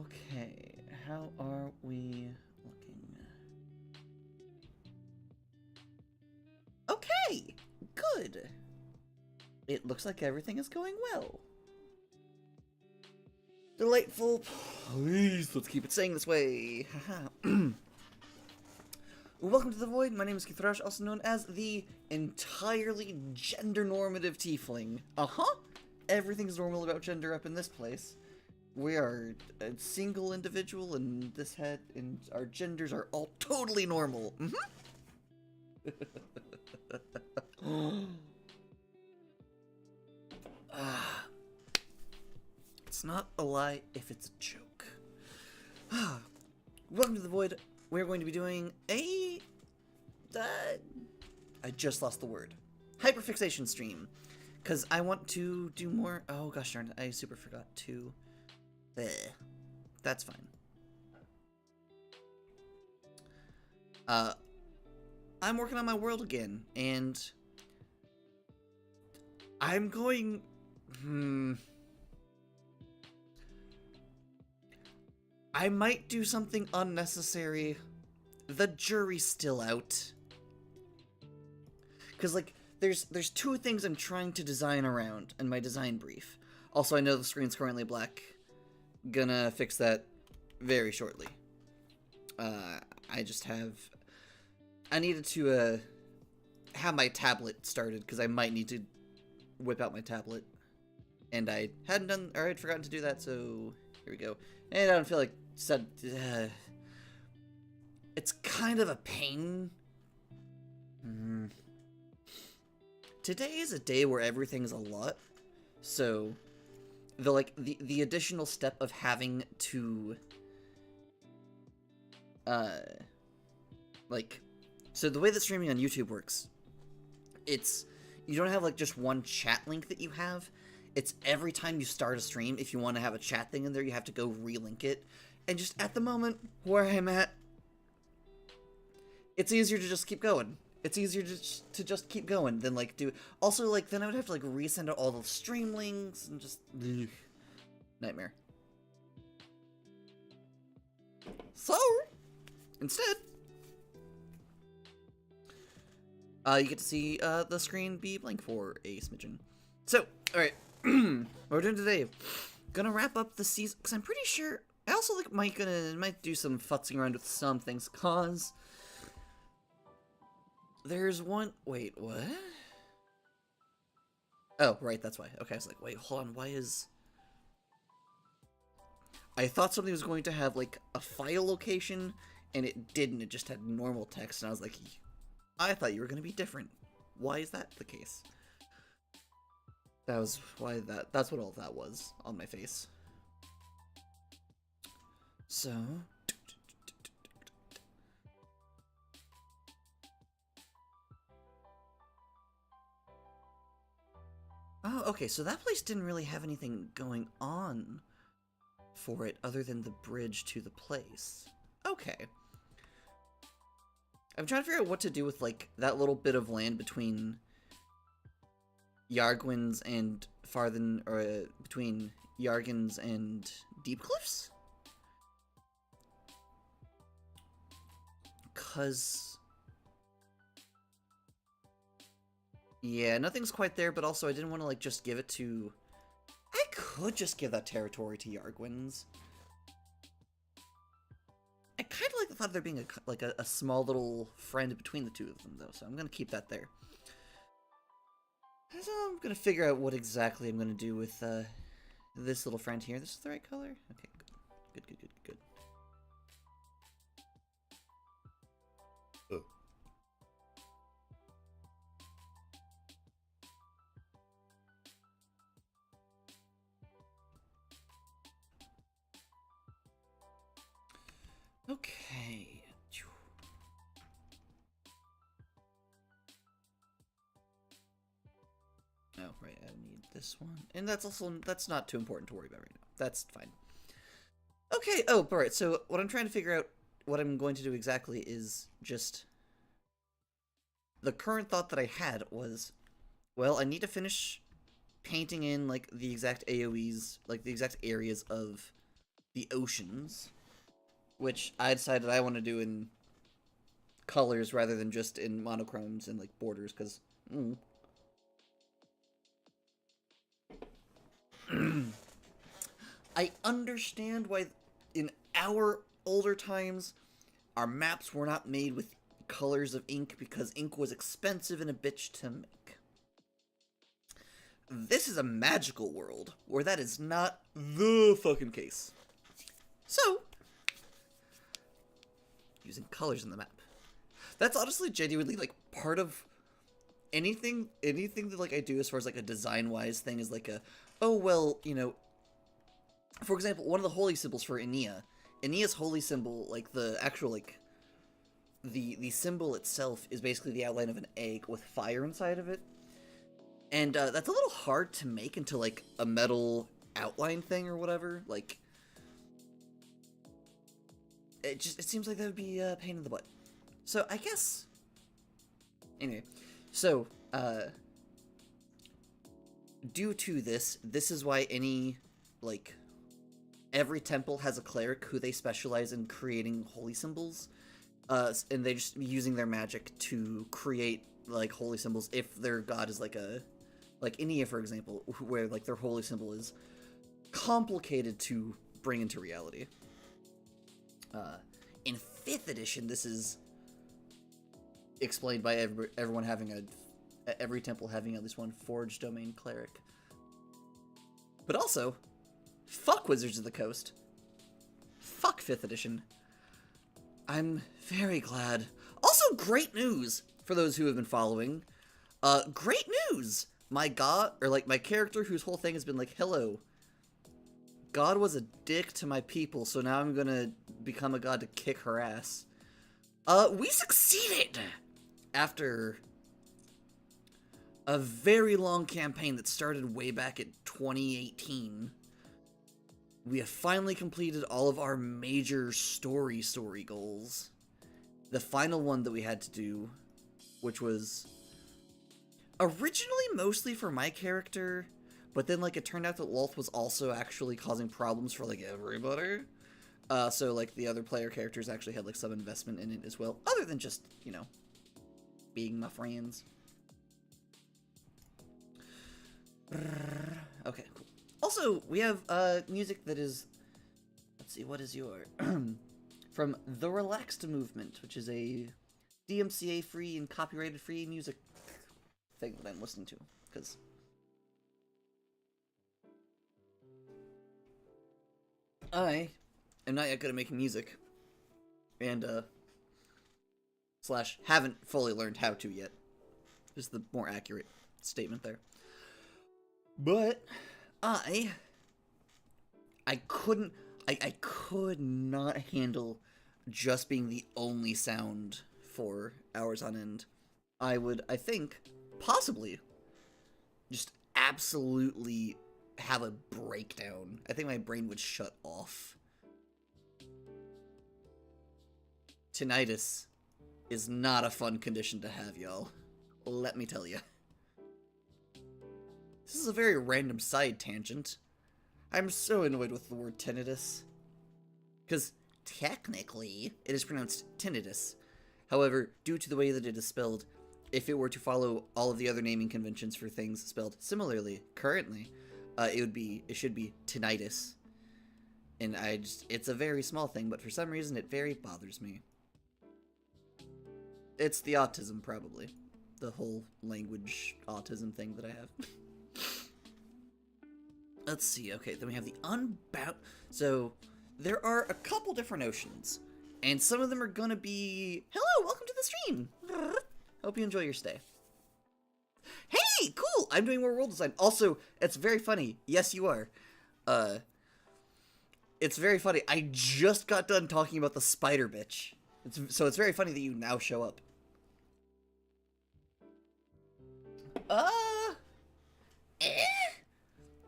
Okay, how are we looking? Okay, good. It looks like everything is going well. Delightful. Please, let's keep it saying this way. Haha. Welcome to the Void. My name is Keith Rush, also known as the entirely gender-normative tiefling. Everything's normal about gender up in this place. We are a single individual in this head, and our genders are all totally normal. It's not a lie if it's a joke. Welcome to the Void. We're going to be doing a... I just lost the word. Hyperfixation stream. Because I want to do more... Oh gosh darn it, I super forgot to... That's fine. I'm working on my world again, and... I'm going... I might do something unnecessary. The jury's still out. Because, like, there's two things I'm trying to design around in my design brief. Also, I know the screen's currently black. Gonna fix that very shortly. I just have... I needed to, have my tablet started, because I might need to whip out my tablet. And I hadn't done... or I'd forgotten to do that, so... Here we go. And I don't feel like... it's kind of a pain. Today is a day where everything's a lot, so the additional step of having to so the way that streaming on YouTube works, it's you don't have like just one chat link that you have. It's every time you start a stream, if you want to have a chat thing in there, you have to go relink it. And just at the moment where I'm at, it's easier to just keep going. It's easier to just keep going than, like, do... Also, like, then I would have to, like, resend out all the stream links and just... Ugh. Nightmare. So, instead, you get to see the screen be blank for a smidgen. So, alright. What we're doing today, gonna wrap up the season, because I'm pretty sure... I also like might do some futzing around with some things, cause... There's one... Wait, what? Oh, right, that's why. Okay, I was like, wait, hold on, why is... I thought something was going to have, like, a file location, and it didn't. It just had normal text, and I was like, I thought you were going to be different. Why is that the case? That was why that's what all that was on my face. So... Oh, okay, so that place didn't really have anything going on for it other than the bridge to the place. Okay. I'm trying to figure out what to do with, like, that little bit of land between Yargwins and Farthen, or between Yargins and Deepcliffs? 'Cause... Yeah, nothing's quite there, but also I didn't want to, like, just give it to... I could just give that territory to Yargwins. I kind of like the thought of there being a small little friend between the two of them, though, so I'm going to keep that there. So I'm going to figure out what exactly I'm going to do with this little friend here. This is the right color? Okay, good. Good. Okay. Oh, right, I need this one. And that's not too important to worry about right now. That's fine. Okay, oh, alright, so what I'm trying to figure out, what I'm going to do exactly is just... The current thought that I had was, well, I need to finish painting in, like, the exact AoEs, like, the exact areas of the oceans, which I decided I want to do in colors rather than just in monochromes and like borders, because I understand why in our older times our maps were not made with colors of ink, because ink was expensive and a bitch to make. This is a magical world where that is not the fucking case. So, using colors in the map. That's honestly genuinely like part of anything that like I do as far as like a design-wise thing is like a, oh well, you know, for example, one of the holy symbols for Enea's holy symbol, like the actual like the symbol itself is basically the outline of an egg with fire inside of it. And that's a little hard to make into like a metal outline thing or whatever. Like it seems like that would be a pain in the butt. So I guess anyway, so due to this is why every temple has a cleric who they specialize in creating holy symbols, and they just using their magic to create like holy symbols if their god is like India, for example, where like their holy symbol is complicated to bring into reality. In 5th edition, this is explained by everyone having every temple having at least one forged domain cleric. But also, fuck Wizards of the Coast. Fuck 5th edition. I'm very glad. Also, great news for those who have been following. Great news! My god, or like my character whose whole thing has been like, hello, God was a dick to my people, so now I'm gonna become a god to kick her ass. We succeeded! After a very long campaign that started way back in 2018, we have finally completed all of our major story goals. The final one that we had to do, which was originally mostly for my character, but then like it turned out that Lolth was also actually causing problems for like everybody. So like the other player characters actually had like some investment in it as well, other than just, you know, being my friends. Okay, cool. Also, we have music that is, let's see, what is your from The Relaxed Movement, which is a DMCA free and copyrighted free music thing that I'm listening to, because I am not yet good at making music, and slash haven't fully learned how to yet. Is the more accurate statement there. But I could not handle just being the only sound for hours on end. I think, possibly, just absolutely have a breakdown. I think my brain would shut off. Tinnitus is not a fun condition to have, y'all. Let me tell you. This is a very random side tangent. I'm so annoyed with the word tinnitus. Because technically, it is pronounced tinnitus. However, due to the way that it is spelled, if it were to follow all of the other naming conventions for things spelled similarly currently, it should be tinnitus. And it's a very small thing, but for some reason it very bothers me. It's the autism, probably. The whole language autism thing that I have. Let's see, okay, then we have the unbound. So, there are a couple different oceans, and some of them are gonna be, hello, welcome to the stream! Hope you enjoy your stay. Hey, cool! I'm doing more world design. Also, it's very funny. Yes, you are. It's very funny. I just got done talking about the spider bitch. So it's very funny that you now show up.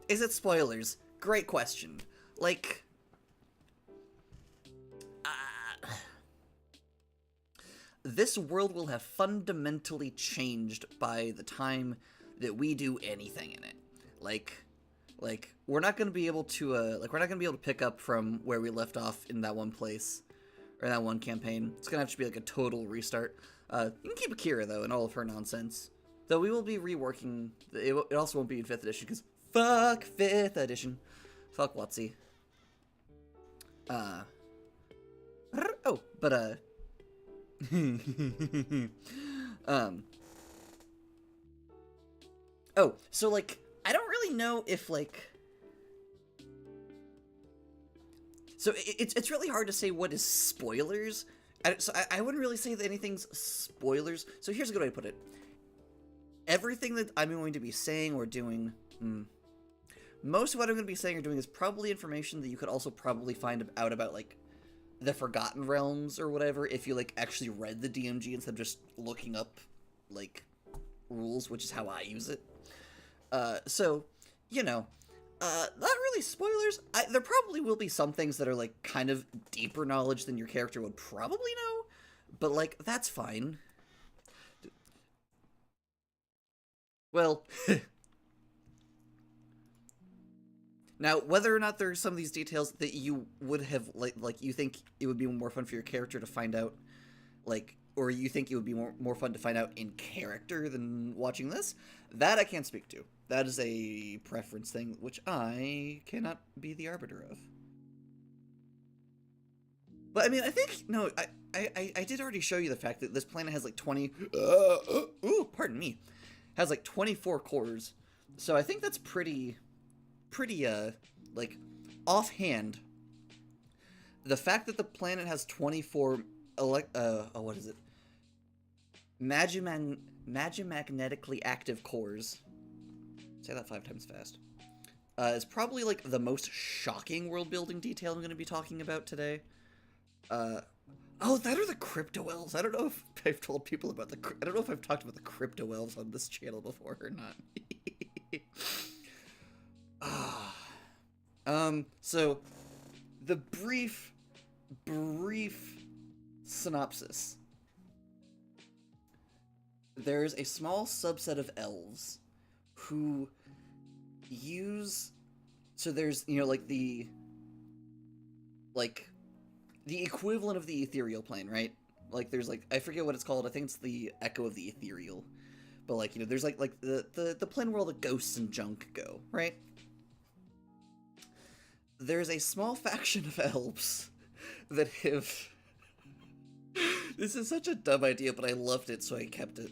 Is it spoilers? Great question. Like, this world will have fundamentally changed by the time that we do anything in it. Like, Like, we're not gonna be able to, we're not gonna be able to pick up from where we left off in that one place, or that one campaign. It's gonna have to be, like, a total restart. You can keep Akira, though, and all of her nonsense. Though we will be reworking, it also won't be in 5th edition, because fuck 5th edition. Fuck WotC. Oh, but, oh, so, like, I don't really know if, like... So, it's really hard to say what is spoilers. I wouldn't really say that anything's spoilers. So, here's a good way to put it. Everything that I'm going to be saying or doing... most of what I'm going to be saying or doing is probably information that you could also probably find out about, like, the Forgotten Realms or whatever, if you, like, actually read the DMG instead of just looking up, like, rules, which is how I use it. So, you know, not really spoilers. There probably will be some things that are, like, kind of deeper knowledge than your character would probably know, but, like, that's fine. Well, now, whether or not there are some of these details that you would have, like you think it would be more fun for your character to find out, like, or you think it would be more fun to find out in character than watching this, that I can't speak to. That is a preference thing, which I cannot be the arbiter of. But, I mean, I think, no, I did already show you the fact that this planet has, like, 20, ooh, pardon me, has, like, 24 cores. So I think that's pretty, like, offhand. The fact that the planet has 24, what is it? Magimagnetically active cores. Say that 5 times fast. Is probably, like, the most shocking world-building detail I'm going to be talking about today. Oh, that are the crypto elves. I don't know if I've told people about I don't know if I've talked about the crypto elves on this channel before or not. So, the brief synopsis. There's a small subset of elves who use... So there's, you know, like, the equivalent of the ethereal plane, right? Like, there's, like, I forget what it's called. I think it's the echo of the ethereal. But, like, you know, there's, like the plane where all the ghosts and junk go, right? There's a small faction of elves that have... This is such a dumb idea, but I loved it, so I kept it.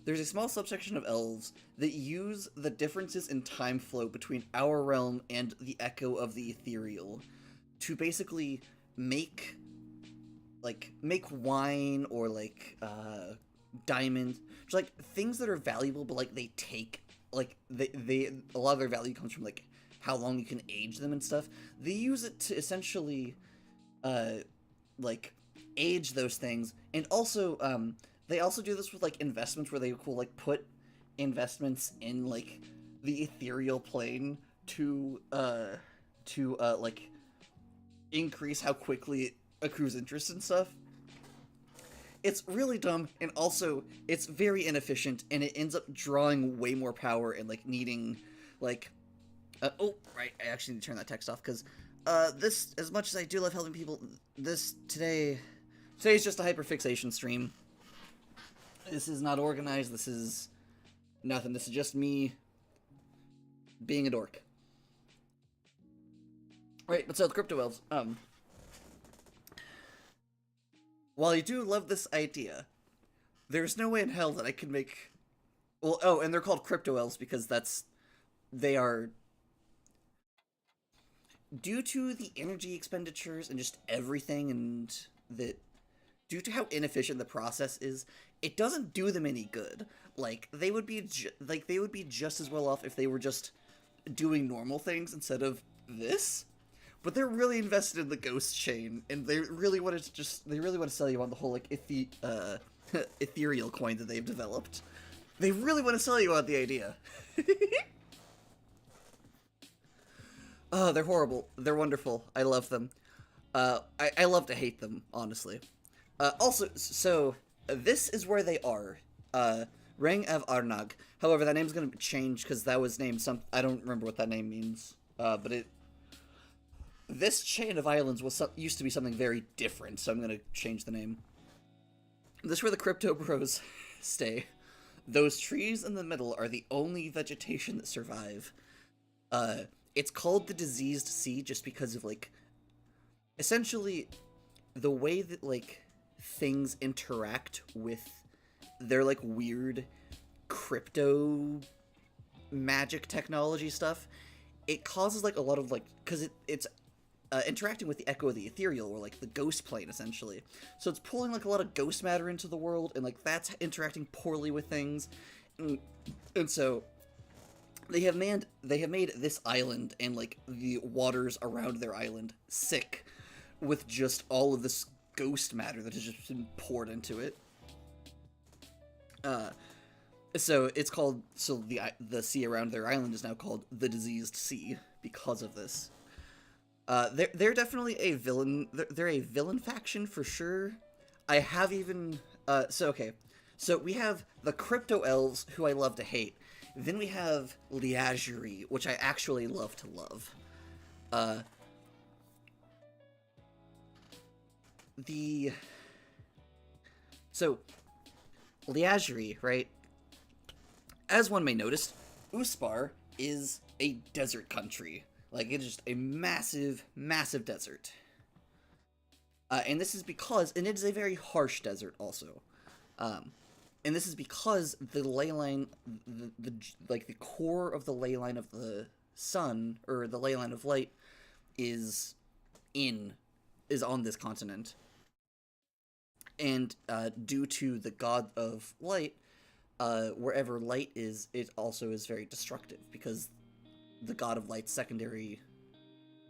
There's a small subsection of elves that use the differences in time flow between our realm and the echo of the ethereal to basically make wine or, like, diamonds, just, like, things that are valuable, but, like, they take, like, a lot of their value comes from, like, how long you can age them and stuff. They use it to essentially, like, age those things, and also, they also do this with, like, investments where they will, like, put investments in, like, the ethereal plane to like, increase how quickly it accrues interest and stuff. It's really dumb, and also, it's very inefficient, and it ends up drawing way more power and, like, needing, like... oh, right, I actually need to turn that text off, because, this, as much as I do love helping people, today's just a hyperfixation stream. This is not organized, this is nothing, this is just me being a dork. Right, but so the crypto elves, while I do love this idea, there's no way in hell that I can make... Well, oh, and they're called crypto elves because they are... Due to the energy expenditures and just everything, and due to how inefficient the process is, it doesn't do them any good. Like, they would be just as well off if they were just doing normal things instead of this. But they're really invested in the ghost chain, and they really want to sell you on the whole, like, ethereal coin that they've developed. They really want to sell you on the idea. Oh, they're horrible. They're wonderful. I love them. I love to hate them, honestly. Also, so, this is where they are. Rang of Arnag. However, that name's gonna change because that was named some. I don't remember what that name means. But it. This chain of islands used to be something very different, so I'm gonna change the name. This is where the Crypto Bros stay. Those trees in the middle are the only vegetation that survive. It's called the Diseased Sea just because of, like, essentially the way that, like, things interact with their, like, weird crypto magic technology stuff. It causes, like, a lot of, like, because it's interacting with the echo of the ethereal, or like the ghost plane, essentially. So it's pulling like a lot of ghost matter into the world, and like that's interacting poorly with things, and so they have made this island and like the waters around their island sick with just all of this ghost matter that has just been poured into it. So it's called, so the sea around their island is now called the Diseased Sea because of this. They're definitely a villain. They're a villain faction for sure. I have even so we have the Crypto Elves, who I love to hate. Then we have Liagerie, which I actually love to love. So Liagerie, right? As one may notice, Uspar is a desert country. Like, it's just a massive, massive desert. And this is because, and it is a very harsh desert also. And this is because the ley line, the core of the ley line of the sun, or the ley line of light, is on this continent. And due to the god of light, wherever light is, it also is very destructive, because the god of light's secondary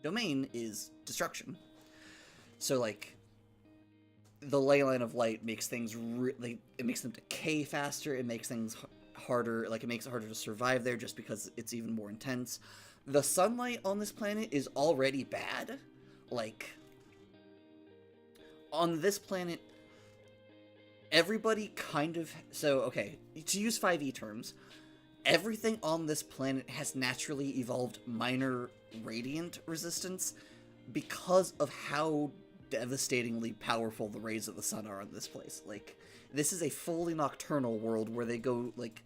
domain is destruction. So, like, the ley line of light makes things it makes them decay faster, it makes things harder, like, it makes it harder to survive there just because it's even more intense. The sunlight on this planet is already bad. Like, on this planet, everybody kind of... So, okay, to use 5e terms, everything on this planet has naturally evolved minor radiant resistance because of how devastatingly powerful the rays of the sun are on this place. Like, this is a fully nocturnal world where they go, like,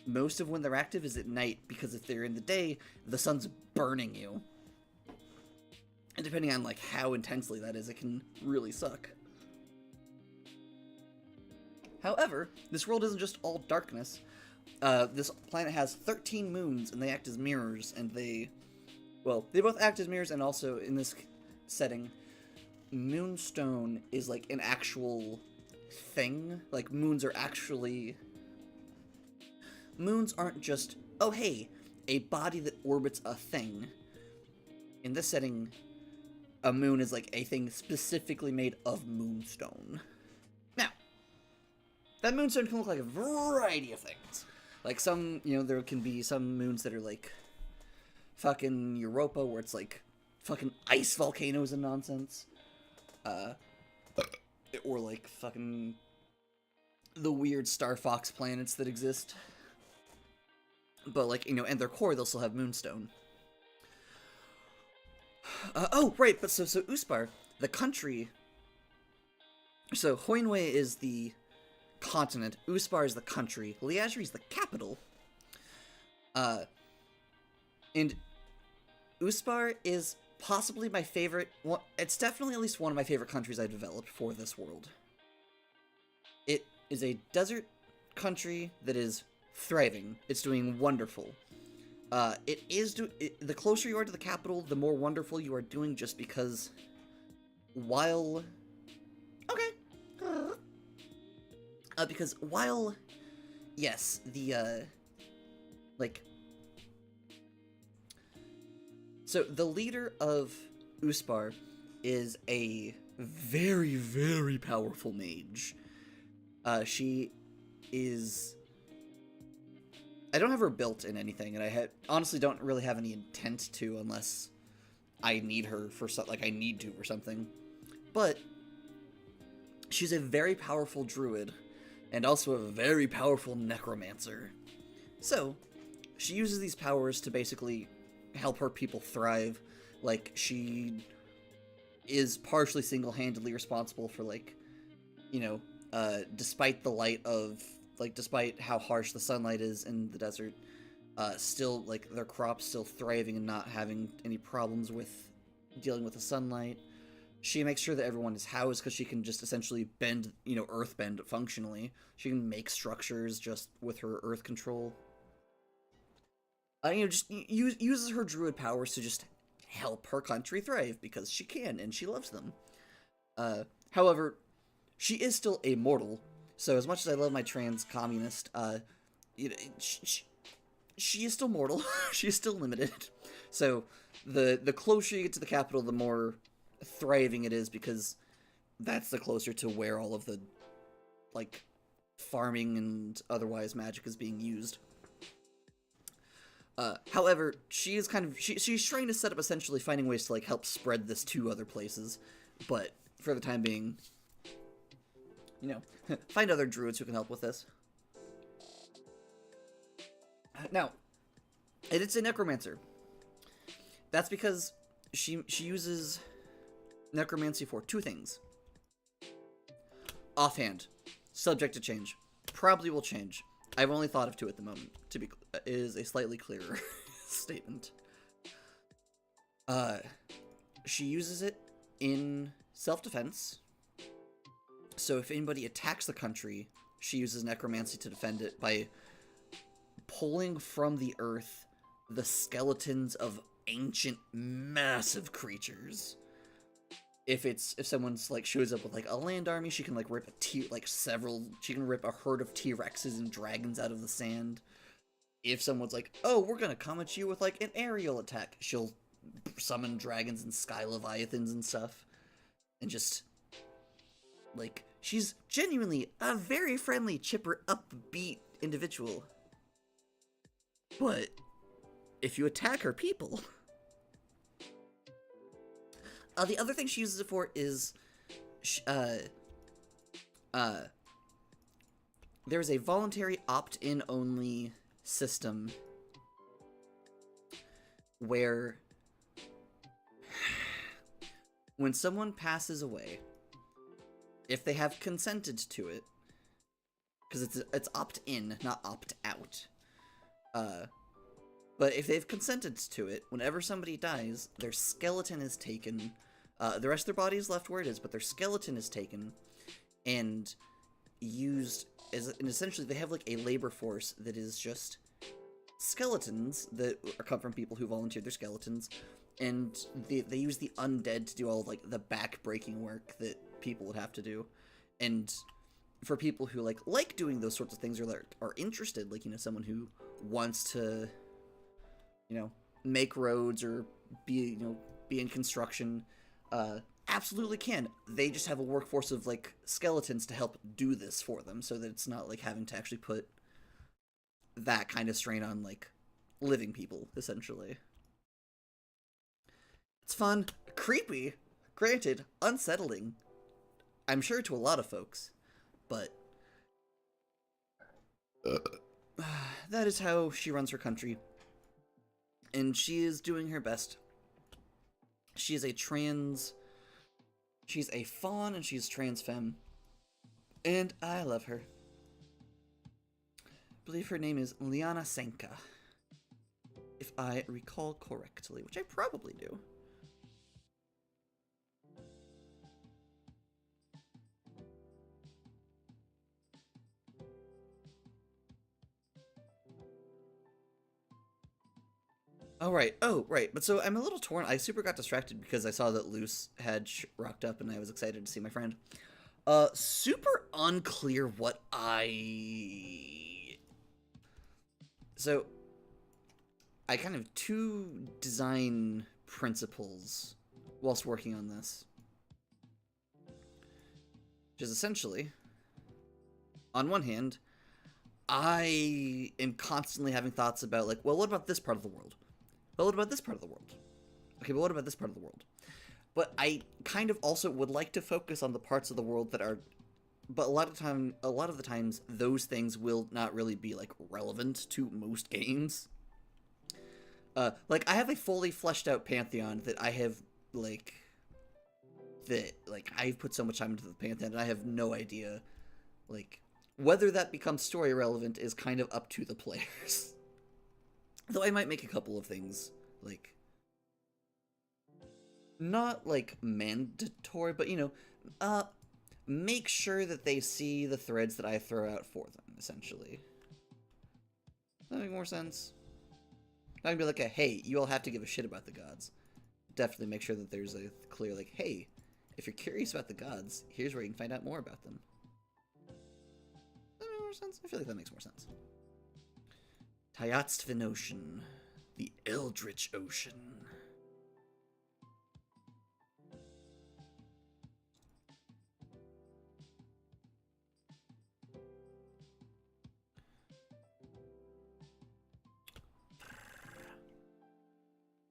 most of when they're active is at night, because if they're in the day, the sun's burning you. And depending on, like, how intensely that is, it can really suck. However, this world isn't just all darkness. This planet has 13 moons, and they act as mirrors, and they both act as mirrors, and also, in this setting, Moonstone is, like, an actual thing. Like, moons aren't just, oh hey, a body that orbits a thing. In this setting, a moon is, like, a thing specifically made of moonstone. Now, that moonstone can look like a variety of things. Like, some, there can be some moons that are, like, fucking Europa, where it's, like, fucking ice volcanoes and nonsense. Or, like, fucking the weird Star Fox planets that exist. But, like, and their core, they'll still have moonstone. Oh, right, but so Uspar, the country... So, Hoinwe is the continent, Uspar is the country, Liagerie is the capital. And Uspar is possibly my favorite... Well, it's definitely at least one of my favorite countries I've developed for this world. It is a desert country that is thriving. It's doing wonderful. The closer you are to the capital, the more wonderful you are doing, just because while... Okay. Because while... Yes, the, like... So, the leader of Uspar is a very, very powerful mage. She is... I don't have her built in anything, and I honestly don't really have any intent to, unless I need her for I need to or something. But she's a very powerful druid and also a very powerful necromancer. So, she uses these powers to basically help her people thrive. Like, she is partially single-handedly responsible for, like, you know, despite the light of, like, despite how harsh the sunlight is in the desert, still, like, their crops still thriving and not having any problems with dealing with the sunlight. She makes sure that everyone is housed because she can just essentially bend, earth bend functionally. She can make structures just with her earth control. Just uses her druid powers to just help her country thrive because she can and she loves them. However, she is still a mortal, so as much as I love my trans communist, she is still mortal. She is still limited. So the closer you get to the capital, the more thriving it is, because that's the closer to where all of the, like, farming and otherwise magic is being used. However, she is she's trying to set up, essentially finding ways to, like, help spread this to other places, but for the time being, find other druids who can help with this. Now, it is a necromancer. That's because she uses necromancy for two things. Offhand, subject to change. Probably will change. I've only thought of two at the moment. To be is a slightly clearer statement. She uses it in self-defense. So if anybody attacks the country, she uses necromancy to defend it by pulling from the earth the skeletons of ancient, massive creatures. If someone's, like, shows up with, like, a land army, she can, like, rip she can rip a herd of T-Rexes and dragons out of the sand. If someone's like, oh, we're gonna come at you with, like, an aerial attack, she'll summon dragons and sky leviathans and stuff. And just, like, she's genuinely a very friendly, chipper, upbeat individual. But if you attack her people... the other thing she uses it for is, there's a voluntary opt-in only system where when someone passes away, if they have consented to it, because it's opt-in, not opt-out, but if they've consented to it, whenever somebody dies, their skeleton is taken. The rest of their body is left where it is, but their skeleton is taken and used as, and essentially they have, like, a labor force that is just skeletons that come from people who volunteered their skeletons, and they use the undead to do all of, like, the back-breaking work that people would have to do. And for people who like doing those sorts of things, or are interested, like, someone who wants to, make roads or be in construction, absolutely can. They just have a workforce of, like, skeletons to help do this for them, so that it's not, like, having to actually put that kind of strain on, like, living people, essentially. It's fun, creepy, granted, unsettling, I'm sure, to a lot of folks, but that is how she runs her country, and she is doing her best. She is she's a fawn, and she's trans femme, and I love her. I believe her name is Liana Senka, if I recall correctly, which I probably do. Oh, right. Oh, right. But so I'm a little torn. I super got distracted because I saw that Luce had rocked up, and I was excited to see my friend. Super unclear what So, I kind of two design principles whilst working on this. Which is essentially, on one hand, I am constantly having thoughts about, like, well, what about this part of the world? But what about this part of the world? Okay, but what about this part of the world? But I kind of also would like to focus on the parts of the world that are but a lot of the times, those things will not really be like relevant to most games. Like I have a fully fleshed out pantheon that I have like I've put so much time into the pantheon, and I have no idea like whether that becomes story relevant is kind of up to the players. Though I might make a couple of things like not like mandatory, but make sure that they see the threads that I throw out for them, essentially. Does that make more sense? Not gonna be like hey, you all have to give a shit about the gods. Definitely make sure that there's a clear, like, hey, if you're curious about the gods, here's where you can find out more about them. Does that make more sense? I feel like that makes more sense. Tyatstvin Ocean. The Eldritch Ocean.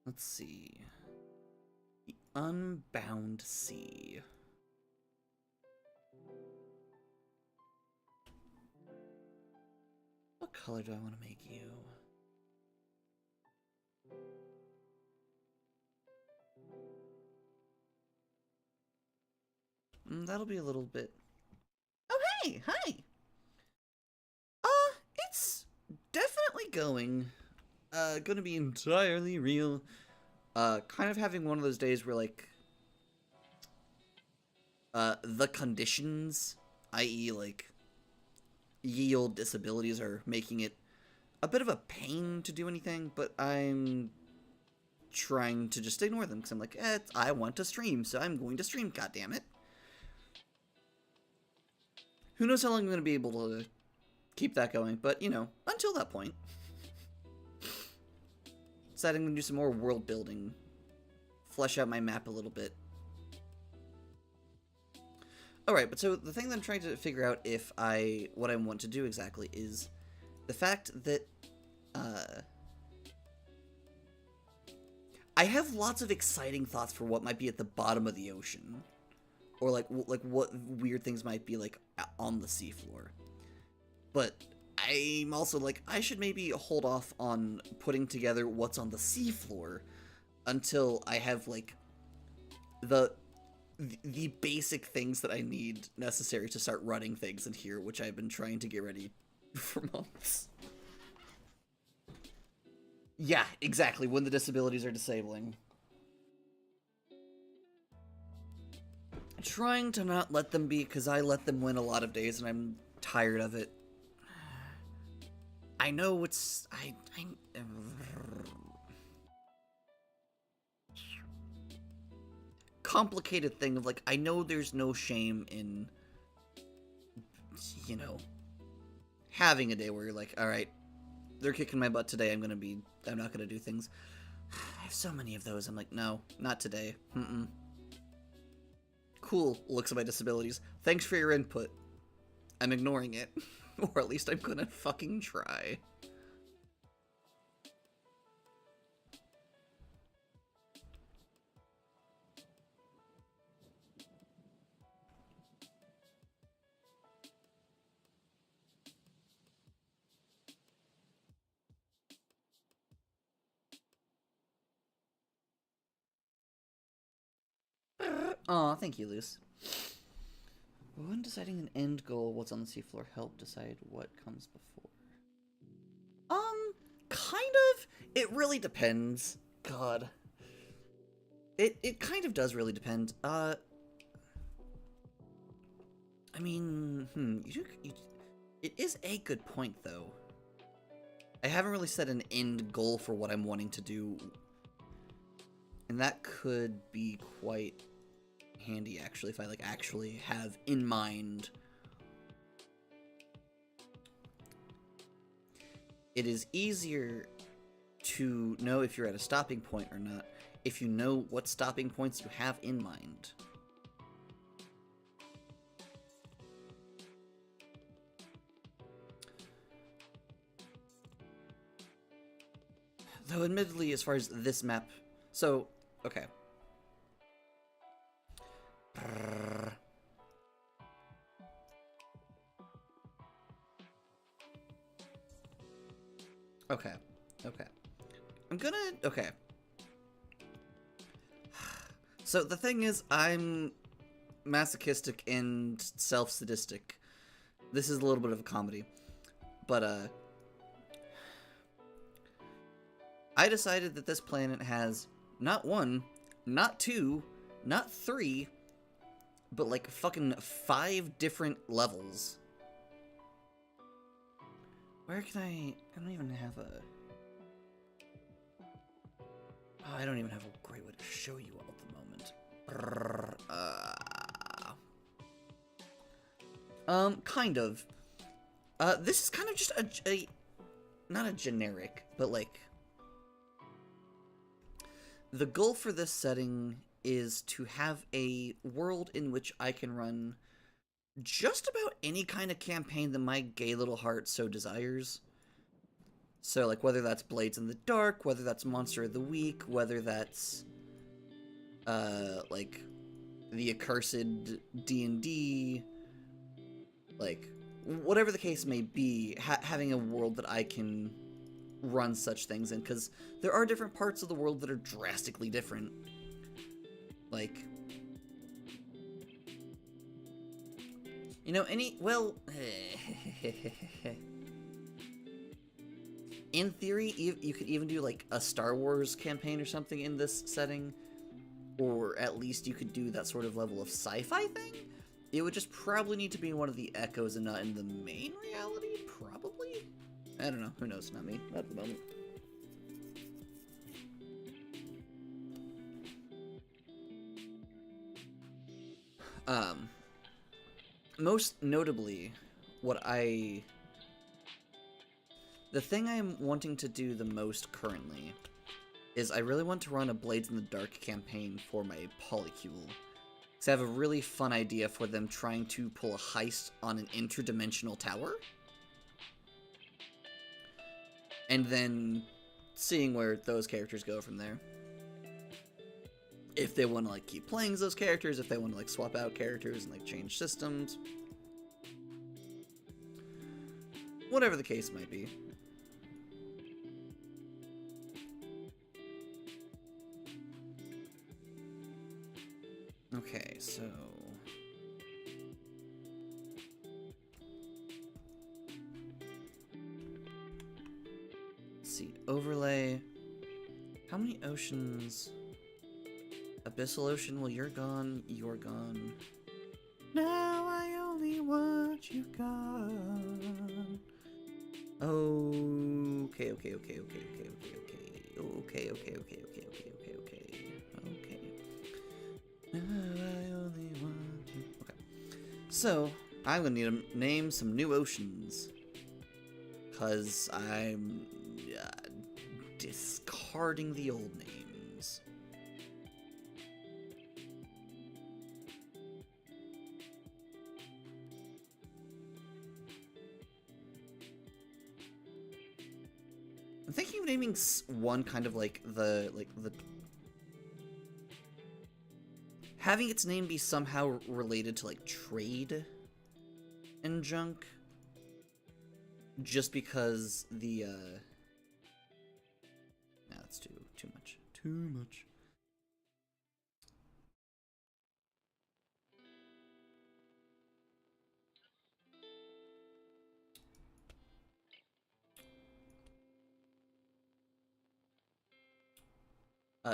Let's see. The Unbound Sea. What color do I want to make you? That'll be a little bit... Oh, hey! Hi! It's definitely going. Gonna be entirely real. Kind of having one of those days where, like, the conditions, i.e., like, ye olde disabilities are making it a bit of a pain to do anything, but I'm trying to just ignore them, because I'm like, I want to stream, so I'm going to stream, goddammit. Who knows how long I'm going to be able to keep that going, but, until that point. Deciding I'm going to do some more world building. Flesh out my map a little bit. Alright, but so the thing that I'm trying to figure out what I want to do exactly is the fact that, I have lots of exciting thoughts for what might be at the bottom of the ocean. Or, like what weird things might be, like, on the seafloor. But I'm also like, I should maybe hold off on putting together what's on the seafloor until I have, like, the basic things that I need necessary to start running things in here, which I've been trying to get ready for months. Yeah, exactly, when the disabilities are disabling. Trying to not let them be, because I let them win a lot of days, and I'm tired of it. I know it's... complicated thing of, like, I know there's no shame in, having a day where you're like, alright, they're kicking my butt today, I'm not gonna do things. I have so many of those, I'm like, no, not today. Cool, looks at my disabilities. Thanks for your input. I'm ignoring it. Or at least I'm gonna fucking try. Aw, thank you, Luce. When deciding an end goal, what's on the seafloor help decide what comes before? Kind of. It really depends. God. It kind of does really depend. I mean, it is a good point, though. I haven't really set an end goal for what I'm wanting to do. And that could be quite handy, actually, if I, like, actually have in mind. It is easier to know if you're at a stopping point or not if you know what stopping points you have in mind. Though, admittedly, as far as this map... So, okay. Okay. Okay. So the thing is, I'm masochistic and self-sadistic. This is a little bit of a comedy. But, I decided that this planet has not one, not two, not three, but like fucking 5 different levels. Where can I don't even have a... Oh, I don't even have a great way to show you all at the moment. Kind of. This is kind of just a not a generic, but like... The goal for this setting is to have a world in which I can run just about any kind of campaign that my gay little heart so desires. So, like, whether that's Blades in the Dark, whether that's Monster of the Week, whether that's, like, the accursed D&D, like, whatever the case may be, having a world that I can run such things in, because there are different parts of the world that are drastically different. Like, you know, in theory, you could even do, like, a Star Wars campaign or something in this setting, or at least you could do that sort of level of sci-fi thing. It would just probably need to be in one of the echoes and not in the main reality, probably? I don't know, who knows, not me, not at the moment. Most notably, the thing I'm wanting to do the most currently is I really want to run a Blades in the Dark campaign for my Polycule. Because I have a really fun idea for them trying to pull a heist on an interdimensional tower. And then seeing where those characters go from there. If they want to, like, keep playing as those characters, if they want to, like, swap out characters and, like, change systems. Whatever the case might be. Okay, so... Let's see, overlay. How many oceans... Abyssal Ocean, well, you're gone, you're gone. Now I only want you gone. Okay. Now I only want you. Okay. So, I'm gonna need to name some new oceans. Because I'm discarding the old names. I'm thinking of naming one kind of like the having its name be somehow related to like trade and junk, just because the nah, that's too much.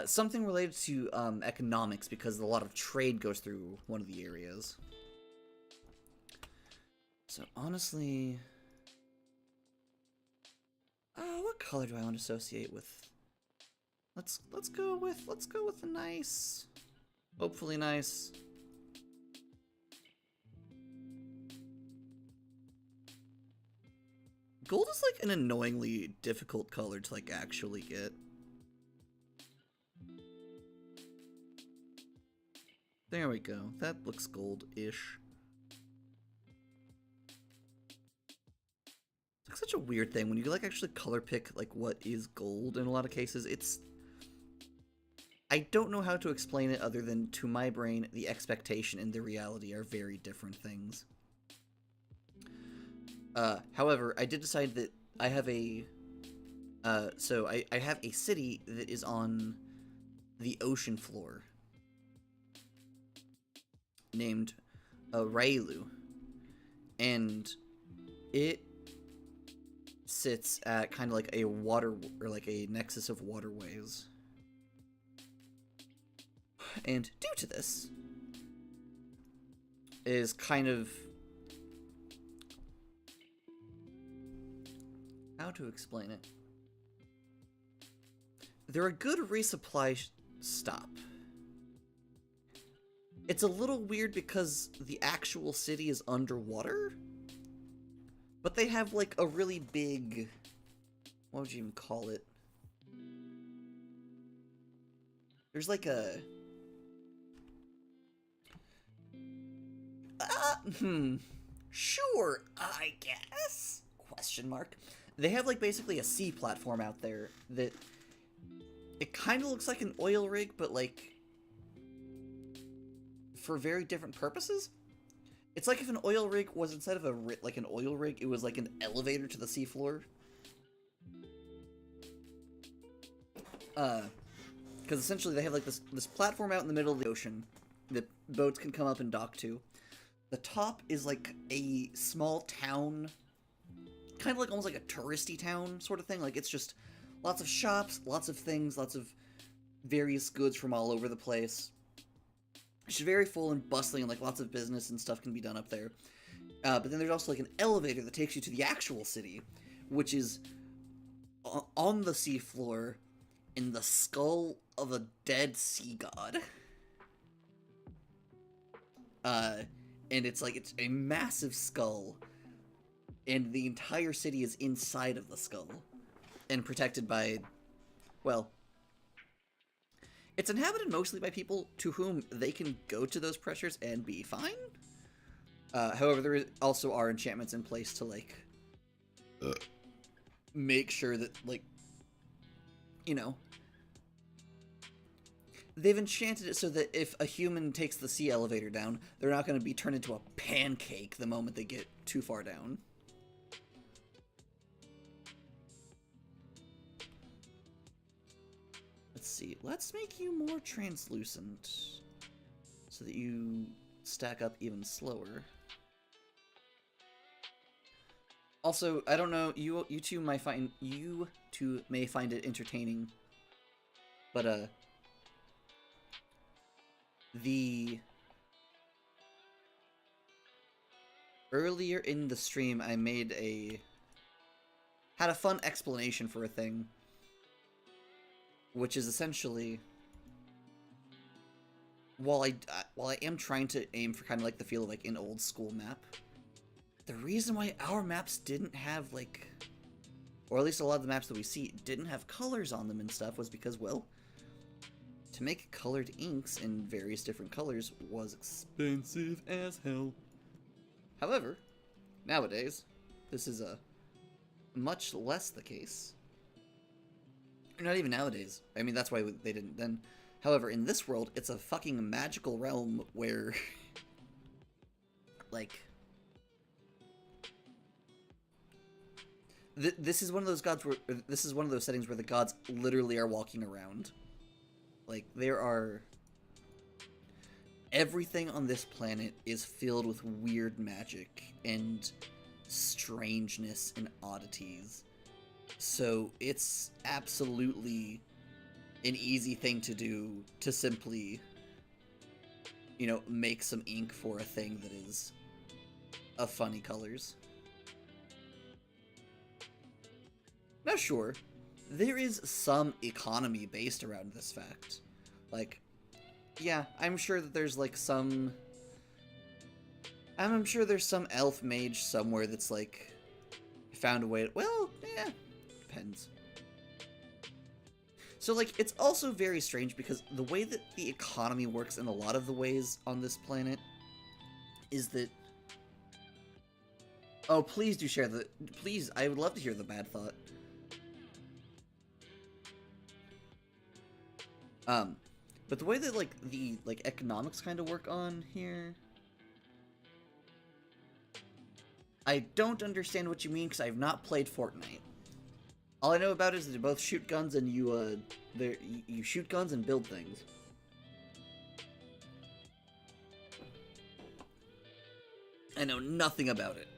Something related to economics, because a lot of trade goes through one of the areas. So honestly, what color do I want to associate with? Let's go with a nice, hopefully nice. Gold is like an annoyingly difficult color to like actually get. There we go. That looks gold-ish. It's like such a weird thing when you like actually color pick like what is gold in a lot of cases. It's... I don't know how to explain it other than to my brain the expectation and the reality are very different things. However, I did decide that I have a So I have a city that is on the ocean floor named Railu, and it sits at kind of like a water, or like a nexus of waterways. And due to this is kind of, how to explain it? They're a good resupply stop. It's a little weird because the actual city is underwater, but they have like a really big, what would you even call it? There's like a sure, I guess? Question mark. They have like basically a sea platform out there that it kind of looks like an oil rig, but like for very different purposes. It's like if an oil rig was, instead of like an oil rig, it was like an elevator to the seafloor. Because essentially they have like this platform out in the middle of the ocean that boats can come up and dock to. The top is like a small town, kind of like almost like a touristy town sort of thing. Like it's just lots of shops, lots of things, lots of various goods from all over the place. It's very full and bustling, and like lots of business and stuff can be done up there. But then there's also like an elevator that takes you to the actual city, which is on the seafloor in the skull of a dead sea god. And it's like, it's a massive skull, and the entire city is inside of the skull, and protected by, well, it's inhabited mostly by people to whom they can go to those pressures and be fine. However, there also are enchantments in place to, like, make sure that, like, you know, they've enchanted it so that if a human takes the sea elevator down, they're not going to be turned into a pancake the moment they get too far down. Let's see. Let's make you more translucent so that you stack up even slower. Also, I don't know, you two may find it entertaining, but earlier in the stream I had a fun explanation for a thing, which is essentially, while I am trying to aim for kind of like the feel of like an old school map, the reason why our maps didn't have like, or at least a lot of the maps that we see didn't have colors on them and stuff, was because, well, to make colored inks in various different colors was expensive as hell. However, nowadays, this is much less the case. Not even nowadays. I mean, that's why they didn't then. However, in this world, it's a fucking magical realm where, like, this is one of those gods where, this is one of those settings where the gods literally are walking around. Like, everything on this planet is filled with weird magic and strangeness and oddities. So it's absolutely an easy thing to do to simply, you know, make some ink for a thing that is of funny colors. Now sure, there is some economy based around this fact. Like, yeah, I'm sure that there's like some... I'm sure there's some elf mage somewhere that's like found a way to... Well, yeah, depends. So like, it's also very strange because the way that the economy works in a lot of the ways on this planet is that... Oh, please do share the... Please, I would love to hear the bad thought. But the way that, like, the, like, economics kind of work on here... I don't understand what you mean, because I have not played Fortnite. All I know about is that you both shoot guns and you shoot guns and build things. I know nothing about it.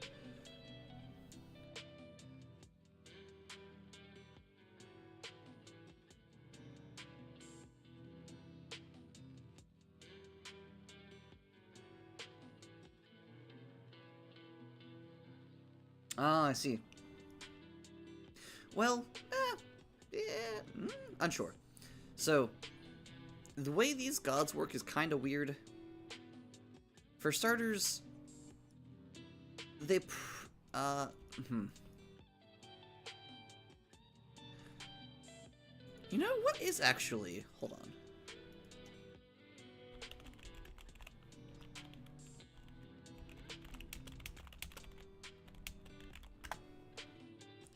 Ah, I see. Well, unsure. So, the way these gods work is kind of weird. For starters, they, You know, what is actually... Hold on.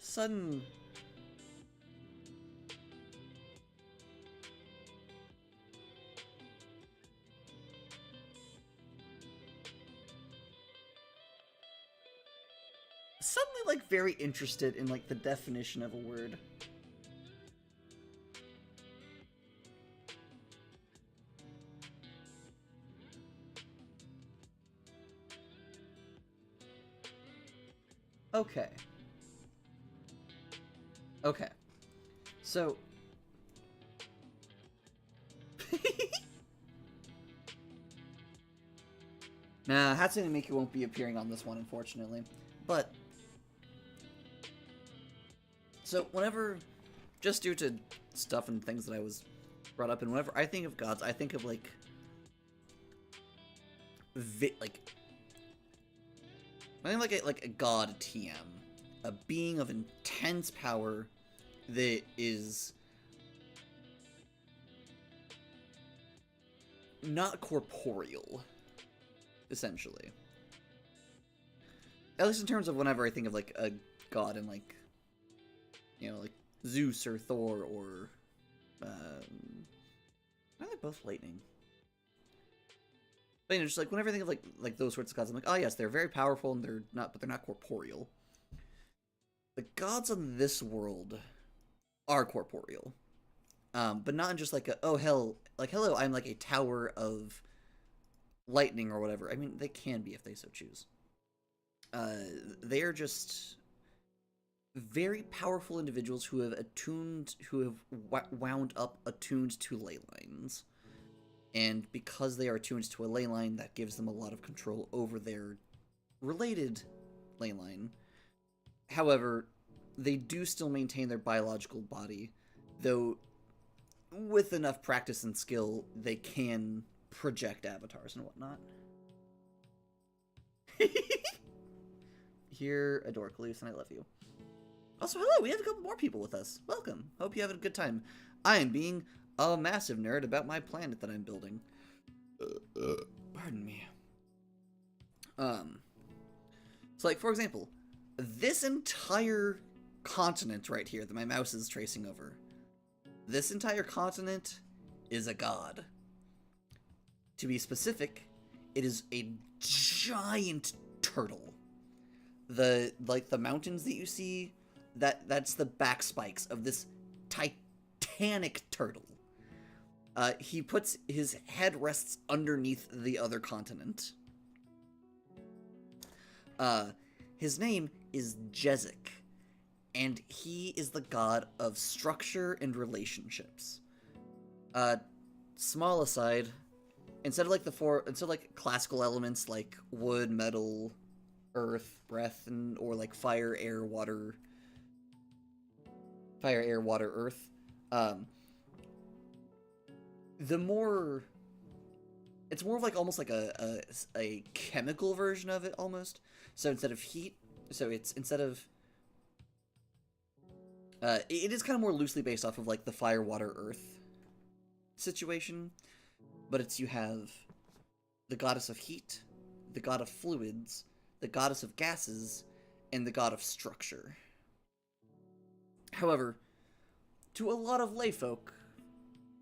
Suddenly, like, very interested in, like, the definition of a word. Okay. Okay. So... Nah, Hatsune Miku won't be appearing on this one, unfortunately. But... So, whenever... Just due to stuff and things that I was brought up in, whenever I think of gods, I think of, like... I think like a god TM. A being of intense power that is... not corporeal, essentially. At least in terms of whenever I think of, like, a god in, like, you know, like, Zeus or Thor or, are they both lightning? But, you know, just, like, whenever I think of, like those sorts of gods, I'm like, oh, yes, they're very powerful, and but they're not corporeal. The gods on this world are corporeal. But not in just, like, hello, I'm, like, a tower of lightning or whatever. I mean, they can be if they so choose. They are just very powerful individuals who have wound up attuned to ley lines. And because they are attuned to a ley line, that gives them a lot of control over their related ley line. However, they do still maintain their biological body, though with enough practice and skill, they can project avatars and whatnot. Here, Adorcalus, and I love you. Also, hello, we have a couple more people with us. Welcome. Hope you have a good time. I am being a massive nerd about my planet that I'm building. Pardon me. So, like, for example, this entire continent right here that my mouse is tracing over, this entire continent is a god. To be specific, it is a giant turtle. The mountains that you see, that's the back spikes of this titanic turtle. He puts his head rests underneath the other continent. His name is Jezik, and he is the god of structure and relationships. Small aside, instead of like classical elements like wood, metal, earth, breath, or like fire, air, water, earth, it's more of like almost like a chemical version of it almost. So instead of heat, it is kind of more loosely based off of like the fire, water, earth situation, but you have the goddess of heat, the god of fluids, the goddess of gases, and the god of structure. However, to a lot of layfolk,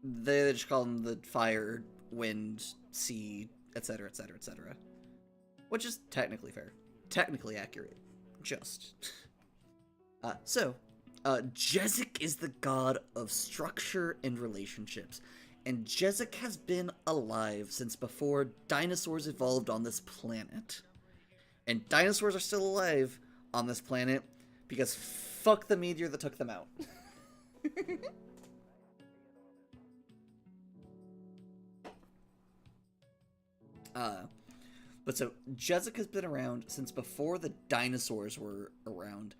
they just call them the fire, wind, sea, etc., etc., etc. Which is technically fair. Technically accurate. Just. So, Jezik is the god of structure and relationships, and Jezik has been alive since before dinosaurs evolved on this planet. And dinosaurs are still alive on this planet because fuck the meteor that took them out. But so Jezik has been around since before the dinosaurs were around,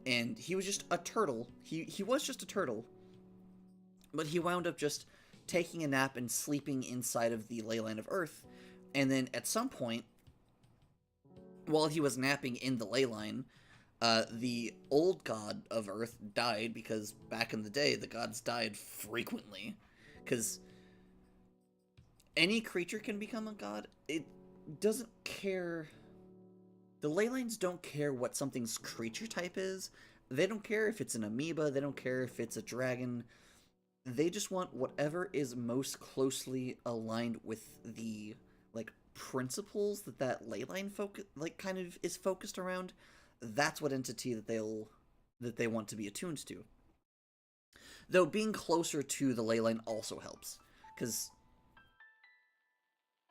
and he was just a turtle. He was just a turtle, but he wound up just taking a nap and sleeping inside of the ley line of Earth, and then at some point, while he was napping in the ley line, the old god of Earth died because back in the day the gods died frequently, because any creature can become a god. It doesn't care. The ley lines don't care what something's creature type is. They don't care if it's an amoeba. They don't care if it's a dragon. They just want whatever is most closely aligned with the like principles that that ley line kind of is focused around. That's what entity that they want to be attuned to. Though being closer to the ley line also helps, because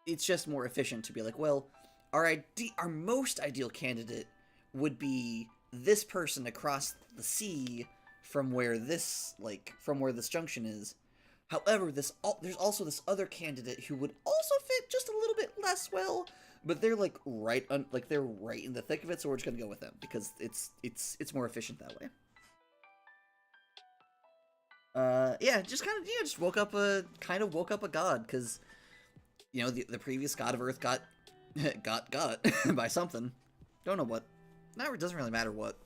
it's just more efficient to be like, well, our most ideal candidate would be this person across the sea from where this junction is. However, there's also this other candidate who would also fit just a little bit less well, but they're like they're right in the thick of it, so we're just gonna go with them because it's more efficient that way. Yeah, just kind of just woke up a god, because the previous god of Earth got got by something. Don't know what. Now it doesn't really matter what.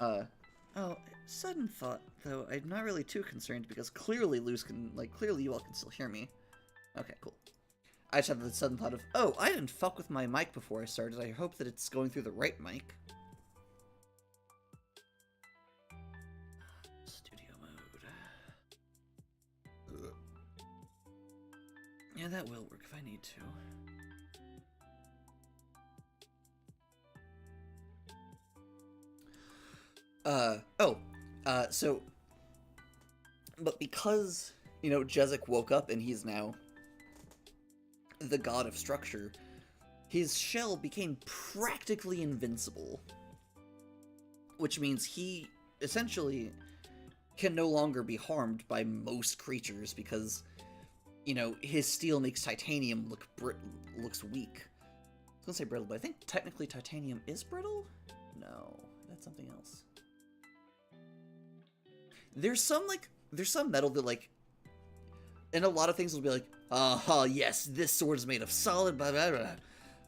Oh, sudden thought, though, I'm not really too concerned because clearly clearly you all can still hear me. Okay, cool. I just had the sudden thought of, oh, I didn't fuck with my mic before I started. I hope that it's going through the right mic. Studio mode. Yeah, that will work if I need to. But because, Jezik woke up and he's now the god of structure, his shell became practically invincible. Which means he essentially can no longer be harmed by most creatures because, his steel makes titanium looks weak. I was gonna say brittle, but I think technically titanium is brittle? No, that's something else. There's some metal that, and a lot of things will be like, yes, this sword is made of solid, blah, blah, blah.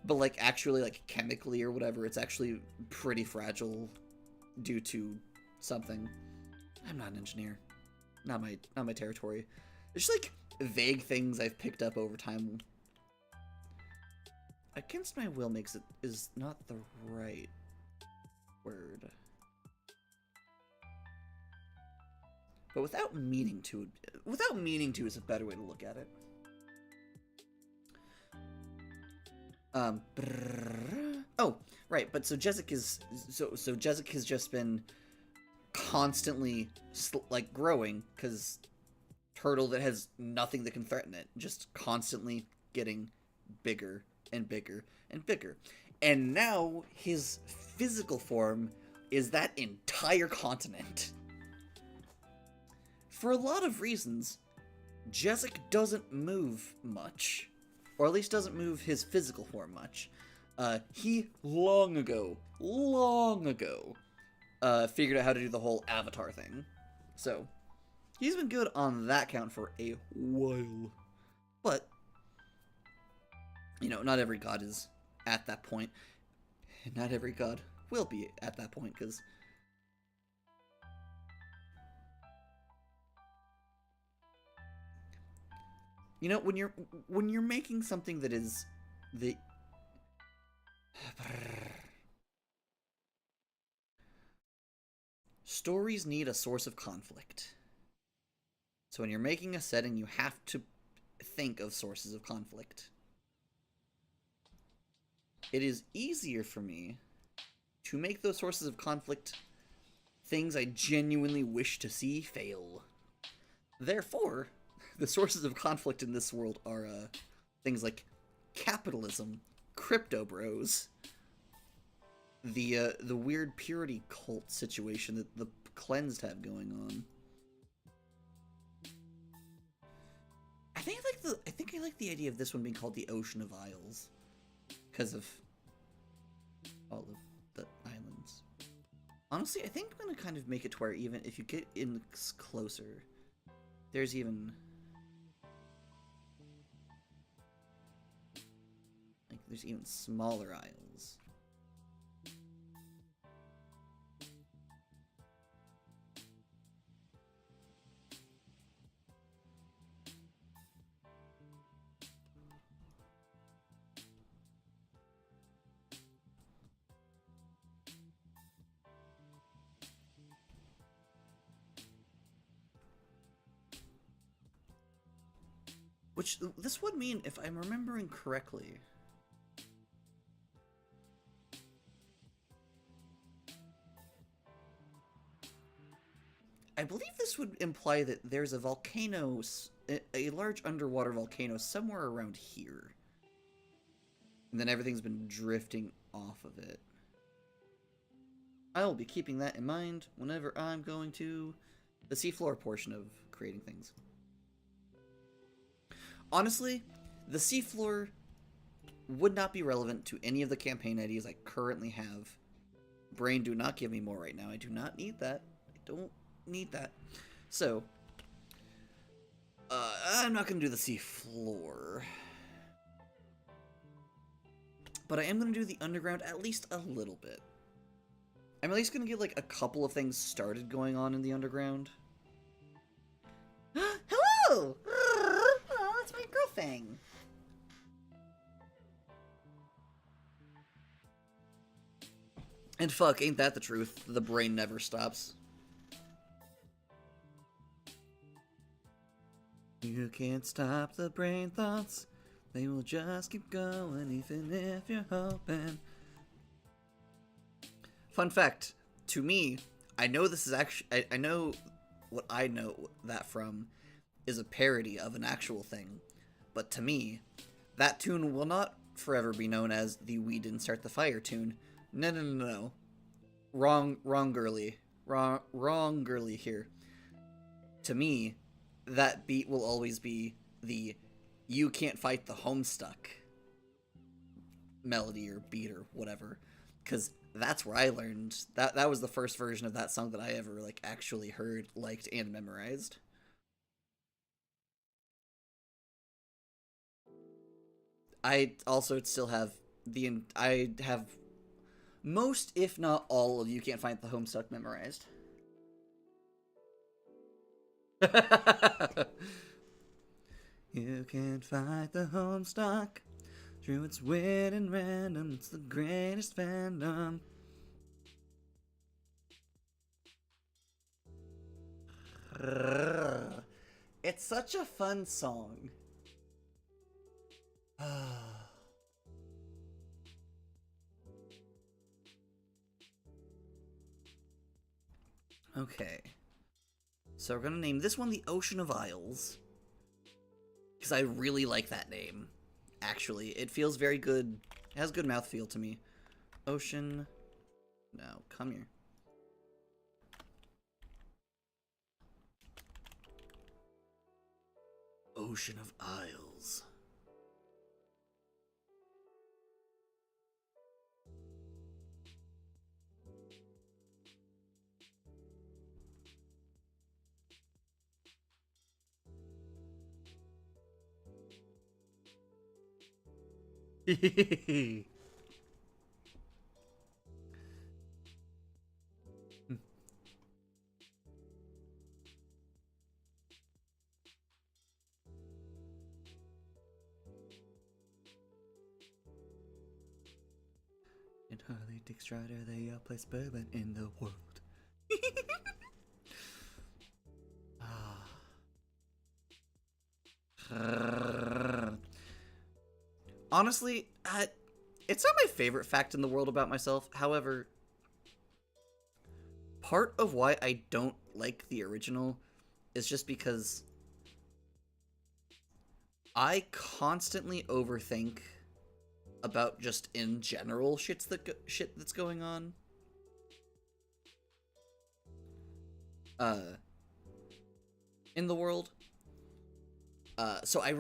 But, actually, chemically or whatever, it's actually pretty fragile due to something. I'm not an engineer. Not my territory. It's just, vague things I've picked up over time. Against my will is not the right word. But without meaning to is a better way to look at it. Oh, right, but so Jezik has just been constantly growing, because turtle that has nothing that can threaten it, just constantly getting bigger and bigger and bigger. And now his physical form is that entire continent. For a lot of reasons, Jezik doesn't move much. Or at least doesn't move his physical form much. He long ago, figured out how to do the whole avatar thing. So, he's been good on that count for a while. But, not every god is at that point. And not every god will be at that point, because when you're making something that is the stories need a source of conflict. So when you're making a setting, you have to think of sources of conflict. It is easier for me to make those sources of conflict things I genuinely wish to see fail. Therefore, the sources of conflict in this world are things like capitalism, crypto bros, the weird purity cult situation that the cleansed have going on. I think I like the idea of this one being called the Ocean of Isles, because of all of the islands. Honestly, I think I'm gonna kind of make it to where even if you get in closer, there's even there's even smaller isles. Which, this would mean, if I'm remembering correctly, I believe this would imply that there's a volcano, a large underwater volcano somewhere around here. And then everything's been drifting off of it. I will be keeping that in mind whenever I'm going to the seafloor portion of creating things. Honestly, the seafloor would not be relevant to any of the campaign ideas I currently have. Brain, do not give me more right now. I do not need that. I don't need that. So, I'm not going to do the seafloor. But I am going to do the underground at least a little bit. I'm at least going to get, like, a couple of things started going on in the underground. Hello! Oh, that's my girl thing. And fuck, ain't that the truth? The brain never stops. You can't stop the brain thoughts. They will just keep going even if you're hoping. Fun fact, to me, I know this is actually, I know what I know that from is a parody of an actual thing. But to me, that tune will not forever be known as the We Didn't Start the Fire tune. No, no, no, no. Wrong girly. Wrong girly here. To me, that beat will always be the You Can't Fight the Homestuck melody or beat or whatever. Because that's where I learned. That was the first version of that song that I ever, like, actually heard, liked, and memorized. I also still have I have most, if not all, of You Can't Find the Homestuck memorized. You can't fight the Homestuck. True, it's weird and random. It's the greatest fandom. It's such a fun song. Okay. So we're gonna name this one the Ocean of Isles. Because I really like that name. Actually, it feels very good. It has good mouthfeel to me. Ocean. No, come here. Ocean of Isles. And Harley Dick Strider, they are place bourbon in the world. Honestly, it's not my favorite fact in the world about myself. However, part of why I don't like the original is just because I constantly overthink about just in general shit that's going on. In the world. So I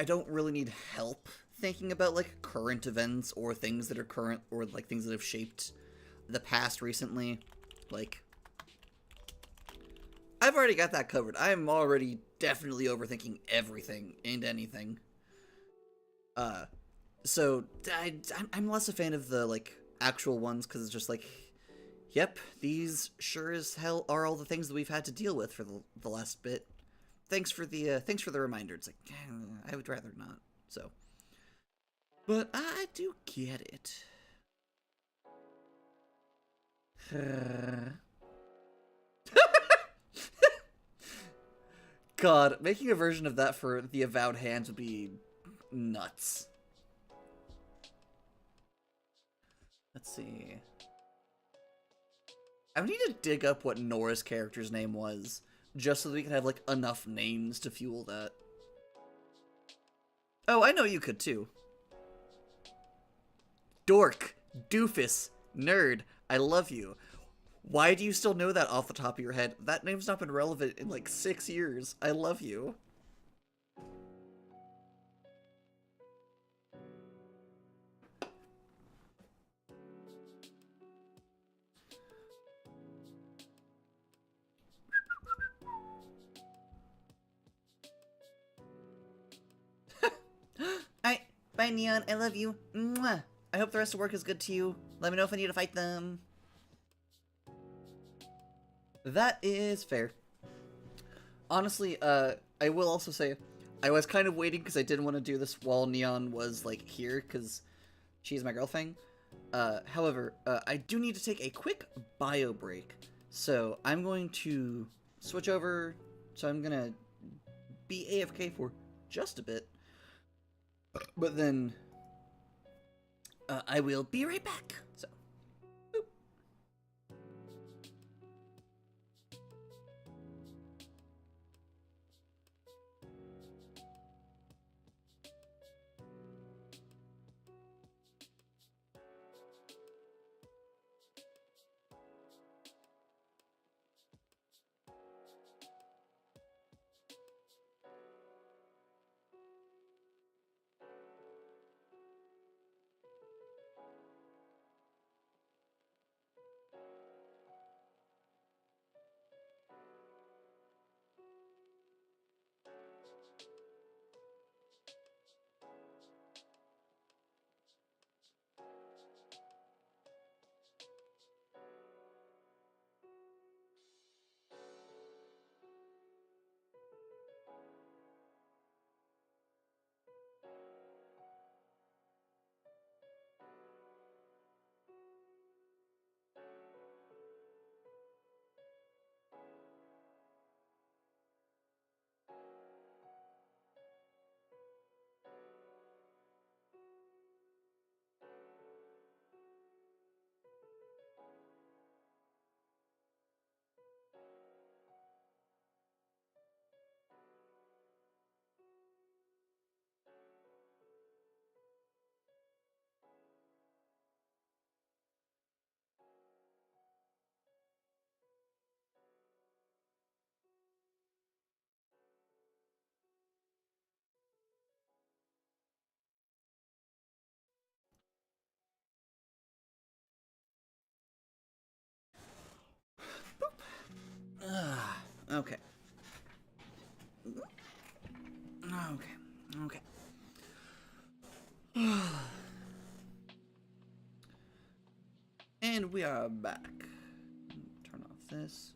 don't really need help thinking about like current events or things that are current or like things that have shaped the past recently. Like, I've already got that covered. I am already definitely overthinking everything and anything. So I'm less a fan of the like actual ones because it's just like, yep, these sure as hell are all the things that we've had to deal with for the last bit. Thanks for the reminder. It's like, I would rather not. So, but I do get it. God, making a version of that for the Avowed Hands would be nuts. Let's see. I would need to dig up what Nora's character's name was, just so that we can have, like, enough names to fuel that. Oh, I know you could, too. Dork, doofus, nerd, I love you. Why do you still know that off the top of your head? That name's not been relevant in, like, 6 years. I love you. Alright, bye Neon, I love you. Mwah. I hope the rest of work is good to you. Let me know if I need to fight them. That is fair. Honestly, I will also say, I was kind of waiting because I didn't want to do this while Neon was, like, here, because she's my girlfriend. However, I do need to take a quick bio break. So, I'm going to switch over, so I'm gonna be AFK for just a bit. But then, I will be right back. So, boop. Okay. Okay. And we are back. Turn off this.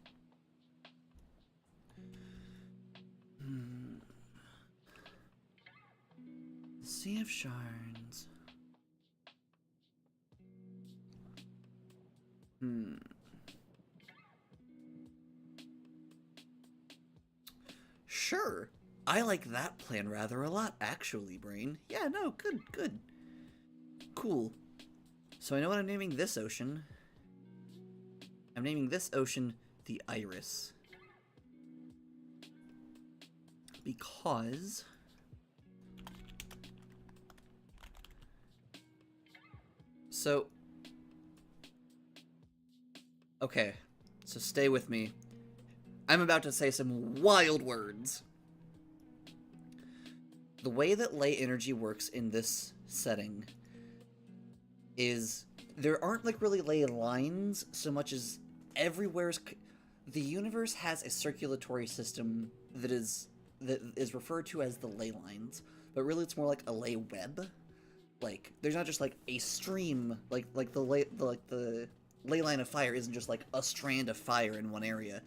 Sea of Shards. Sure. I like that plan rather a lot, actually, Brain. Yeah, no, good. Cool. So I know what I'm naming this ocean. I'm naming this ocean the Iris. Because... So... Okay, so stay with me. I'm about to say some wild words. The way that ley energy works in this setting is there aren't like really ley lines so much as everywhere's... The universe has a circulatory system that is referred to as the ley lines, but really it's more like a ley web. Like there's not just like a stream, like the ley line of fire isn't just like a strand of fire in one area.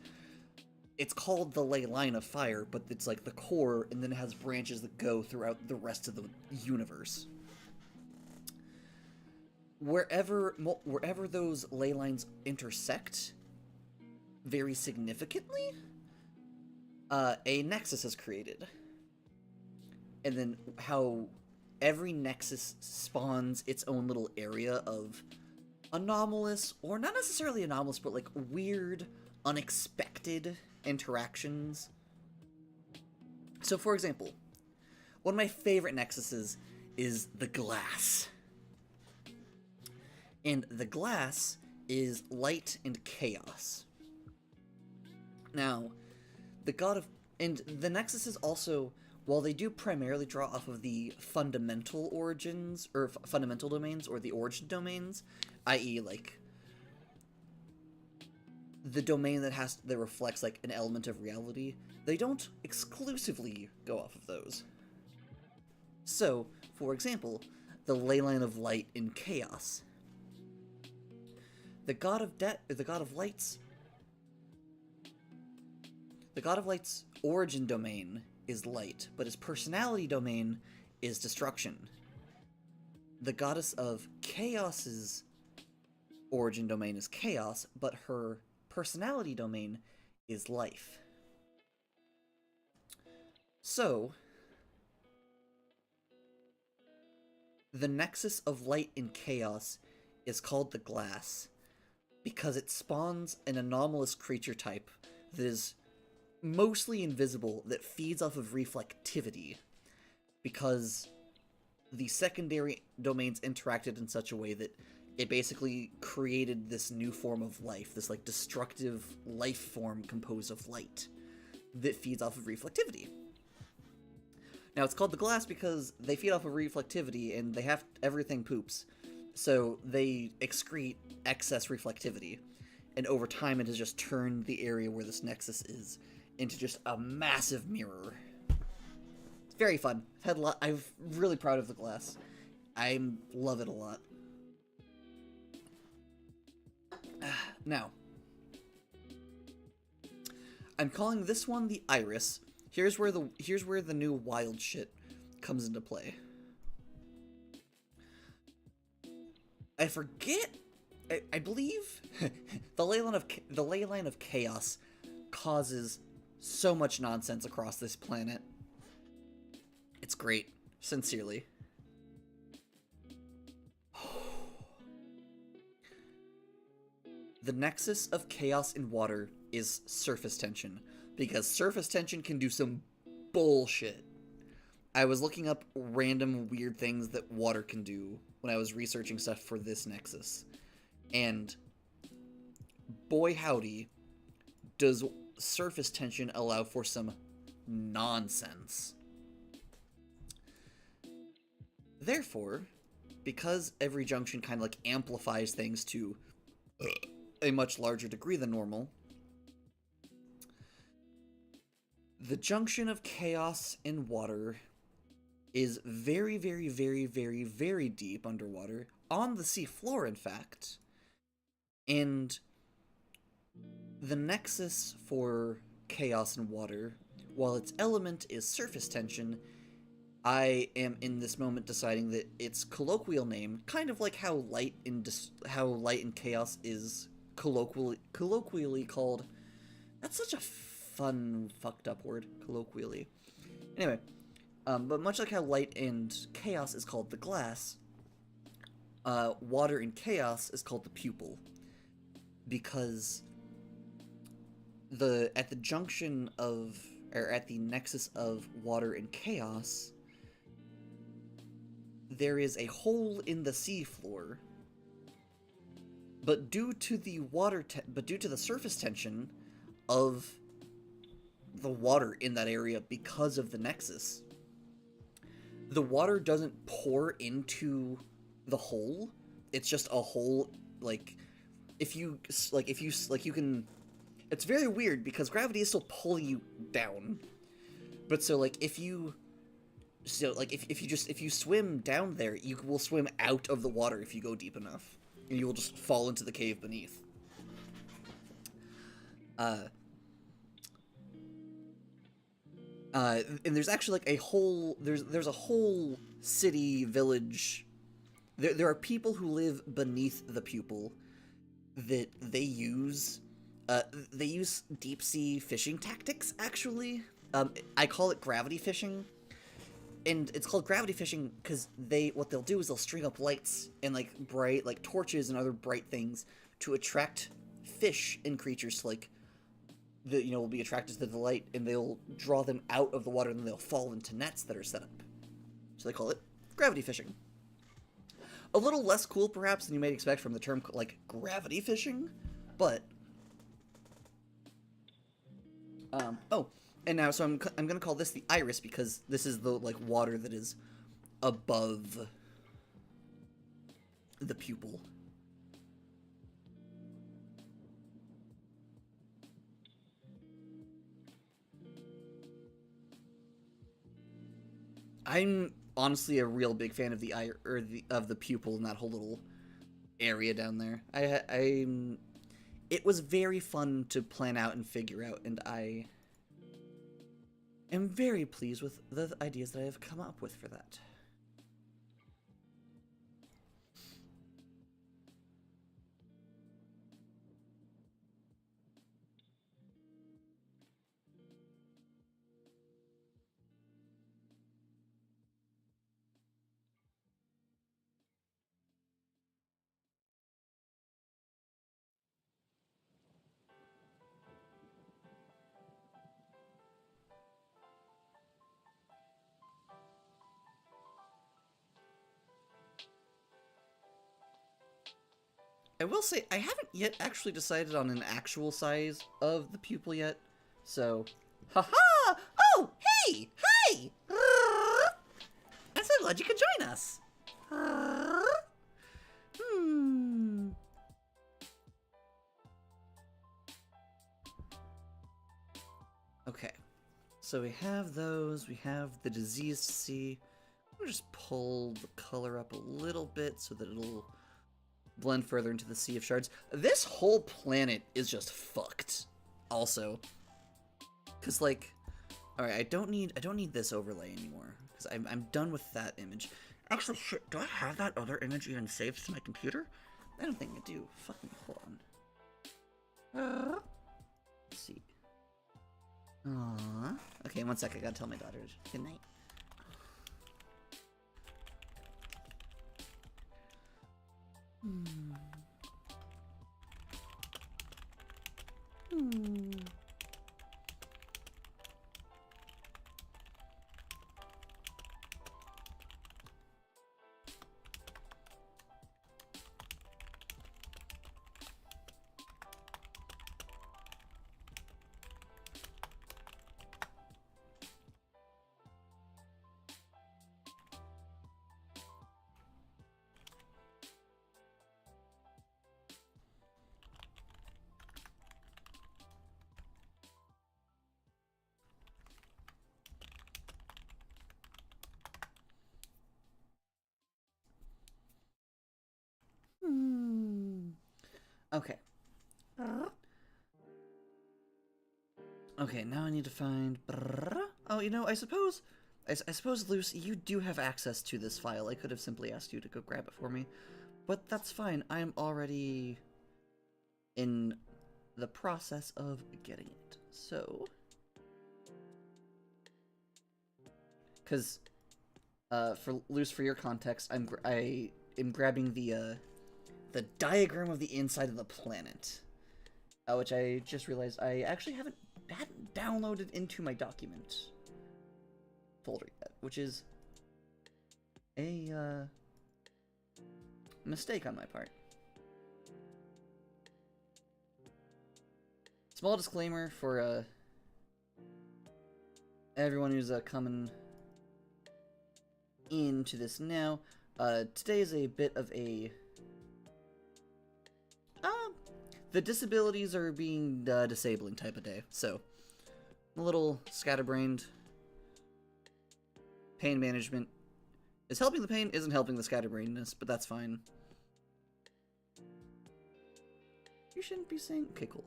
It's called the ley line of fire, but it's like the core, and then it has branches that go throughout the rest of the universe. Wherever those ley lines intersect very significantly, a nexus is created. And then how every nexus spawns its own little area of anomalous, or not necessarily anomalous, but like weird, unexpected interactions. So for example, one of my favorite nexuses is the glass. And the glass is light and chaos. Now, the god of... And the nexuses also, while they do primarily draw off of the fundamental origins, or fundamental domains, or the origin domains, i.e. like the domain that reflects like an element of reality, they don't exclusively go off of those. So, for example, the ley line of light in chaos. The god of light's origin domain is light, but his personality domain is destruction. The goddess of chaos's origin domain is chaos, but her personality domain is life. So, the nexus of light and chaos is called the glass because it spawns an anomalous creature type that is mostly invisible, that feeds off of reflectivity, because the secondary domains interacted in such a way that it basically created this new form of life, this like destructive life form composed of light that feeds off of reflectivity. Now it's called the glass because they feed off of reflectivity and everything poops. So they excrete excess reflectivity, and over time it has just turned the area where this nexus is into just a massive mirror. It's very fun. I'm really proud of the glass. I love it a lot. Now, I'm calling this one the Iris. Here's where the new wild shit comes into play. I forget. I believe the ley line of chaos causes so much nonsense across this planet. It's great, sincerely. The nexus of chaos in water is surface tension, because surface tension can do some bullshit. I was looking up random weird things that water can do when I was researching stuff for this nexus, and boy howdy, does surface tension allow for some nonsense. Therefore, because every junction kind of like amplifies things to a much larger degree than normal, the junction of chaos in water is very, very, very, very, very deep underwater, on the seafloor, in fact. And the nexus for chaos in water, while its element is surface tension, I am in this moment deciding that its colloquial name, kind of like how light and chaos is colloquially called. That's such a fun, fucked up word, colloquially. Anyway, but much like how light and chaos is called the glass, water and chaos is called the pupil. because at the junction of, or at the nexus of water and chaos, there is a hole in the seafloor, but due to the surface tension of the water in that area because of the nexus, the water doesn't pour into the hole. It's just a hole. Like, you can. It's very weird because gravity is still pulling you down, but so like if you swim down there, you will swim out of the water if you go deep enough, and you will just fall into the cave beneath. And there's actually like there's a whole city village. There are people who live beneath the pupil that they use deep sea fishing tactics, actually. I call it gravity fishing. And it's called gravity fishing because what they'll do is they'll string up lights and like bright like torches and other bright things to attract fish and creatures to will be attracted to the light, and they'll draw them out of the water, and then they'll fall into nets that are set up. So they call it gravity fishing. A little less cool, perhaps, than you might expect from the term, like, gravity fishing, but... and now, so I'm gonna call this the iris, because this is the, like, water that is above the pupil. I'm honestly a real big fan of the pupil in that whole little area down there. It was very fun to plan out and figure out, and I am very pleased with the ideas that I have come up with for that. I will say, I haven't yet actually decided on an actual size of the pupil yet, so... Haha! Oh, hey! Hi! I'm so glad you could join us! Okay, so we have those, we have the diseased sea. I'm gonna just pull the color up a little bit so that it'll blend further into the Sea of Shards. This whole planet is just fucked. Also, because like, all right, I don't need this overlay anymore because I'm done with that image. Actually, shit, do I have that other image even saved to my computer? I don't think I do. Fucking hold on. Let's see. Aww. Okay, one sec. I gotta tell my daughter good night. Okay. Okay, now I need to find... Oh, you know, I suppose, Luce, you do have access to this file. I could have simply asked you to go grab it for me. But that's fine. I am already in the process of getting it. So... Because, for Luce, for your context, I am grabbing the diagram of the inside of the planet. which I just realized I actually hadn't downloaded into my document folder yet, which is a mistake on my part. Small disclaimer for everyone who's coming into this now. Today is a bit of a the disabilities are being disabling type of day, so a little scatterbrained. Pain management is helping the pain, isn't helping the scatterbrainedness, but that's fine. You shouldn't be saying... Okay, cool.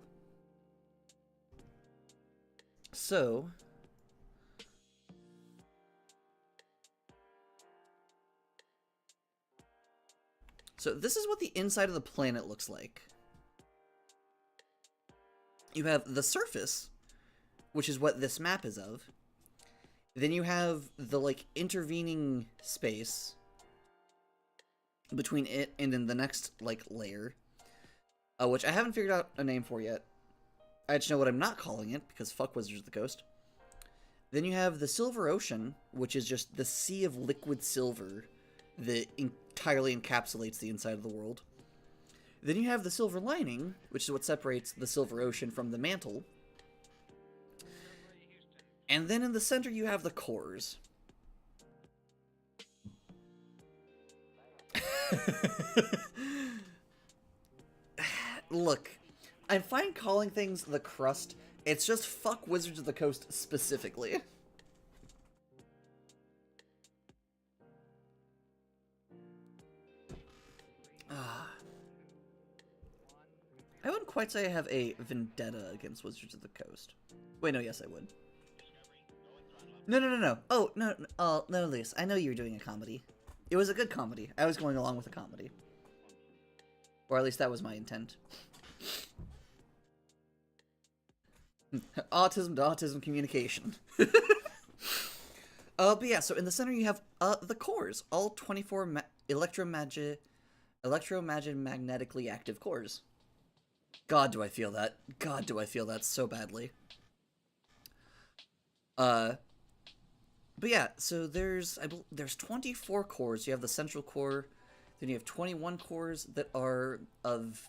So... this is what the inside of the planet looks like. You have the surface, which is what this map is of. Then you have the, like, intervening space between it and then the next, like, layer, which I haven't figured out a name for yet. I just know what I'm not calling it, because fuck Wizards of the Coast. Then you have the Silver Ocean, which is just the sea of liquid silver that entirely encapsulates the inside of the world. Then you have the Silver Lining, which is what separates the Silver Ocean from the mantle. And then in the center you have the cores. Look, I'm fine calling things the crust. It's just fuck Wizards of the Coast specifically. I wouldn't quite say I have a vendetta against Wizards of the Coast. Wait, no, yes, I would. No. Oh, no, Lise, I know you were doing a comedy. It was a good comedy. I was going along with a comedy. Or at least that was my intent. Autism to autism communication. But yeah, so in the center you have the cores. All 24 electromagnetically active cores. God, do I feel that. God, do I feel that so badly. But yeah, so there's 24 cores. You have the central core, then you have 21 cores that are of...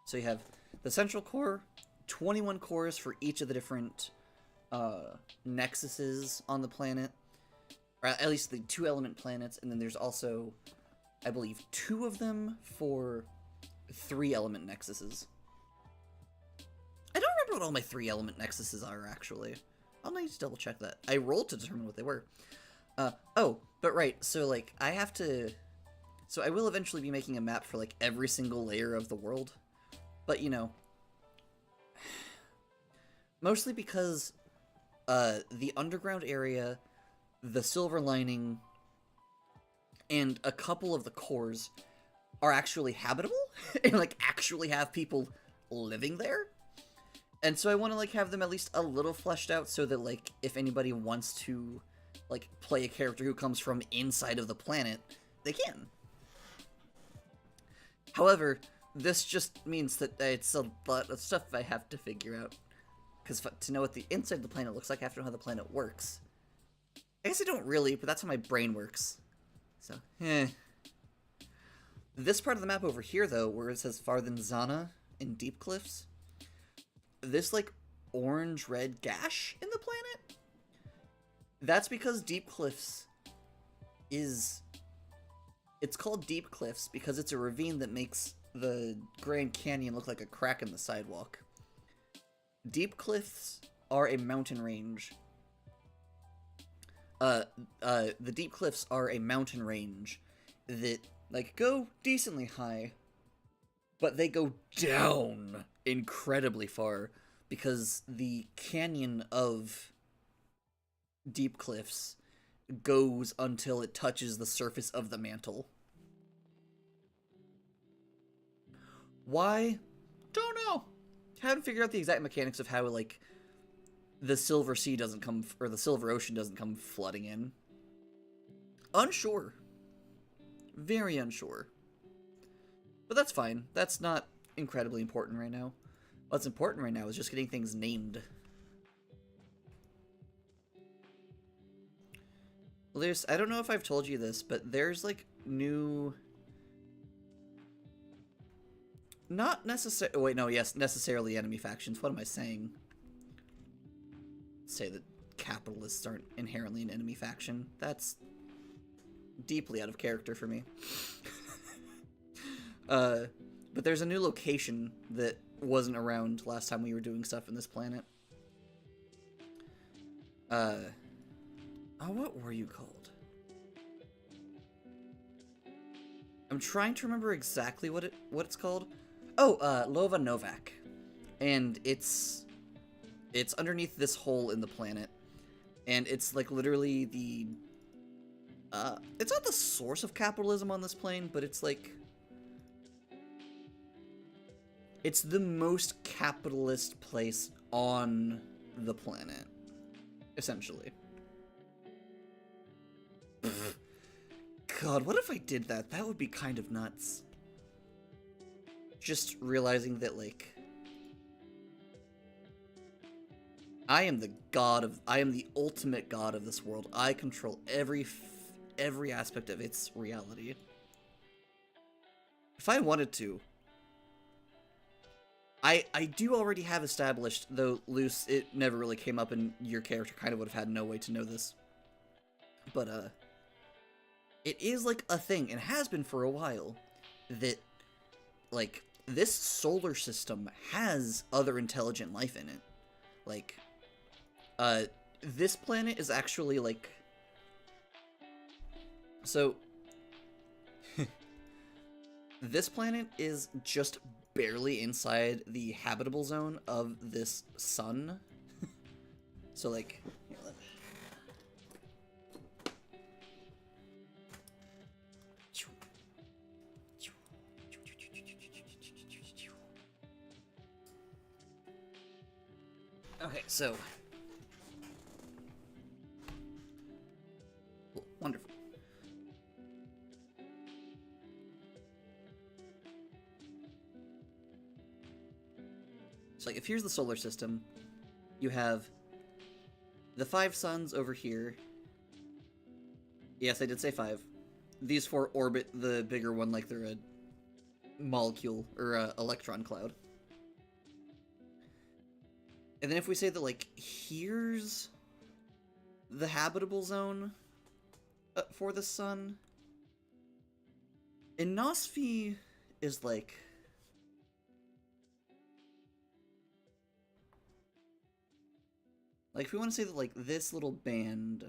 So you have the central core, 21 cores for each of the different nexuses on the planet, or at least the 2-element planets, and then there's also, I believe, 2 of them for 3-element nexuses. I don't remember what all my 3-element nexuses are, actually. I'll need to double check that. I rolled to determine what they were. Oh, but right, so, like, I have to... So I will eventually be making a map for, like, every single layer of the world. But, you know... Mostly because, the underground area, the Silver Lining, and a couple of the cores are actually habitable, and, like, actually have people living there. And so I want to, like, have them at least a little fleshed out so that, like, if anybody wants to, like, play a character who comes from inside of the planet, they can. However, this just means that it's a lot of stuff I have to figure out. Because to know what the inside of the planet looks like, I have to know how the planet works. I guess I don't really, but that's how my brain works. So, This part of the map over here, though, where it says Farthenzana in Deep Cliffs, this, like, orange-red gash in the planet? That's because Deep Cliffs is... It's called Deep Cliffs because it's a ravine that makes the Grand Canyon look like a crack in the sidewalk. Deep Cliffs are a mountain range. The Deep Cliffs are a mountain range that, like, go decently high, but they go down incredibly far because the canyon of Deep Cliffs goes until it touches the surface of the mantle. Why? Don't know. Haven't figured out the exact mechanics of how, like, the Silver Sea doesn't come, or the Silver Ocean doesn't come flooding in. Unsure. Very unsure. But that's fine. That's not incredibly important right now. What's important right now is just getting things named. Well, I don't know if I've told you this, but there's like new... Not necessarily... Wait, no, yes, necessarily enemy factions. What am I saying? Say that capitalists aren't inherently an enemy faction. That's deeply out of character for me. But there's a new location that wasn't around last time we were doing stuff in this planet. Oh, what were you called? I'm trying to remember exactly what it's called. Oh, Lova Novak. And it's underneath this hole in the planet. And it's like literally the it's not the source of capitalism on this plane, but it's like it's the most capitalist place on the planet, essentially. God, what if I did that? That would be kind of nuts. Just realizing that, like, I am the ultimate god of this world. I control every aspect of its reality. If I wanted to, I do already have established, though Luce, it never really came up and your character kind of would have had no way to know this. But, it is, like, a thing, and has been for a while, that, like, this solar system has other intelligent life in it. Like, this planet is actually, like... So, this planet is just barely inside the habitable zone of this sun. So, like... Here, let me... Okay, so... Cool. Wonderful. So, like, if here's the solar system, you have the 5 suns over here. Yes, I did say 5. These 4 orbit the bigger one like they're a molecule, or a electron cloud. And then if we say that, like, here's the habitable zone for the sun, Inosfi is, like... Like, if we want to say that, like, this little band...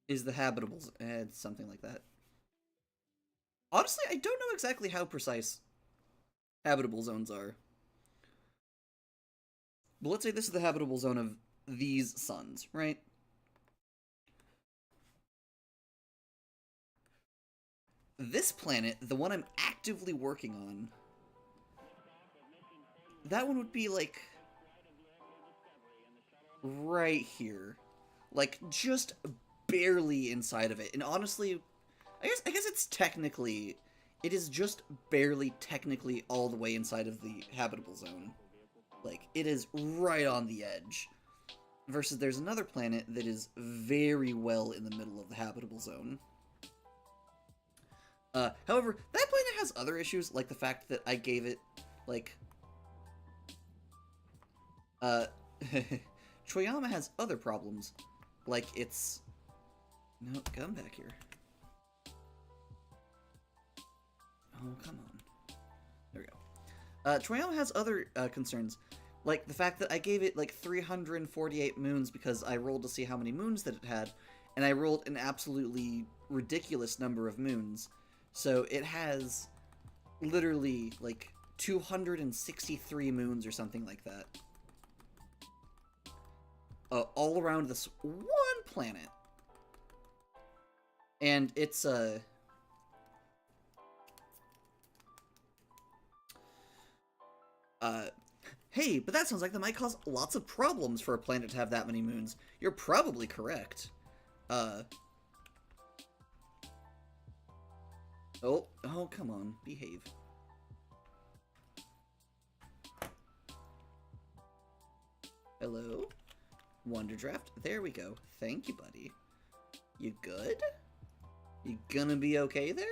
is the habitable zone, something like that. Honestly, I don't know exactly how precise habitable zones are. But let's say this is the habitable zone of these suns, right? This planet, the one I'm actively working on, that one would be, like, right here. Like, just barely inside of it. And honestly, I guess it's technically... It is just barely technically all the way inside of the habitable zone. Like, it is right on the edge. Versus there's another planet that is very well in the middle of the habitable zone. However, that planet has other issues, like the fact that I gave it, like... Choyama has other problems. Like, it's... No, come back here. Oh, come on. There we go. Choyama has other concerns. Like, the fact that I gave it, like, 348 moons because I rolled to see how many moons that it had, and I rolled an absolutely ridiculous number of moons. So it has literally, like, 263 moons or something like that. All around this one planet. And it's, hey, but that sounds like that might cause lots of problems for a planet to have that many moons. You're probably correct. Oh, oh, come on. Behave. Hello? Wonder Draft. There we go. Thank you, buddy. You good? You gonna be okay there?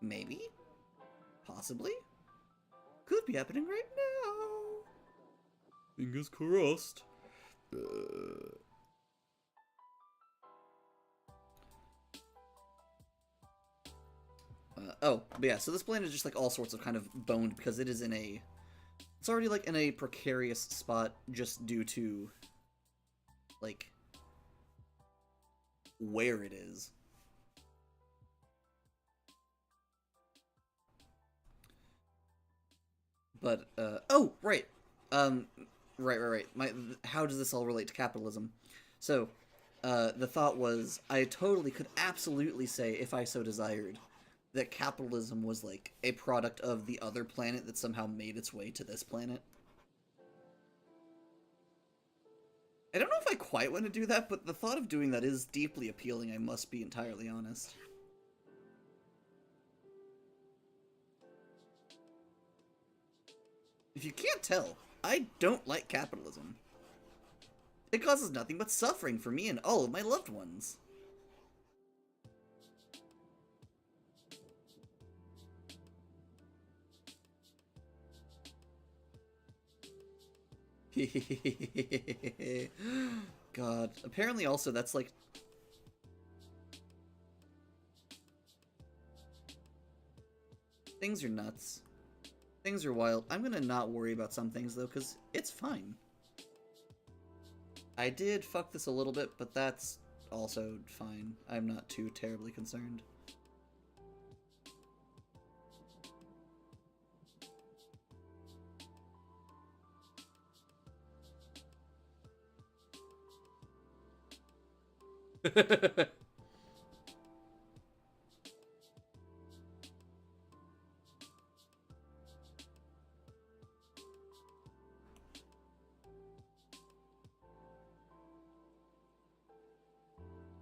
Maybe? Possibly? Could be happening right now. Fingers crossed. Oh, but yeah, so this planet is just like all sorts of kind of boned because it is in a... It's already like in a precarious spot just due to like where it is. But, oh, right. Right. How does this all relate to capitalism? So, the thought was, I totally could absolutely say, if I so desired, that capitalism was, like, a product of the other planet that somehow made its way to this planet. I don't know if I quite want to do that, but the thought of doing that is deeply appealing, I must be entirely honest. If you can't tell, I don't like capitalism. It causes nothing but suffering for me and all of my loved ones. God. Apparently also that's like... Things are nuts. Things are wild. I'm gonna not worry about some things, though, because it's fine. I did fuck this a little bit, but that's also fine. I'm not too terribly concerned.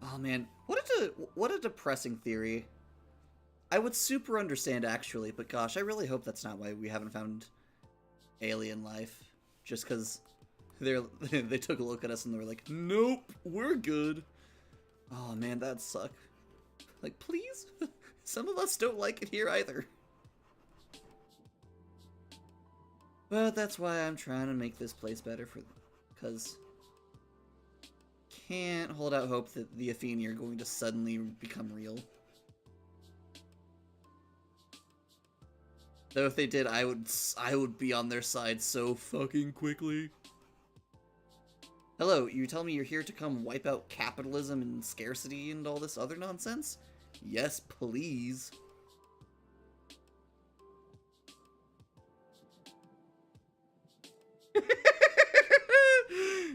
Oh man, what a depressing theory. I would super understand actually, but gosh, I really hope that's not why we haven't found alien life. Just because they took a look at us and they were like, nope, we're good. Oh man, that'd suck. Like, please? Some of us don't like it here either. But that's why I'm trying to make this place better for them. Because can't hold out hope that the Atheni are going to suddenly become real. Though if they did, I would be on their side so fucking quickly. Hello, you tell me you're here to come wipe out capitalism and scarcity and all this other nonsense? Yes, please.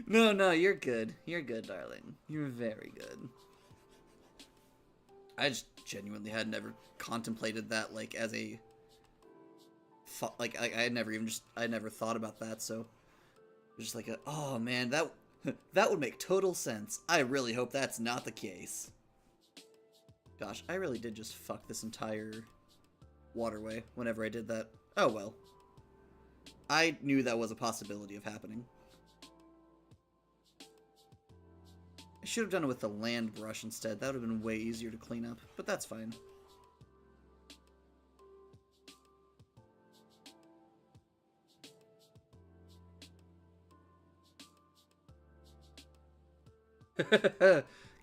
No, you're good. You're good, darling. You're very good. I just genuinely had never contemplated that, like, as a... Like, I had never thought about that, so... Just like a, oh man, that would make total sense. I really hope that's not the case. Gosh, I really did just fuck this entire waterway whenever I did that. Oh well. I knew that was a possibility of happening. I should have done it with the land brush instead. That would have been way easier to clean up, but that's fine.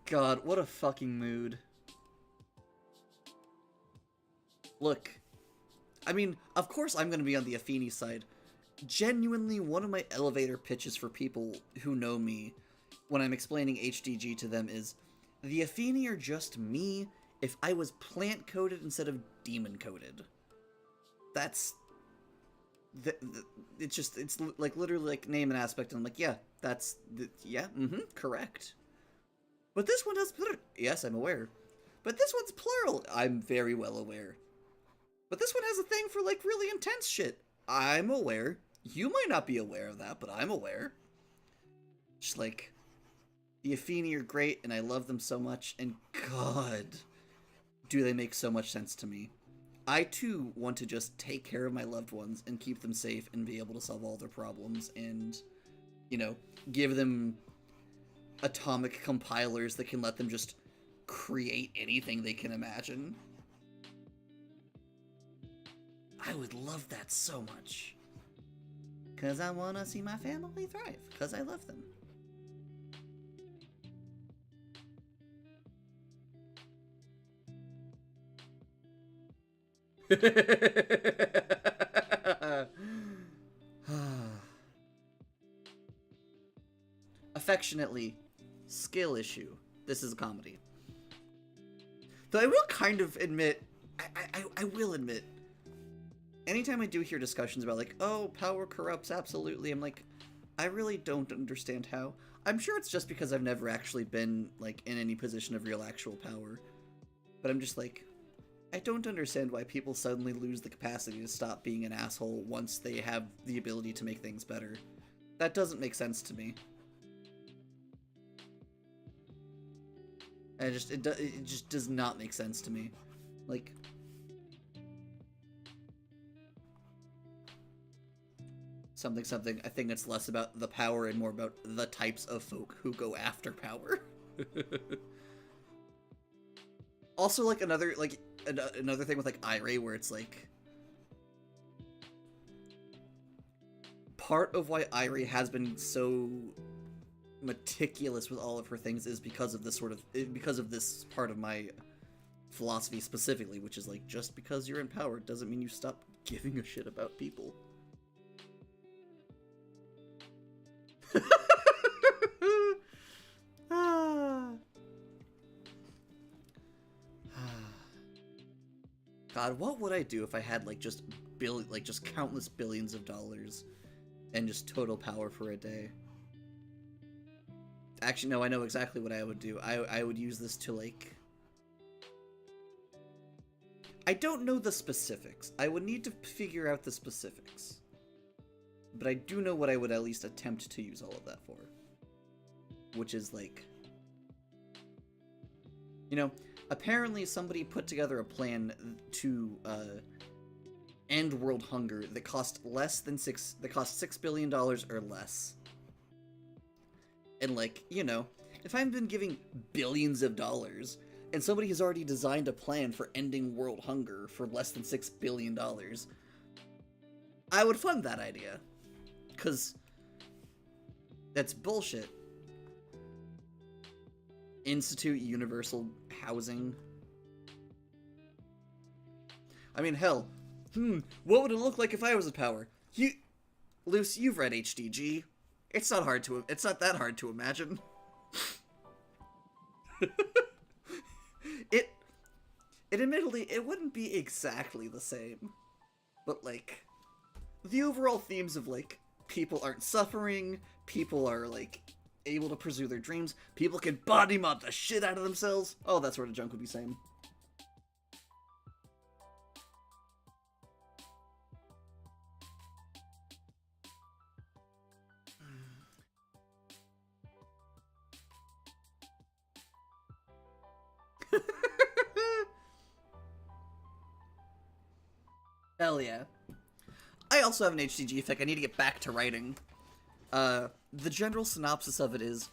God, what a fucking mood. Look, I mean, of course I'm gonna be on the Atheni side. Genuinely, one of my elevator pitches for people who know me when I'm explaining HDG to them is, the Atheni are just me if I was plant-coded instead of demon-coded. That's... it's like literally like name and aspect, and I'm like, yeah, that's... yeah, correct. But this one does... Yes, I'm aware. But this one's plural. I'm very well aware. But this one has a thing for, like, really intense shit. I'm aware. You might not be aware of that, but I'm aware. Just like, the Atheni are great, and I love them so much, and God, do they make so much sense to me. I, too, want to just take care of my loved ones and keep them safe and be able to solve all their problems and, you know, give them atomic compilers that can let them just create anything they can imagine. I would love that so much. Because I want to see my family thrive. Because I love them. Affectionately, skill issue. This is a comedy. Though I will kind of admit, I will admit, anytime I do hear discussions about like, oh, power corrupts, absolutely, I'm like, I really don't understand how. I'm sure it's just because I've never actually been like in any position of real actual power. But I'm just like, I don't understand why people suddenly lose the capacity to stop being an asshole once they have the ability to make things better. That doesn't make sense to me. It just does not make sense to me. Like, something, I think it's less about the power and more about the types of folk who go after power. Also, like, another thing with, like, IRA, where it's, like, part of why IRA has been so meticulous with all of her things is because of this because of this part of my philosophy specifically, which is, like, just because you're in power doesn't mean you stop giving a shit about people. God, what would I do if I had like just countless billions of dollars and just total power for a day? Actually, no, I know exactly what I would do. I would use this to like... I don't know the specifics. I would need to figure out the specifics. But I do know what I would at least attempt to use all of that for. Which is like... You know, apparently somebody put together a plan to end world hunger that cost $6 billion or less. And like, you know, if I've been giving billions of dollars and somebody has already designed a plan for ending world hunger for less than $6 billion, I would fund that idea. 'Cause that's bullshit. Institute universal housing. I mean, hell, what would it look like if I was in power? Luce, you've read HDG. It's not that hard to imagine. It admittedly, it wouldn't be exactly the same. But like, the overall themes of like, people aren't suffering, people are like, able to pursue their dreams, people can body mod the shit out of themselves. Oh, that sort of junk would be same. Hell yeah. I also have an HCG fic. I need to get back to writing. The general synopsis of it is,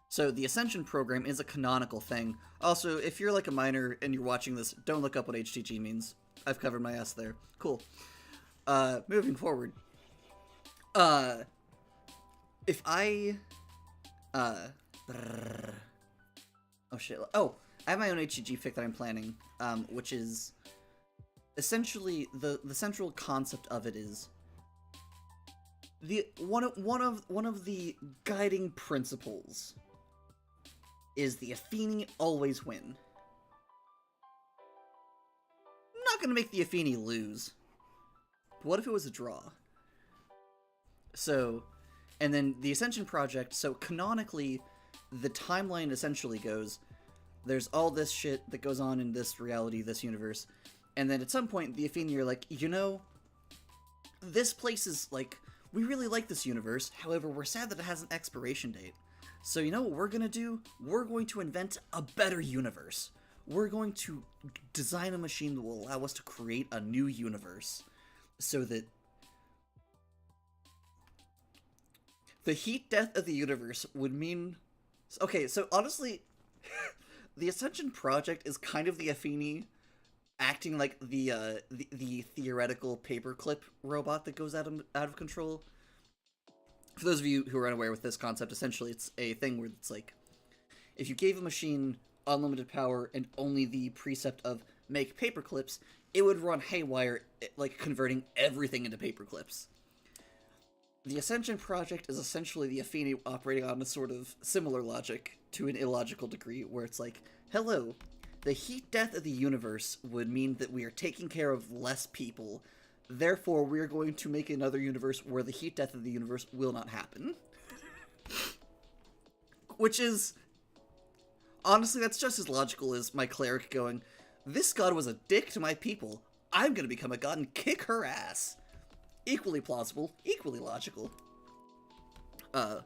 so the Ascension program is a canonical thing. Also, if you're like a minor and you're watching this, don't look up what HTG means. I've covered my ass there. Cool. Moving forward. If I... oh shit. Oh, I have my own HTG fic that I'm planning, which is... essentially, the central concept of it is... one of the guiding principles is the Atheni always win. I'm not gonna make the Atheni lose. But what if it was a draw? So, and then the Ascension Project, so canonically, the timeline essentially goes, there's all this shit that goes on in this reality, this universe, and then at some point, the Atheni are like, you know, this place is, like, we really like this universe, however, we're sad that it has an expiration date. So you know what we're gonna do? We're going to invent a better universe. We're going to design a machine that will allow us to create a new universe so that the heat death of the universe would mean... Okay, so honestly, the Ascension Project is kind of the Afini acting like the theoretical paperclip robot that goes out of control. For those of you who are unaware with this concept, essentially it's a thing where it's like, if you gave a machine unlimited power and only the precept of make paperclips, it would run haywire, like converting everything into paperclips. The Ascension Project is essentially the Afini operating on a sort of similar logic to an illogical degree, where it's like, hello, the heat death of the universe would mean that we are taking care of less people. Therefore, we are going to make another universe where the heat death of the universe will not happen. Which is... Honestly, that's just as logical as my cleric going, this god was a dick to my people. I'm gonna become a god and kick her ass. Equally plausible, equally logical. And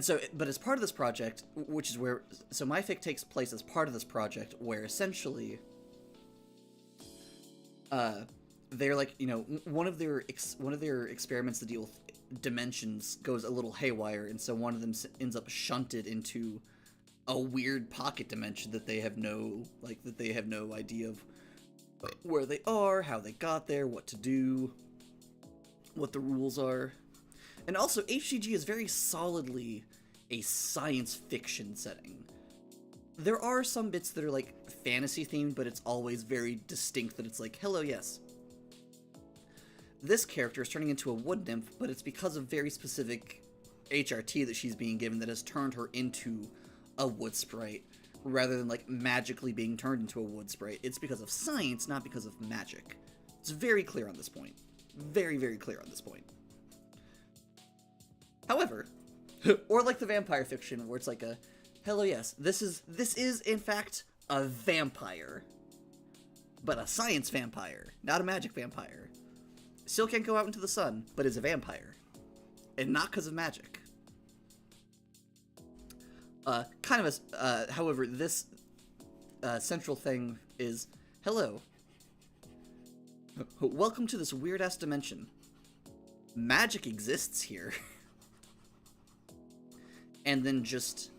so, but as part of this project, which is where... So my fic takes place as part of this project, where essentially... they're like, you know, one of their experiments to deal with dimensions goes a little haywire, and so one of them ends up shunted into a weird pocket dimension that they have no idea of where they are, how they got there, what to do, what the rules are. And also, HCG is very solidly a science fiction setting. There are some bits that are like fantasy themed, but it's always very distinct that it's like, hello, yes. This character is turning into a wood nymph, but it's because of very specific HRT that she's being given that has turned her into a wood sprite, rather than like magically being turned into a wood sprite. It's because of science, not because of magic. It's very clear on this point. Very, very clear on this point. However, or like the vampire fiction, where it's like a, hello, yes, this is in fact a vampire, but a science vampire, not a magic vampire. Still can't go out into the sun, but is a vampire, and not because of magic. However, this central thing is, hello, welcome to this weird-ass dimension. Magic exists here. And then just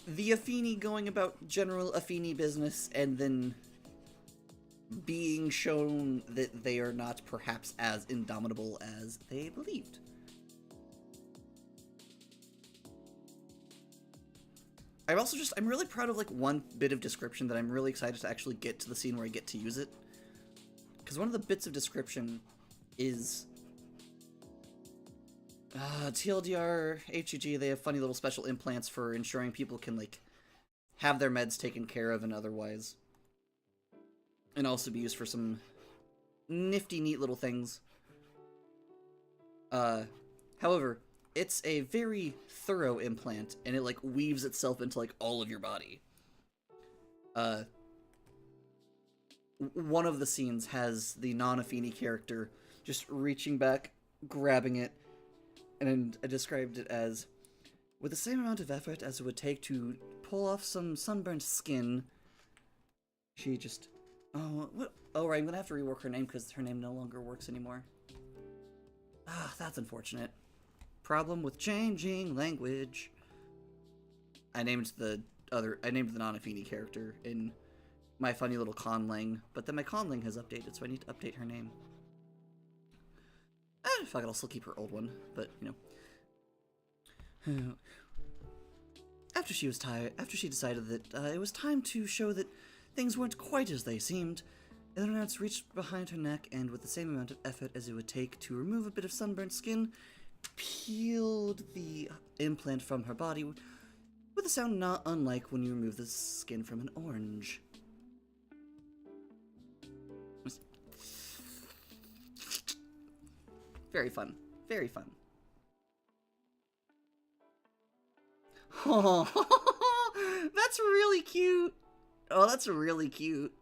the Afini going about general Afini business, and then being shown that they are not perhaps as indomitable as they believed. I'm really proud of like one bit of description that I'm really excited to actually get to the scene where I get to use it. Because one of the bits of description is TLDR, HEG, they have funny little special implants for ensuring people can like have their meds taken care of and otherwise. And also be used for some nifty, neat little things. However, it's a very thorough implant, and it, like, weaves itself into, like, all of your body. One of the scenes has the non-Afini character just reaching back, grabbing it, and I described it as, with the same amount of effort as it would take to pull off some sunburnt skin, she just... Oh, what? Oh, right, I'm gonna have to rework her name because her name no longer works anymore. Ah, that's unfortunate. Problem with changing language. I named the non-Afini character in my funny little conlang, but then my conlang has updated, so I need to update her name. Fuck it, I'll still keep her old one, but, you know. After she decided that it was time to show that things weren't quite as they seemed, Eleanor's reached behind her neck and, with the same amount of effort as it would take to remove a bit of sunburnt skin, peeled the implant from her body with a sound not unlike when you remove the skin from an orange. Very fun. Very fun. Oh, that's really cute. Oh, that's really cute.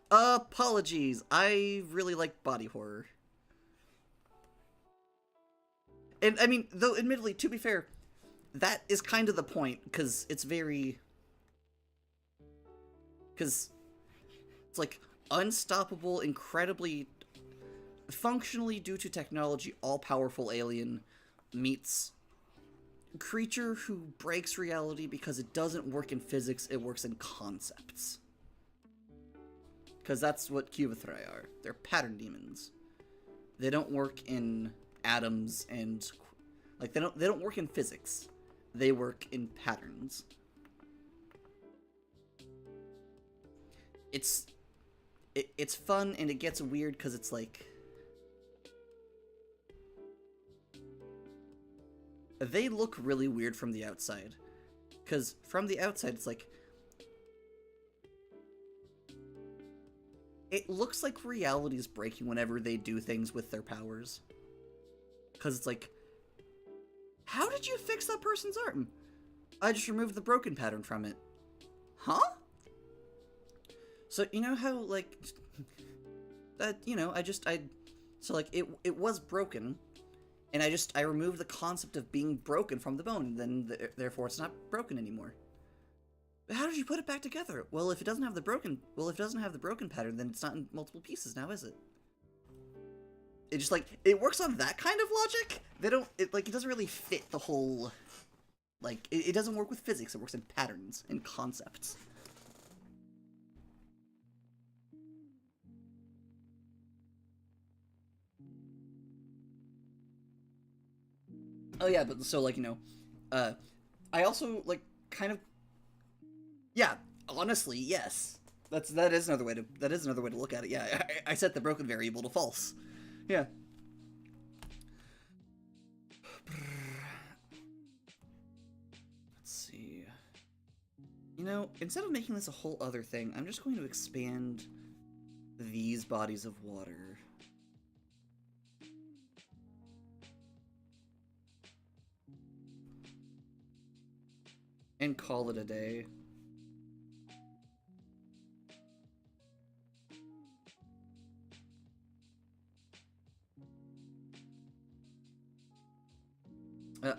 Apologies. I really like body horror. And I mean, though, admittedly, to be fair, that is kind of the point, because it's very. Because it's like unstoppable, incredibly. Functionally, due to technology, all powerful alien meets creature who breaks reality because it doesn't work in physics, it works in concepts. Because that's what Cuvithrai are. They're pattern demons. They don't work in atoms and like they don't work in physics. They work in patterns. It's fun and it gets weird because it's like they look really weird from the outside. Because from the outside it's like it looks like reality is breaking whenever they do things with their powers. Because it's like, how did you fix that person's arm? I just removed the broken pattern from it. Huh? So, you know how, like, that, you know, so, like, it was broken, and I removed the concept of being broken from the bone, then, therefore, it's not broken anymore. How did you put it back together? Well, if it doesn't have the broken pattern, then it's not in multiple pieces now, is it? It just, like, it works on that kind of logic? It doesn't really fit the whole, like, it doesn't work with physics, it works in patterns, in concepts. Oh yeah, but so, like, you know, I also, like, kind of, yeah, honestly, yes. That is another way to look at it. Yeah, I set the broken variable to false. Yeah. Let's see. You know, instead of making this a whole other thing, I'm just going to expand these bodies of water. And call it a day.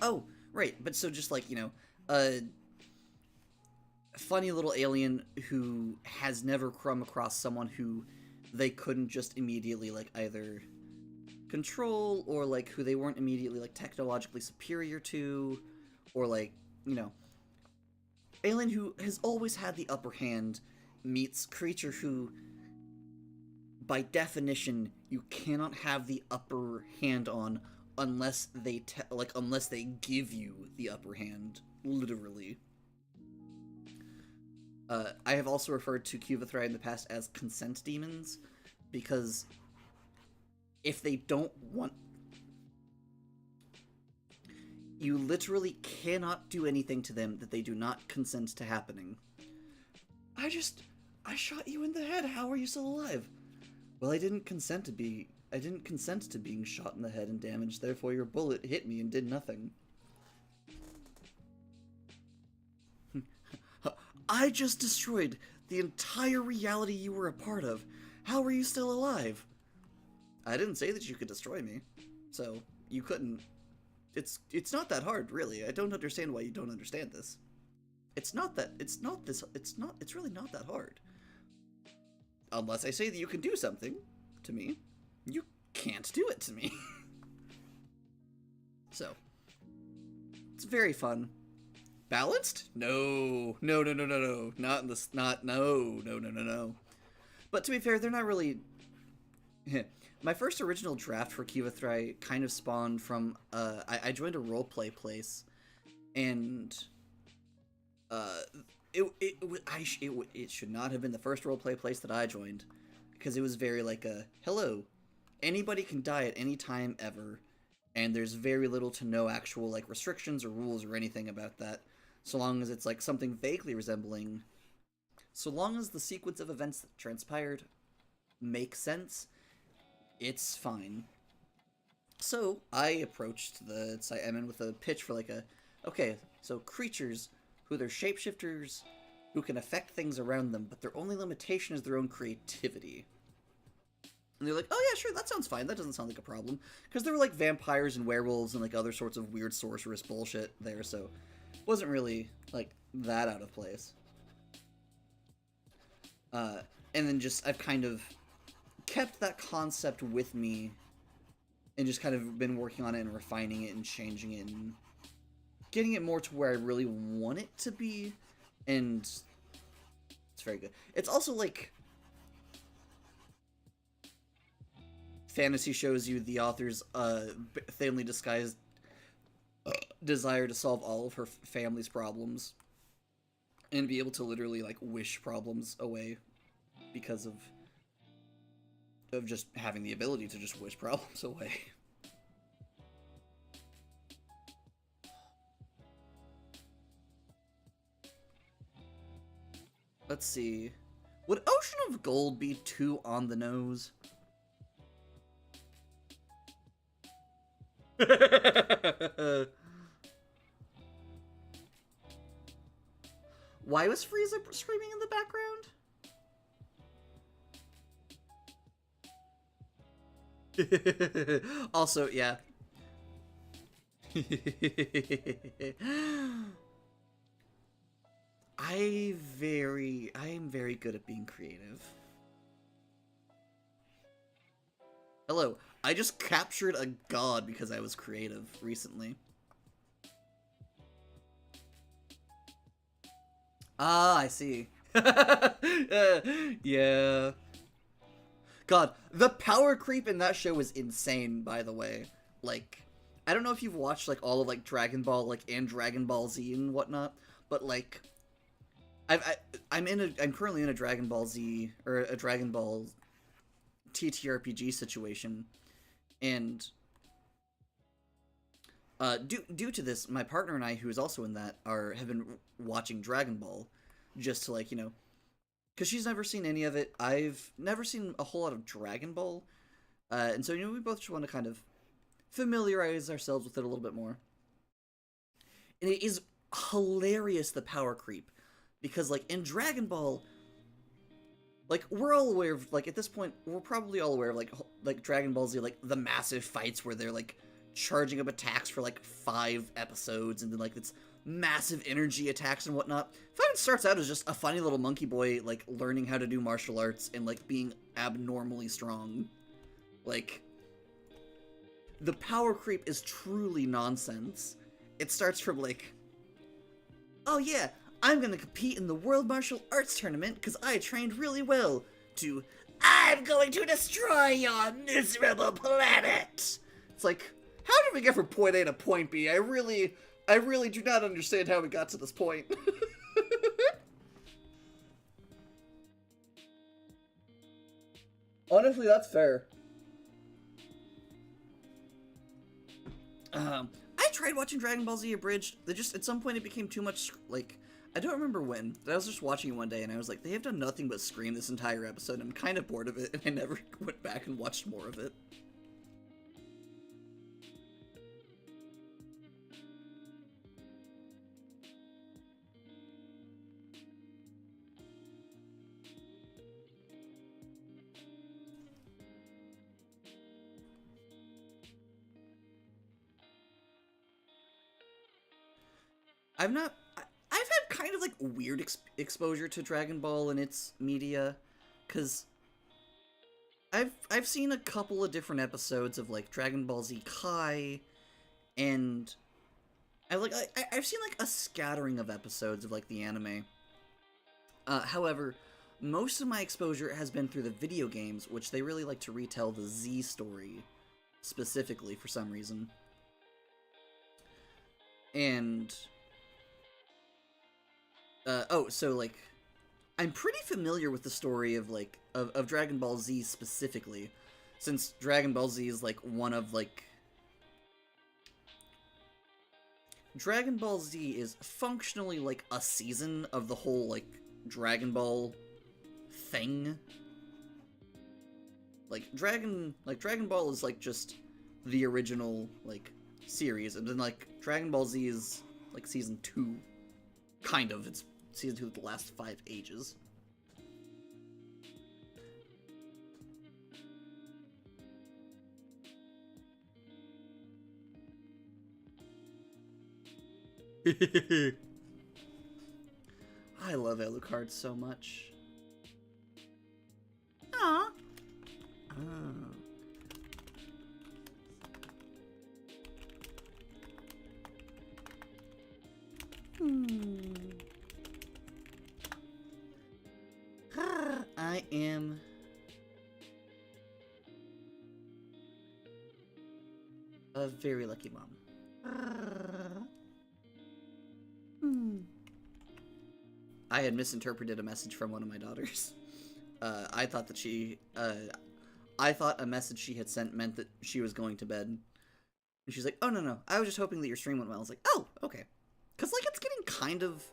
Oh, right, but so just like, you know, a funny little alien who has never come across someone who they couldn't just immediately, like, either control, or, like, who they weren't immediately, like, technologically superior to, or, like, you know, alien who has always had the upper hand meets creature who, by definition, you cannot have the upper hand on unless unless they give you the upper hand, literally. I have also referred to Cuvithrai in the past as consent demons, because if they don't want... You literally cannot do anything to them that they do not consent to happening. I shot you in the head, how are you still alive? Well, I didn't consent to being shot in the head and damaged, therefore your bullet hit me and did nothing. I just destroyed the entire reality you were a part of. How are you still alive? I didn't say that you could destroy me, so you couldn't. It's not that hard, really. I don't understand why you don't understand this. It's really not that hard. Unless I say that you can do something to me, you can't do it to me. So, it's very fun. Balanced? No. No, no, no, no, no. Not in this, not, no, no, no, no, no. But to be fair, they're not really... My first original draft for Cuvithrai kind of spawned from, I joined a roleplay place, and, it should not have been the first roleplay place that I joined, because it was very like hello, anybody can die at any time ever, and there's very little to no actual, like, restrictions or rules or anything about that, so long as it's, like, something vaguely resembling, so long as the sequence of events that transpired make sense, it's fine. So, I approached the site I'm in with a pitch for, like, okay, so creatures who they're shapeshifters, who can affect things around them, but their only limitation is their own creativity. And they're like, oh yeah, sure, that sounds fine. That doesn't sound like a problem. Because there were like vampires and werewolves and like other sorts of weird sorceress bullshit there, so it wasn't really like that out of place. And then just, I've kind of kept that concept with me and just kind of been working on it and refining it and changing it and getting it more to where I really want it to be. And it's very good. It's also like fantasy shows you the author's thinly disguised desire to solve all of her family's problems and be able to literally like wish problems away because of just having the ability to just wish problems away. Let's see. Would Ocean of Gold be too on the nose? Why was Frieza screaming in the background? Also, yeah. I am very good at being creative. Hello, I just captured a god because I was creative recently. Ah, I see. Yeah. God, the power creep in that show was insane, by the way. Like, I don't know if you've watched, like, all of, like, Dragon Ball, like, and Dragon Ball Z and whatnot, but, like, I'm currently in a Dragon Ball Z, or a Dragon Ball TTRPG situation, and, due to this, my partner and I, who is also in that, have been watching Dragon Ball, just to, like, you know, because she's never seen any of it. I've never seen a whole lot of Dragon Ball, and so, you know, we both just want to kind of familiarize ourselves with it a little bit more. And it is hilarious, the power creep, because, like, in Dragon Ball, like, we're all aware of, like, at this point, we're probably all aware of, like Dragon Ball Z, like, the massive fights where they're, like, charging up attacks for, like, 5 episodes, and then, like, it's massive energy attacks and whatnot. Fucking starts out as just a funny little monkey boy, like, learning how to do martial arts and, like, being abnormally strong. Like, the power creep is truly nonsense. It starts from, like, oh yeah, I'm gonna compete in the World Martial Arts Tournament because I trained really well, to, I'm going to destroy your miserable planet! It's like, how did we get from point A to point B? I really do not understand how we got to this point. Honestly, that's fair. I tried watching Dragon Ball Z Abridged. At some point it became too much, like, I don't remember when, but I was just watching it one day and I was like, they have done nothing but scream this entire episode. I'm kind of bored of it, and I never went back and watched more of it. I've had kind of like weird exposure to Dragon Ball and its media, because I've seen a couple of different episodes of like Dragon Ball Z Kai, and I've seen like a scattering of episodes of like the anime. However, most of my exposure has been through the video games, which they really like to retell the Z story specifically for some reason. And so, like, I'm pretty familiar with the story of, like, of Dragon Ball Z specifically, since Dragon Ball Z is, like, one of, like... Dragon Ball Z is functionally, like, a season of the whole, like, Dragon Ball thing. Dragon Ball is, like, just the original, like, series, and then, like, Dragon Ball Z is, like, season 2. Kind of. It's season 2 of the last 5 ages. I love Alucard so much. Aww. Oh. I am a very lucky mom. I had misinterpreted a message from one of my daughters. I thought that I thought a message she had sent meant that she was going to bed. And she's like, oh, no, I was just hoping that your stream went well. I was like, oh, okay. Because, like, it's getting kind of...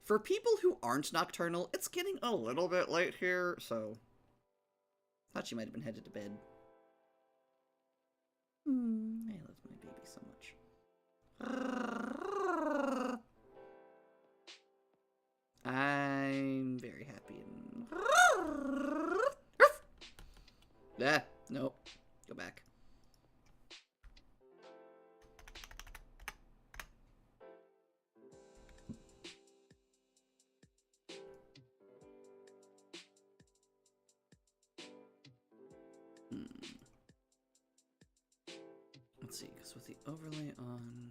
For people who aren't nocturnal, it's getting a little bit late here, so... Thought she might have been headed to bed. I love my baby so much. I'm very happy and... Ah, nope. Go back. Let's see, because with the overlay on...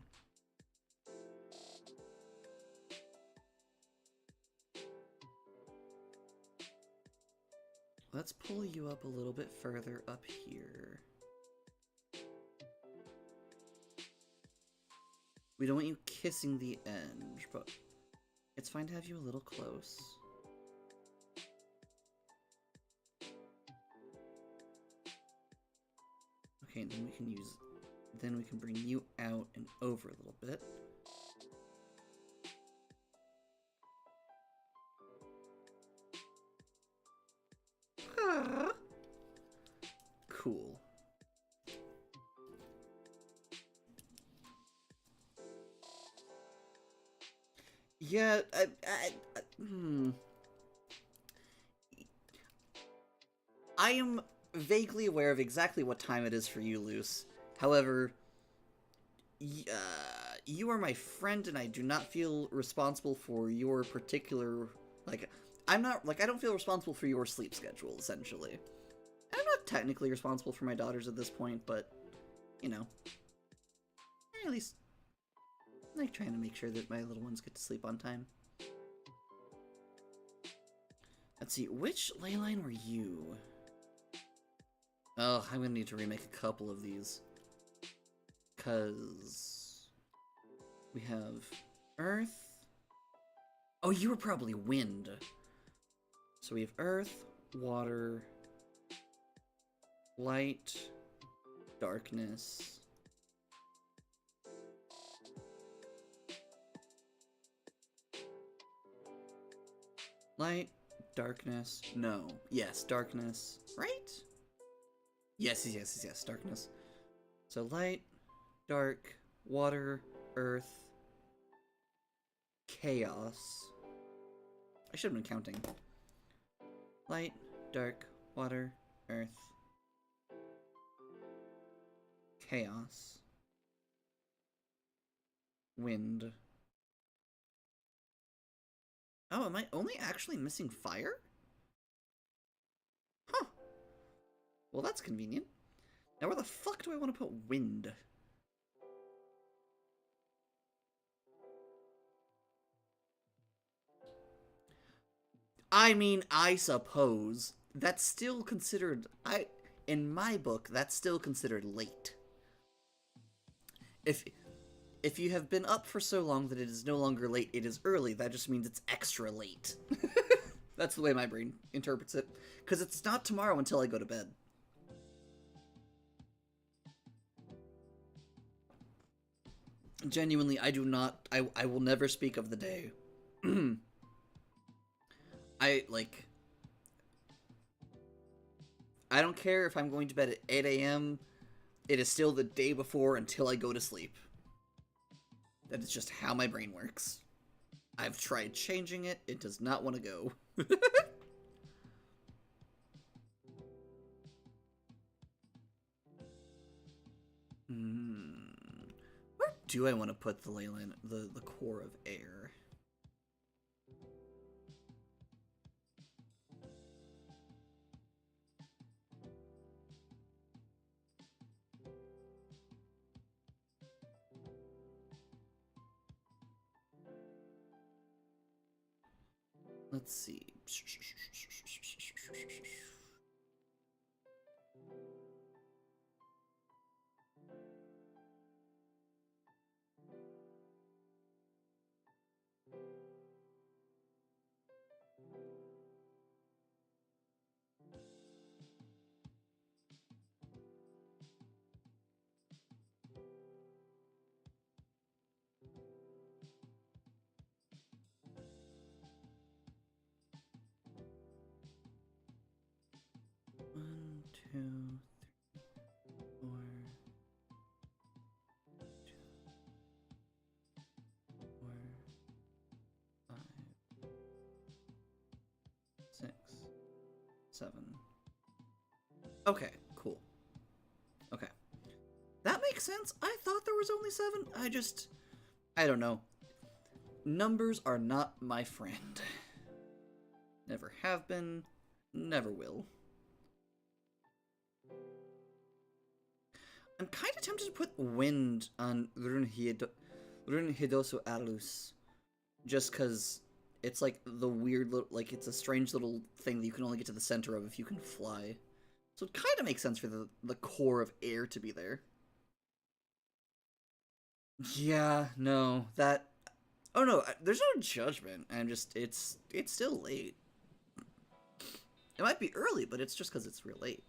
Let's pull you up a little bit further up here. We don't want you kissing the edge, but it's fine to have you a little close. Okay, and then we can bring you out and over a little bit. Cool. Yeah, I am vaguely aware of exactly what time it is for you, Luce. However, you are my friend, and I do not feel responsible for your particular, like, I don't feel responsible for your sleep schedule, essentially. I'm not technically responsible for my daughters at this point, but, you know, at least I like trying to make sure that my little ones get to sleep on time. Let's see, which ley line were you? Oh, I'm gonna need to remake a couple of these. Because we have Earth. Oh, you were probably Wind. So we have Earth, Water, Light, Darkness. Light, darkness, no. Yes, darkness, right? Yes, darkness. So light, dark, water, earth, chaos. I should have been counting. Light, dark, water, earth, chaos, wind. Oh, am I only actually missing fire? Huh. Well, that's convenient. Now where the fuck do I want to put wind? I mean, I suppose that's still considered, in my book, that's still considered late. If you have been up for so long that it is no longer late, it is early, that just means it's extra late. That's the way my brain interprets it. Because it's not tomorrow until I go to bed. Genuinely, I do not, I will never speak of the day. I don't care if I'm going to bed at 8 a.m. It is still the day before until I go to sleep. That is just how my brain works. I've tried changing it. It does not want to go. Where do I want to put the ley line, the core of air? Let's see. One, two, three, four, five, 6, 7. Okay, cool. Okay. That makes sense. I thought there was only 7. I don't know. Numbers are not my friend. Never have been, never will. I'm kind of tempted to put wind on Rune Hidosu Alus, just because it's like the weird little, like it's a strange little thing that you can only get to the center of if you can fly. So it kind of makes sense for the core of air to be there. Yeah, no, that... Oh no, there's no judgment. It's still late. It might be early, but it's just because it's real late.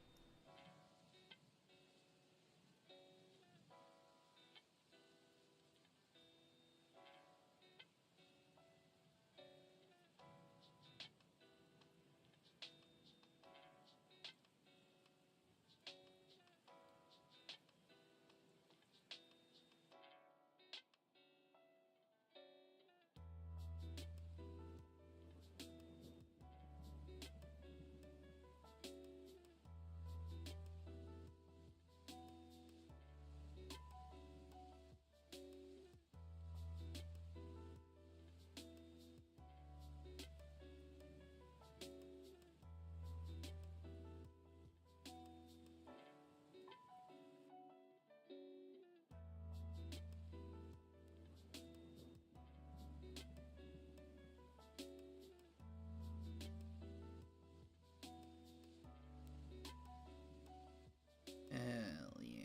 Hell yeah.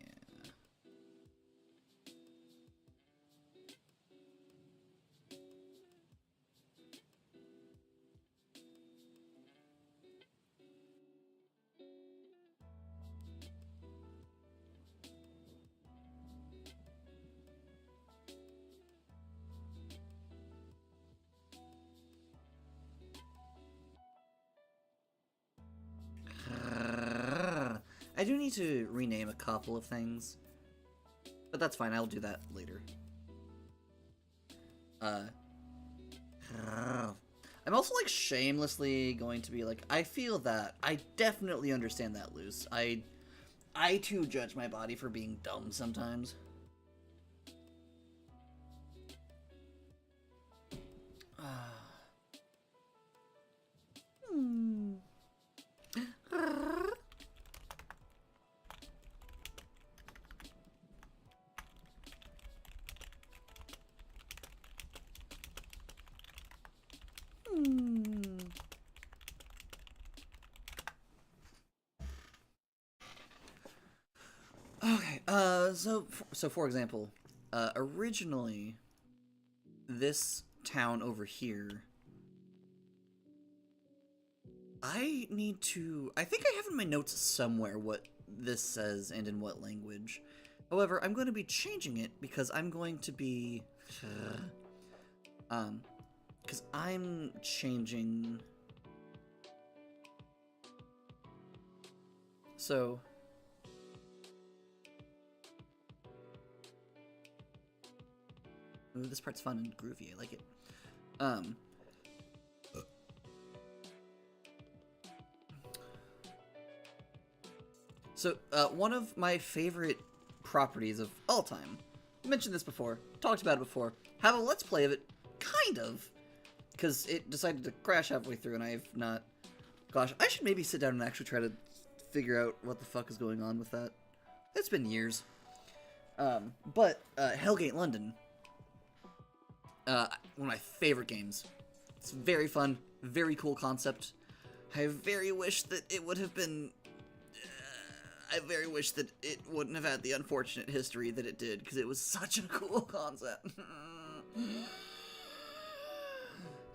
I do need to rename a couple of things, but that's fine, I'll do that later. I'm also, like, shamelessly going to be like, I feel that. I definitely understand that, Luce. I too judge my body for being dumb sometimes. Okay, so for example, originally, this town over here, I think I have in my notes somewhere what this says and in what language. However, I'm going to be changing it because I'm going to be, because I'm changing, so... Ooh, this part's fun and groovy, I like it. Um, so, one of my favorite properties of all time, I mentioned this before, talked about it before, have a Let's Play of it, kind of, because it decided to crash halfway through and I have not... Gosh, I should maybe sit down and actually try to figure out what the fuck is going on with that. It's been years. But Hellgate London, one of my favorite games. It's very fun, very cool concept. I very wish that it would have been... I very wish that it wouldn't have had the unfortunate history that it did, because it was such a cool concept.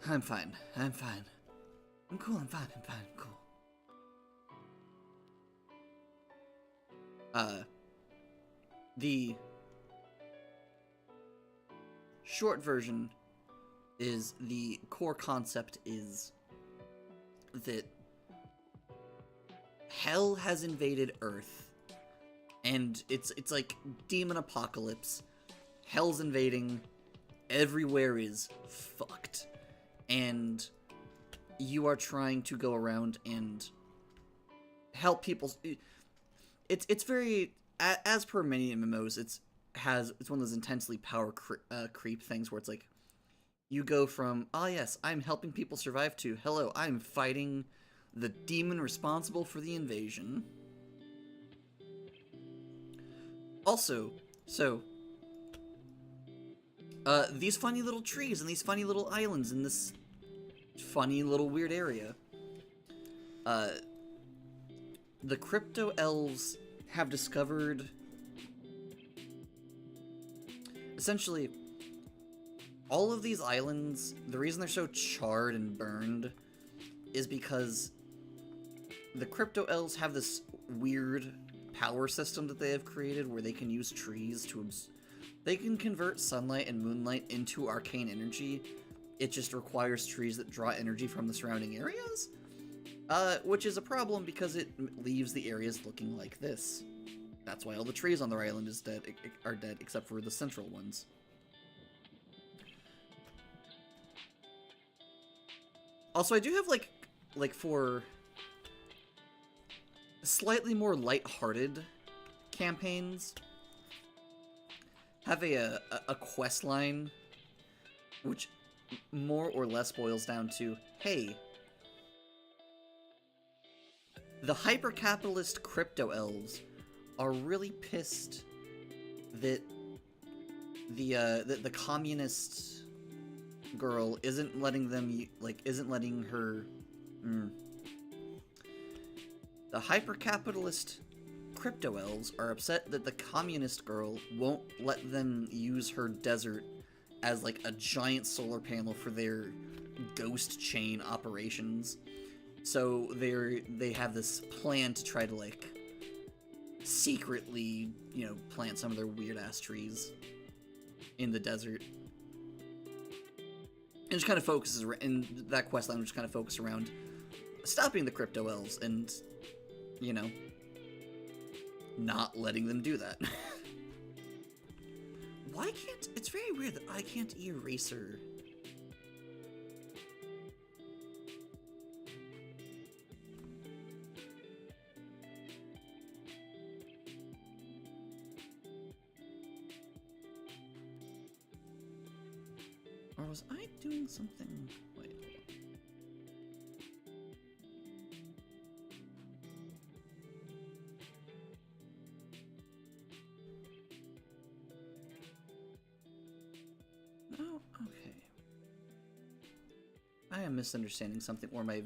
I'm fine. I'm fine. I'm cool, I'm fine, I'm fine, I'm cool. The short version is the core concept is that hell has invaded Earth, and it's like demon apocalypse. Hell's invading, everywhere is fucked, and you are trying to go around and help people. It's very, as per many MMOs, it's one of those intensely power creep things where it's like, you go from, ah yes, I'm helping people survive, to, hello, I'm fighting the demon responsible for the invasion. Also, so, these funny little trees and these funny little islands in this funny little weird area. The crypto elves have discovered, essentially, all of these islands, the reason they're so charred and burned is because the crypto elves have this weird power system that they have created where they can use trees to they can convert sunlight and moonlight into arcane energy. It just requires trees that draw energy from the surrounding areas, which is a problem because it leaves the areas looking like this. That's why all the trees on their island are dead, except for the central ones. Also, I do have, like for slightly more light-hearted campaigns, have a quest line, which more or less boils down to, hey, the hyper-capitalist crypto elves are really pissed that the communist girl isn't letting them, isn't letting her... The hyper-capitalist crypto elves are upset that the communist girl won't let them use her desert as, like, a giant solar panel for their ghost chain operations. So they have this plan to try to, like, secretly, you know, plant some of their weird-ass trees in the desert. And just kind of focuses, in that quest line just kind of focuses around stopping the crypto elves and, you know, not letting them do that. Why can't... It's very weird that I can't eraser... Or was I doing something... Wait, hold on. Oh, okay. I am misunderstanding something, or my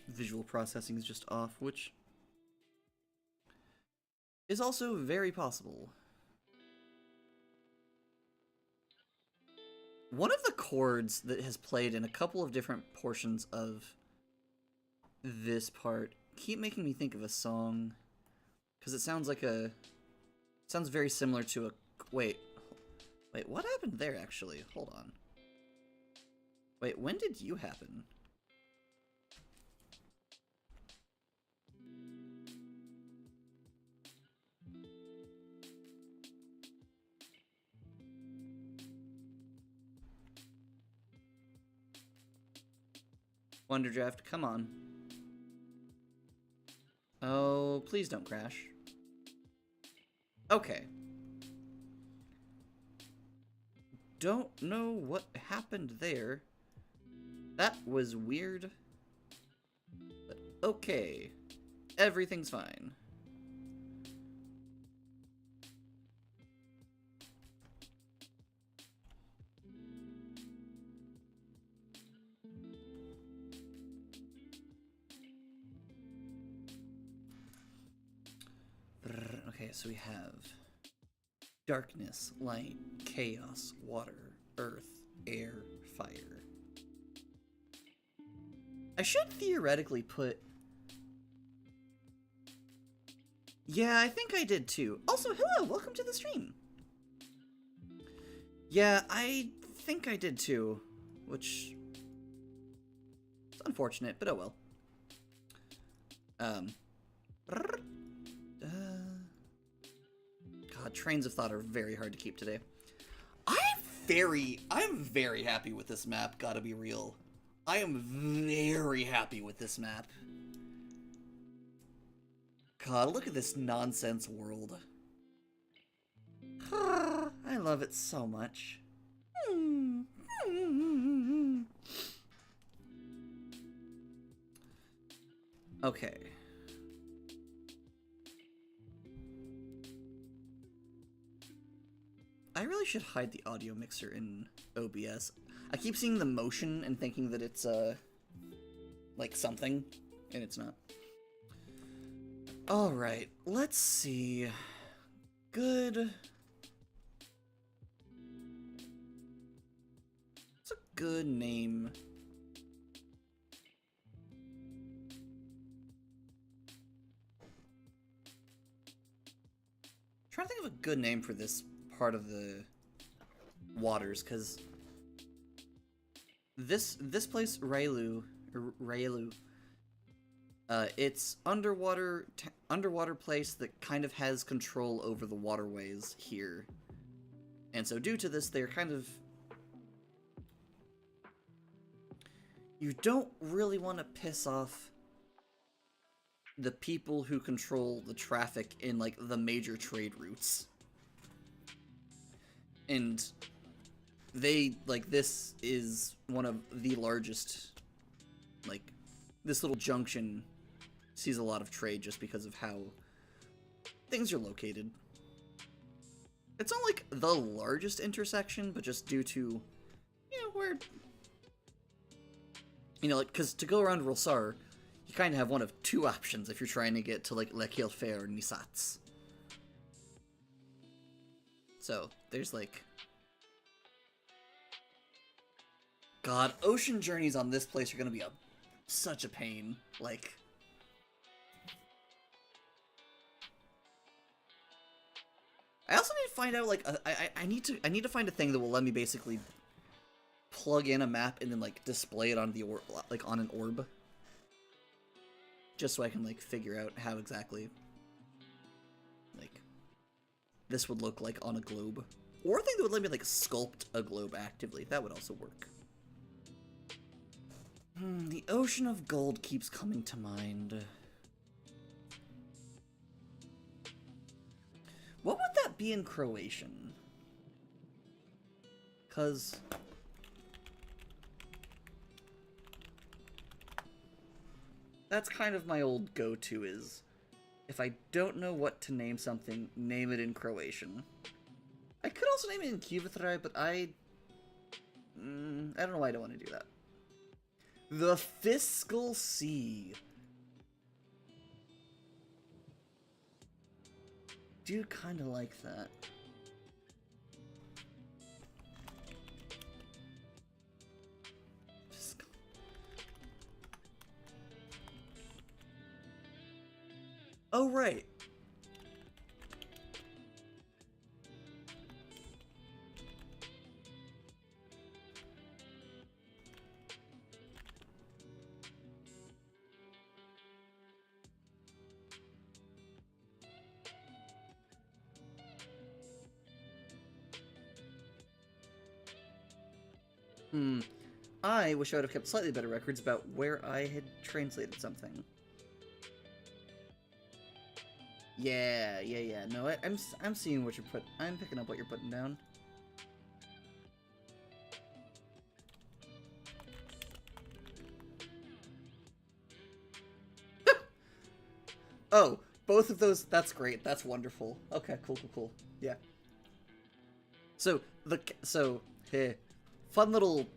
visual processing is just off, which is also very possible. One of the chords that has played in a couple of different portions of this part keep making me think of a song, because it sounds like a... sounds very similar to a... Wait, what happened there, actually? Hold on. Wait, when did you happen? Wonderdraft, come on. Oh, please don't crash. Okay. Don't know what happened there. That was weird. But okay. Everything's fine. Okay, so we have darkness, light, chaos, water, earth, air, fire. I should theoretically put... Yeah, I think I did too. Also, hello, welcome to the stream. Yeah, I think I did too, which is unfortunate, but oh well. God, trains of thought are very hard to keep today. I'm very happy with this map, gotta be real. I am very happy with this map. God, look at this nonsense world. I love it so much. Okay. I really should hide the audio mixer in OBS. I keep seeing the motion and thinking that it's, like something, and it's not. Alright, let's see. Good. What's a good name? I'm trying to think of a good name for this part of the waters, because this place, Railu, it's underwater place that kind of has control over the waterways here, and so due to this, they're kind of, you don't really want to piss off the people who control the traffic in like the major trade routes. And they, like, this is one of the largest, like, this little junction sees a lot of trade just because of how things are located. It's not, like, the largest intersection, but just due to, you know, where, you know, like, because to go around Rosar, you kind of have one of two options if you're trying to get to, like, Le Quilfer or Nisats. So, there's, like... God, ocean journeys on this place are gonna be such a pain. Like... I also need to find out, like, I need to find a thing that will let me basically plug in a map and then, like, display it on the like, on an orb. Just so I can, like, figure out how exactly, like, this would look like on a globe. Or a thing that would let me, like, sculpt a globe actively. That would also work. The Ocean of Gold keeps coming to mind. What would that be in Croatian? 'Cause... that's kind of my old go-to is, if I don't know what to name something, name it in Croatian. I could also name it in Kuvitrai, but I don't know why I don't want to do that. The Fiscal Sea. Do kind of like that. Fiscal. Oh, right. I wish I would have kept slightly better records about where I had translated something. Yeah. No, I'm seeing what I'm picking up what you're putting down. Oh, both of those. That's great. That's wonderful. Okay, cool. Yeah. So hey, fun little.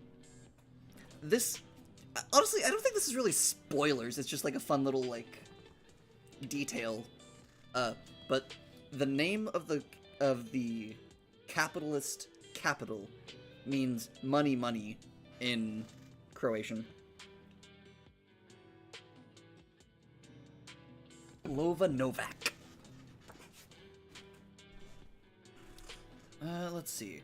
This, honestly, I don't think this is really spoilers. It's just like a fun little like detail. But the name of the capitalist capital means money in Croatian. Lova Novak. Let's see.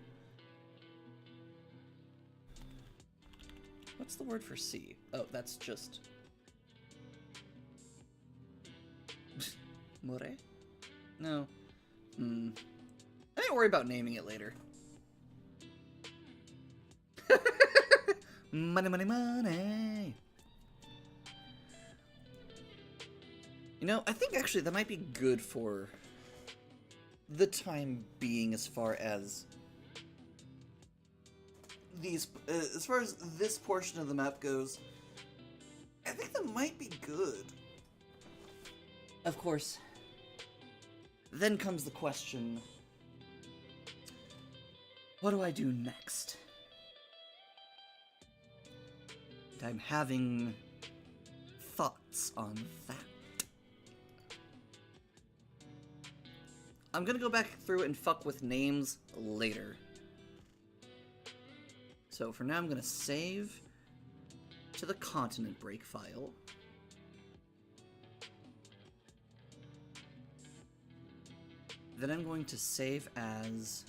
What's the word for C? Oh, that's just... More? No. I didn't worry about naming it later. Money. You know, I think actually that might be good for the time being as far as this portion of the map goes. I think that might be good. Of course, then comes the question, what do I do next? And I'm having thoughts on that. I'm gonna go back through and fuck with names later. So for now, I'm gonna save to the continent break file. Then I'm going to save as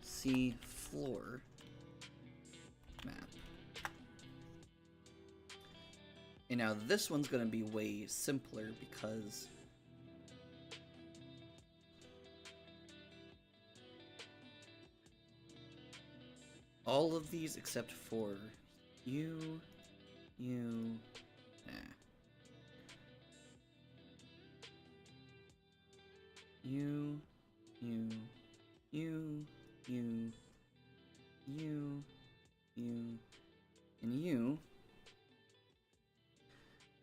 sea floor map. And now this one's going to be way simpler because all of these except for you, nah. You, and you.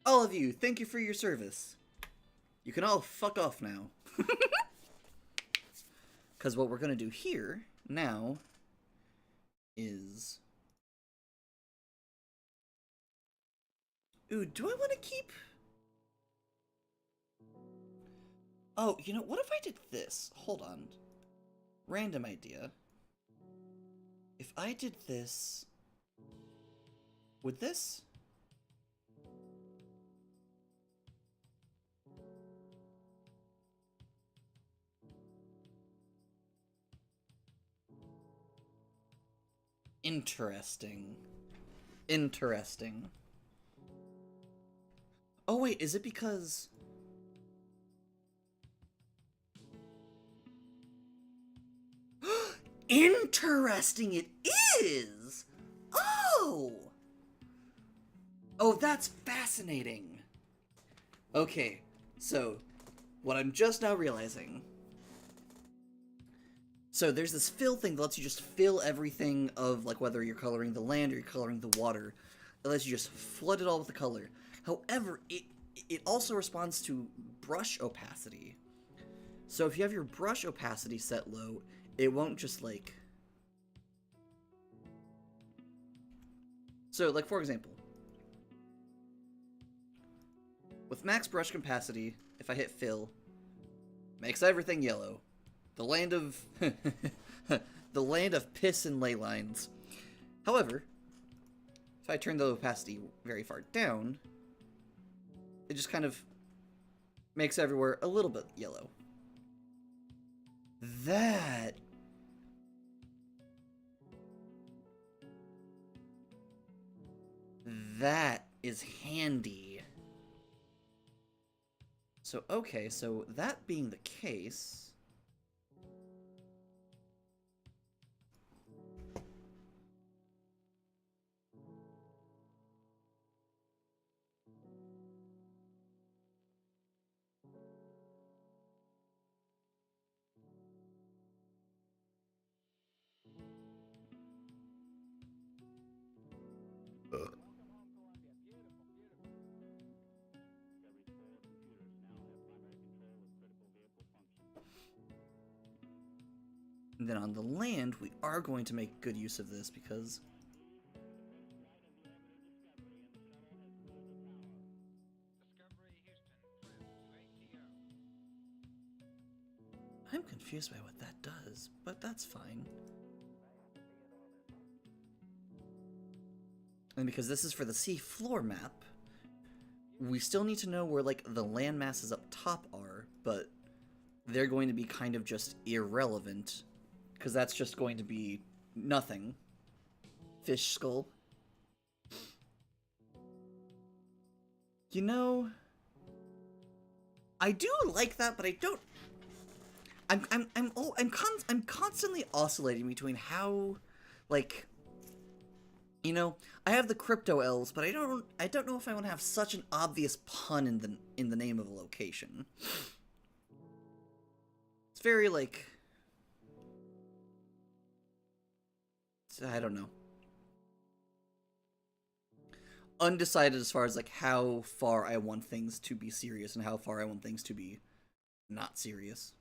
All of you, thank you for your service. You can all fuck off now. Because what we're going to do here now is... Ooh, do I want to keep... Oh, you know, what if I did this? Hold on. Random idea. If I did this... Would this... Interesting. Oh wait, is it because... Interesting it is! Oh! Oh, that's fascinating. Okay, so, what I'm just now realizing... So there's this fill thing that lets you just fill everything of, like, whether you're coloring the land or you're coloring the water. It lets you just flood it all with the color. However, it also responds to brush opacity. So if you have your brush opacity set low, it won't just, like... So, like, for example, with max brush opacity, if I hit fill, makes everything yellow. The land of... the land of piss and ley lines. However, if I turn the opacity very far down, it just kind of makes everywhere a little bit yellow. That is handy. So, okay, so that being the case... And then on the land, we are going to make good use of this because... I'm confused by what that does, but that's fine. And because this is for the sea floor map, we still need to know where, like, the land masses up top are, but they're going to be kind of just irrelevant, because that's just going to be nothing. Fish skull. You know, I do like that, but I don't. I'm constantly oscillating between how, like, you know, I have the crypto elves, but I don't know if I want to have such an obvious pun in the name of a location. It's very, like, I don't know. Undecided as far as, like, how far I want things to be serious and how far I want things to be not serious.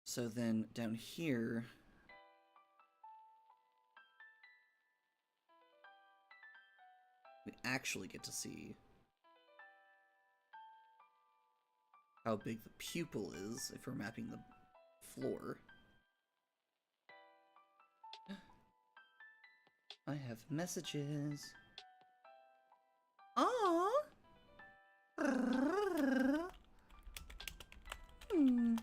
So then down here, we actually get to see how big the pupil is if we're mapping the floor. I have messages. Aww. Hmm.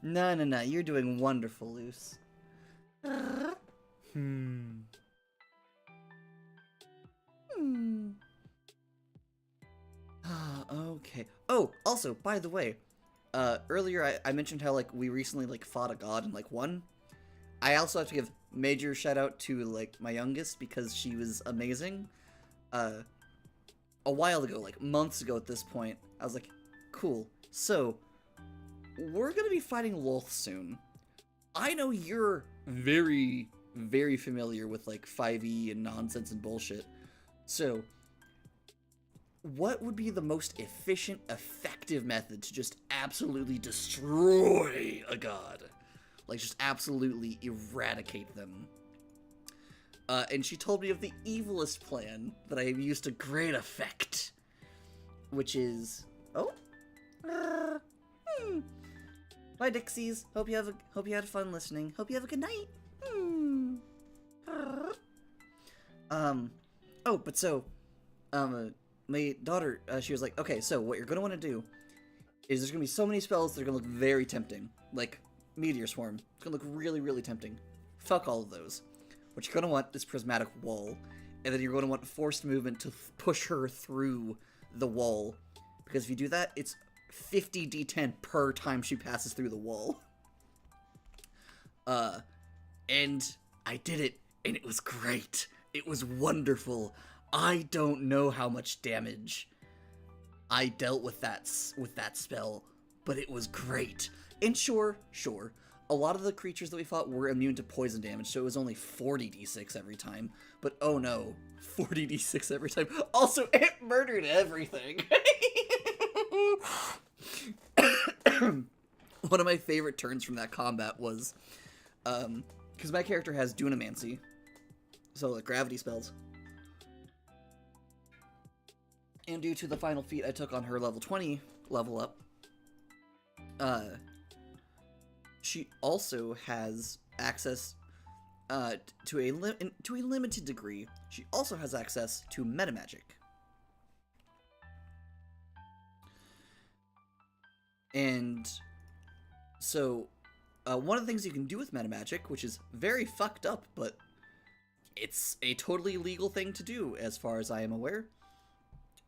No, you're doing wonderful, Luce. Okay. Oh, also, by the way, earlier I mentioned how, like, we recently, like, fought a god and, like, won. I also have to give major shout out to, like, my youngest because she was amazing. A while ago, like, months ago at this point, I was like, cool. So, we're gonna be fighting Lolth soon. I know you're very, very familiar with, like, 5e and nonsense and bullshit. So, what would be the most efficient, effective method to just absolutely destroy a god? Like, just absolutely eradicate them. And she told me of the evilest plan that I have used to great effect. Which is... Oh? Bye, Dixies. Hope you had fun listening. Hope you have a good night. Oh, but so... my daughter, she was like, okay, so what you're going to want to do is there's going to be so many spells that are going to look very tempting. Like, Meteor Swarm. It's going to look really, really tempting. Fuck all of those. What you're going to want is Prismatic Wall. And then you're going to want Forced Movement to push her through the wall. Because if you do that, it's 50 d10 per time she passes through the wall. And I did it, and it was great. It was wonderful. I don't know how much damage I dealt with that spell, but it was great. And sure, a lot of the creatures that we fought were immune to poison damage, so it was only 40 d6 every time. But oh no, 40 d6 every time. Also, it murdered everything. One of my favorite turns from that combat was, because my character has Dunamancy, so like gravity spells. And due to the final feat I took on her level 20 level up, she also has access to a limited degree. She also has access to metamagic. And so one of the things you can do with meta magic, which is very fucked up, but it's a totally legal thing to do as far as I am aware,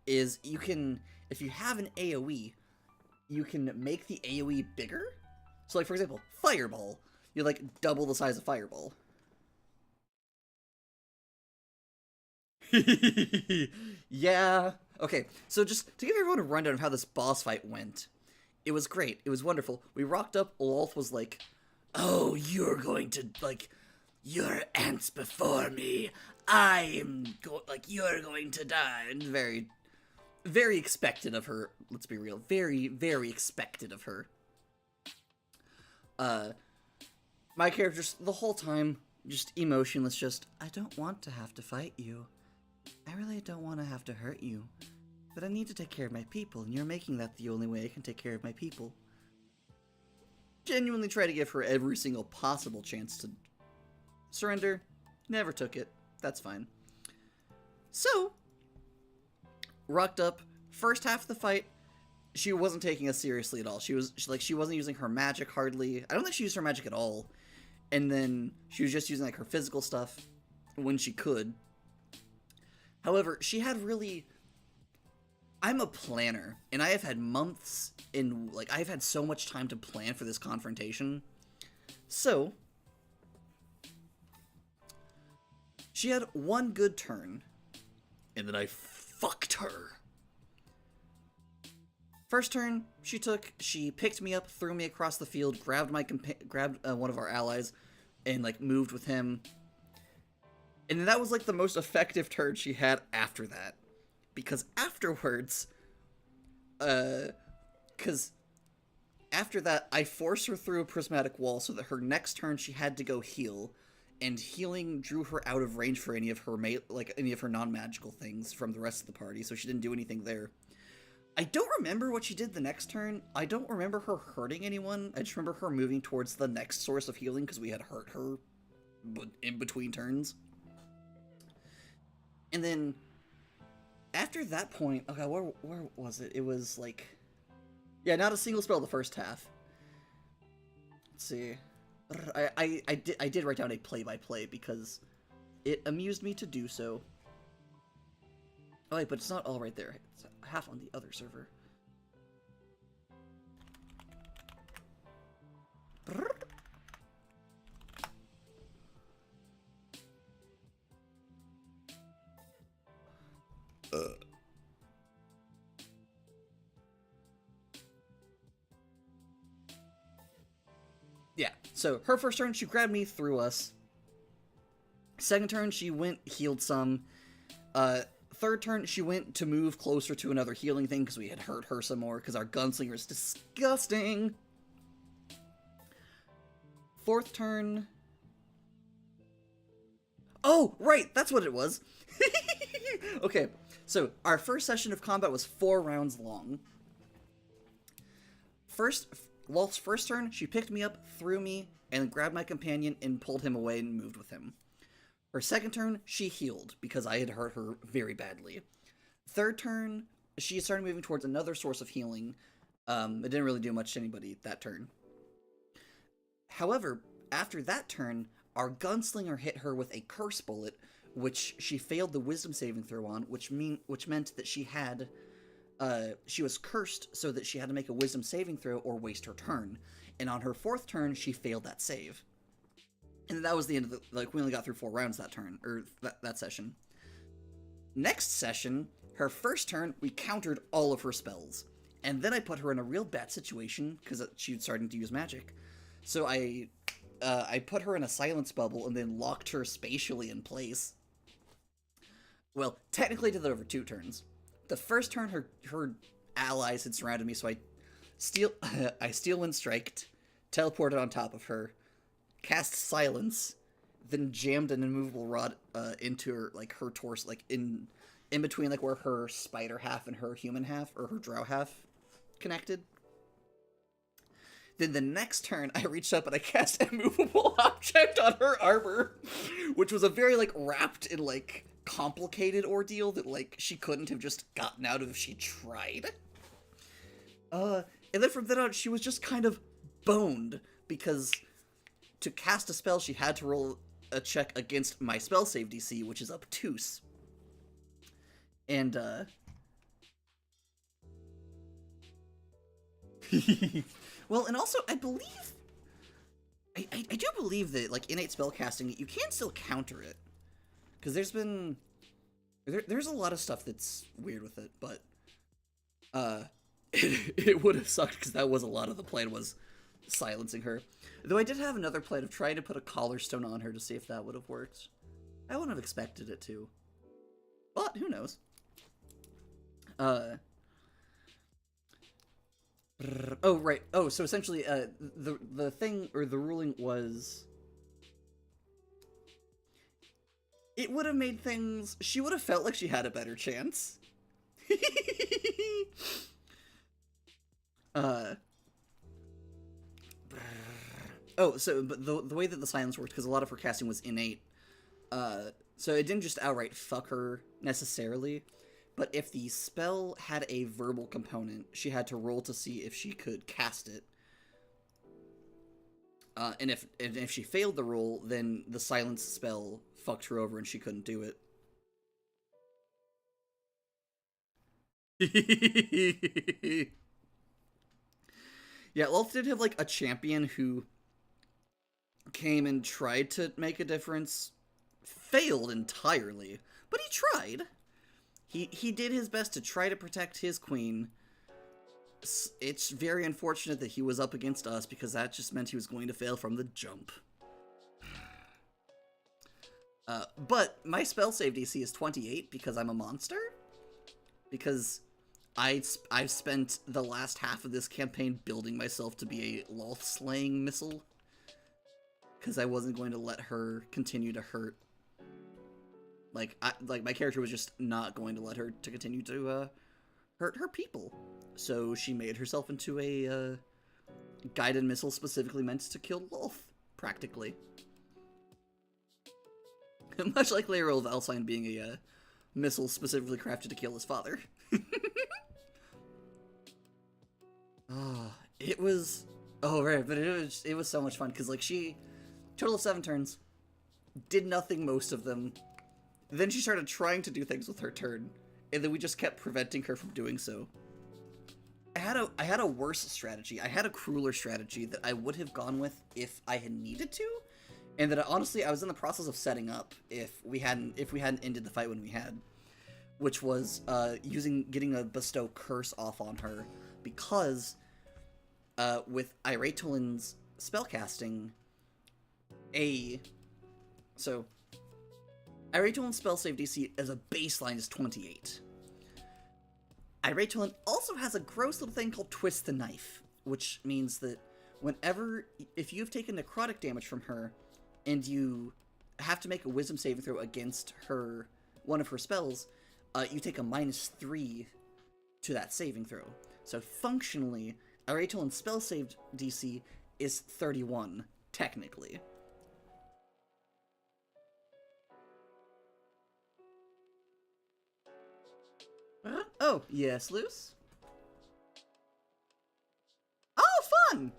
is you can, if you have an AoE, you can make the AoE bigger. So, like, for example, Fireball. You, like, double the size of Fireball. Yeah. Okay, so just to give everyone a rundown of how this boss fight went. It was great. It was wonderful. We rocked up. Ololf was like, "Oh, you're going to, like, you're ants before me. You're going to die." And very, very expected of her. Let's be real. Very, very expected of her. My character, the whole time, just emotionless, just, "I don't want to have to fight you. I really don't want to have to hurt you. But I need to take care of my people, and you're making that the only way I can take care of my people." Genuinely try to give her every single possible chance to surrender. Never took it. That's fine. So, rocked up. First half of the fight, she wasn't taking us seriously at all. She wasn't using her magic hardly. I don't think she used her magic at all. And then she was just using, like, her physical stuff when she could. However, she had really... I'm a planner, and I have had months in, like, I've had so much time to plan for this confrontation. So, she had one good turn, and then I fucked her. First turn, she picked me up, threw me across the field, grabbed one of our allies, and, like, moved with him. And that was, like, the most effective turn she had after that. Because afterwards, after that, I forced her through a prismatic wall so that her next turn she had to go heal. And healing drew her out of range for any of her non-magical things from the rest of the party, so she didn't do anything there. I don't remember what she did the next turn. I don't remember her hurting anyone. I just remember her moving towards the next source of healing because we had hurt her in between turns. And then, after that point, okay, where was it? It was like, yeah, not a single spell the first half. Let's see. I did write down a play-by-play because it amused me to do so. Oh wait, but it's not all right there. It's half on the other server. Yeah, so her first turn, she grabbed me, threw us. Second turn, she went, healed some. Third turn, she went to move closer to another healing thing because we had hurt her some more because our gunslinger is disgusting. Fourth turn... Oh, right, that's what it was. Okay, so our first session of combat was 4 rounds long. Lolth's first turn, she picked me up, threw me, and grabbed my companion and pulled him away and moved with him. Her second turn, she healed, because I had hurt her very badly. Third turn, she started moving towards another source of healing. It didn't really do much to anybody that turn. However, after that turn, our gunslinger hit her with a curse bullet, which she failed the wisdom saving throw on, which meant that she was cursed so that she had to make a wisdom saving throw or waste her turn. And on her fourth turn, she failed that save. And that was the end of we only got through 4 rounds that turn, or that session. Next session, her first turn, we countered all of her spells. And then I put her in a real bad situation, because she was starting to use magic. So I put her in a silence bubble and then locked her spatially in place. Well, technically did that over 2 turns. The first turn, her allies had surrounded me, so I steel wind striked, teleported on top of her, cast silence, then jammed an immovable rod into her, her torso, in between, where her spider half and her human half, or her drow half, connected. Then the next turn, I reached up and I cast a movable object on her armor, which was a very, wrapped in, complicated ordeal that, she couldn't have just gotten out of if she tried. And then from then on, she was just kind of boned, because to cast a spell, she had to roll a check against my spell save DC, which is obtuse. And, well, and also, I believe... I do believe that, like, innate spellcasting, you can still counter it. Because there's a lot of stuff that's weird with it, but, it would have sucked, because that was a lot of the plan, was silencing her. Though I did have another plan of trying to put a collar stone on her to see if that would have worked. I wouldn't have expected it to. But, who knows? Oh, right. Oh, so essentially, the thing, or the ruling was... It would have made things... She would have felt like she had a better chance. Oh, so, but the way that the silence worked, because a lot of her casting was innate, so it didn't just outright fuck her, necessarily, but if the spell had a verbal component, she had to roll to see if she could cast it. And if she failed the roll, then the silence spell fucked her over and she couldn't do it. Yeah, Lolth did have, like, a champion who came and tried to make a difference, failed entirely, but he tried. He did his best to try to protect his queen. It's very unfortunate that he was up against us, because that just meant he was going to fail from the jump. But my spell save DC is 28 because I'm a monster. Because I've spent the last half of this campaign building myself to be a Lolth-slaying missile. Because I wasn't going to let her continue to hurt. Like my character was just not going to let her to continue to hurt her people. So she made herself into a guided missile specifically meant to kill Lolth, practically. Much like Laeral Valsine being a missile specifically crafted to kill his father. It was... Oh, right, but it was so much fun, because, like, she... Total of 7 turns. Did nothing most of them. Then she started trying to do things with her turn, and then we just kept preventing her from doing so. I had a worse strategy. I had a crueler strategy that I would have gone with if I had needed to, and that honestly I was in the process of setting up if we hadn't ended the fight when we had, which was getting a bestow curse off on her, because with Iratolin's spellcasting, so Iratolin's spell save DC as a baseline is 28. Iratolin also has a gross little thing called Twist the Knife, which means that if you've taken necrotic damage from her, and you have to make a wisdom saving throw against one of her spells, you take a -3 to that saving throw. So functionally, Iratolin's spell save DC is 31, technically. Oh, yes, Luce? Oh, fun!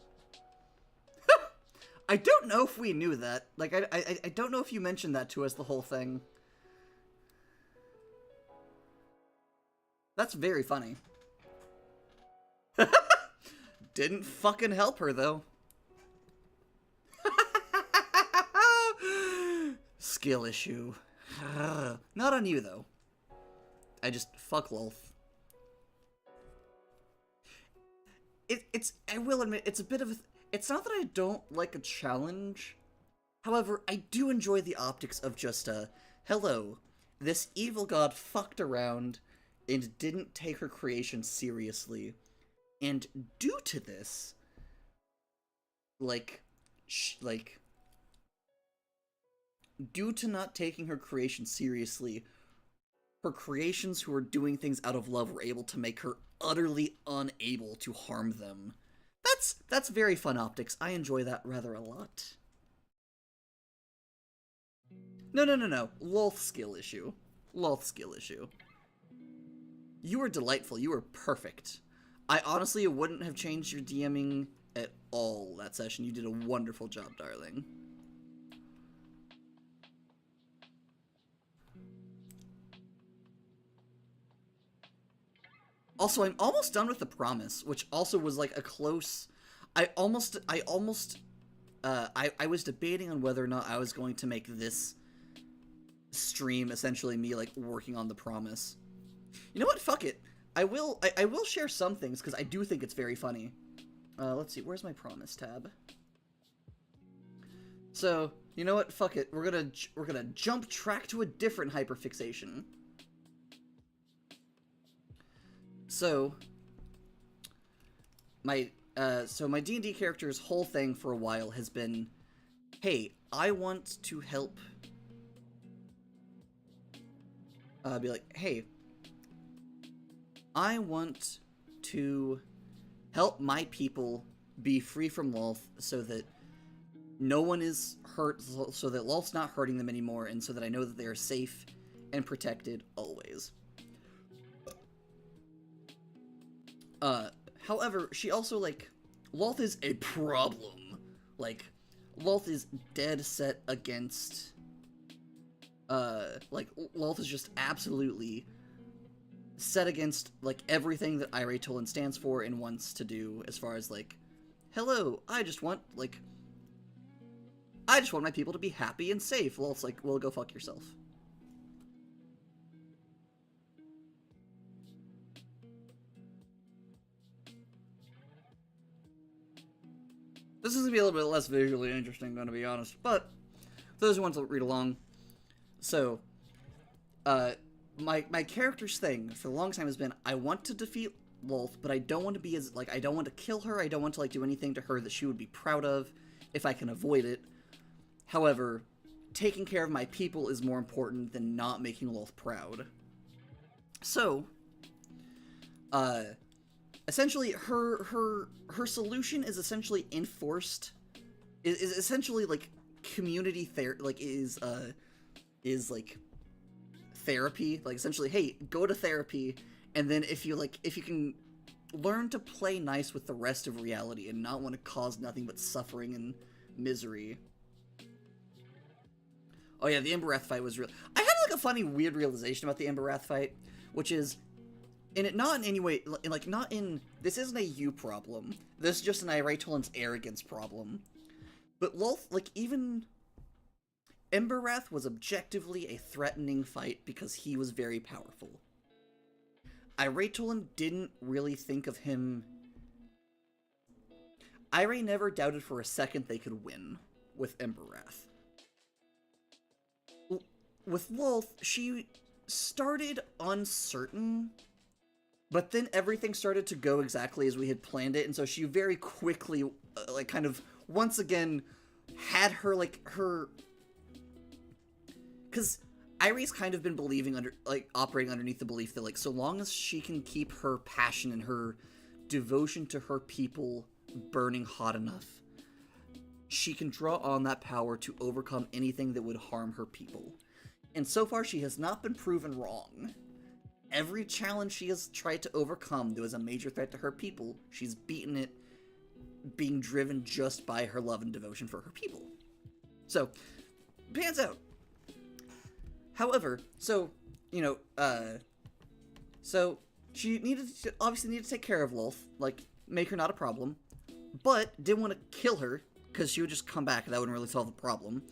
I don't know if we knew that. Like, I don't know if you mentioned that to us, the whole thing. That's very funny. Didn't fucking help her, though. Skill issue. Not on you, though. I just fuck Lolth. I will admit, it's a bit of a... It's not that I don't like a challenge. However, I do enjoy the optics of just hello, this evil god fucked around and didn't take her creation seriously. And due to this, due to not taking her creation seriously, her creations who were doing things out of love were able to make her utterly unable to harm them. That's very fun optics. I enjoy that rather a lot. No. Lolth skill issue. Lolth skill issue. You were delightful. You were perfect. I honestly wouldn't have changed your DMing at all that session. You did a wonderful job, darling. Also, I'm almost done with The Promise, which also was like a close... I was debating on whether or not I was going to make this stream essentially me, like, working on The Promise. You know what? Fuck it. I will share some things, because I do think it's very funny. Let's see, where's my Promise tab? So, you know what? Fuck it. We're gonna jump track to a different hyperfixation. So, my D&D character's whole thing for a while has been, hey, I want to help, be like, hey, I want to help my people be free from Lolth so that no one is hurt, so that Lolth's not hurting them anymore, and so that I know that they are safe and protected always. However, she also, like, Lolth is a problem. Like, Lolth is dead set against, like, Lolth is just absolutely set against, like, everything that Irate Tolan stands for and wants to do as far as, like, hello, I just want my people to be happy and safe. Lolth's like, well, go fuck yourself. This is going to be a little bit less visually interesting, I'm going to be honest, but for those who want to read along, so, my character's thing for the longest time has been, I want to defeat Lolth, but I don't want to be as, like, I don't want to kill her, I don't want to, like, do anything to her that she would be proud of, if I can avoid it. However, taking care of my people is more important than not making Lolth proud. So, essentially, her solution is essentially enforced, is essentially, like, community therapy, like, essentially, hey, go to therapy, and then if you can learn to play nice with the rest of reality and not want to cause nothing but suffering and misery. Oh yeah, the Emberath fight was real. I had, like, a funny, weird realization about the Emberath fight, which is, not in any way, like, not in, this isn't a you problem. This is just an Irate Tolan's arrogance problem. But Lolth, like, even Emberath was objectively a threatening fight because he was very powerful. Irate Tolan didn't really think of him... Irate never doubted for a second they could win with Emberath. With Lolth, she started uncertain, but then everything started to go exactly as we had planned it, and so she very quickly, like, kind of, once again, had her, like, her... Because Irate's kind of been operating underneath the belief that, like, so long as she can keep her passion and her devotion to her people burning hot enough, she can draw on that power to overcome anything that would harm her people. And so far, she has not been proven wrong. Every challenge she has tried to overcome that was a major threat to her people, she's beaten it, being driven just by her love and devotion for her people. So, pans out. However, so, you know, so she obviously needed to take care of Lolth, like, make her not a problem, but didn't want to kill her, because she would just come back and that wouldn't really solve the problem.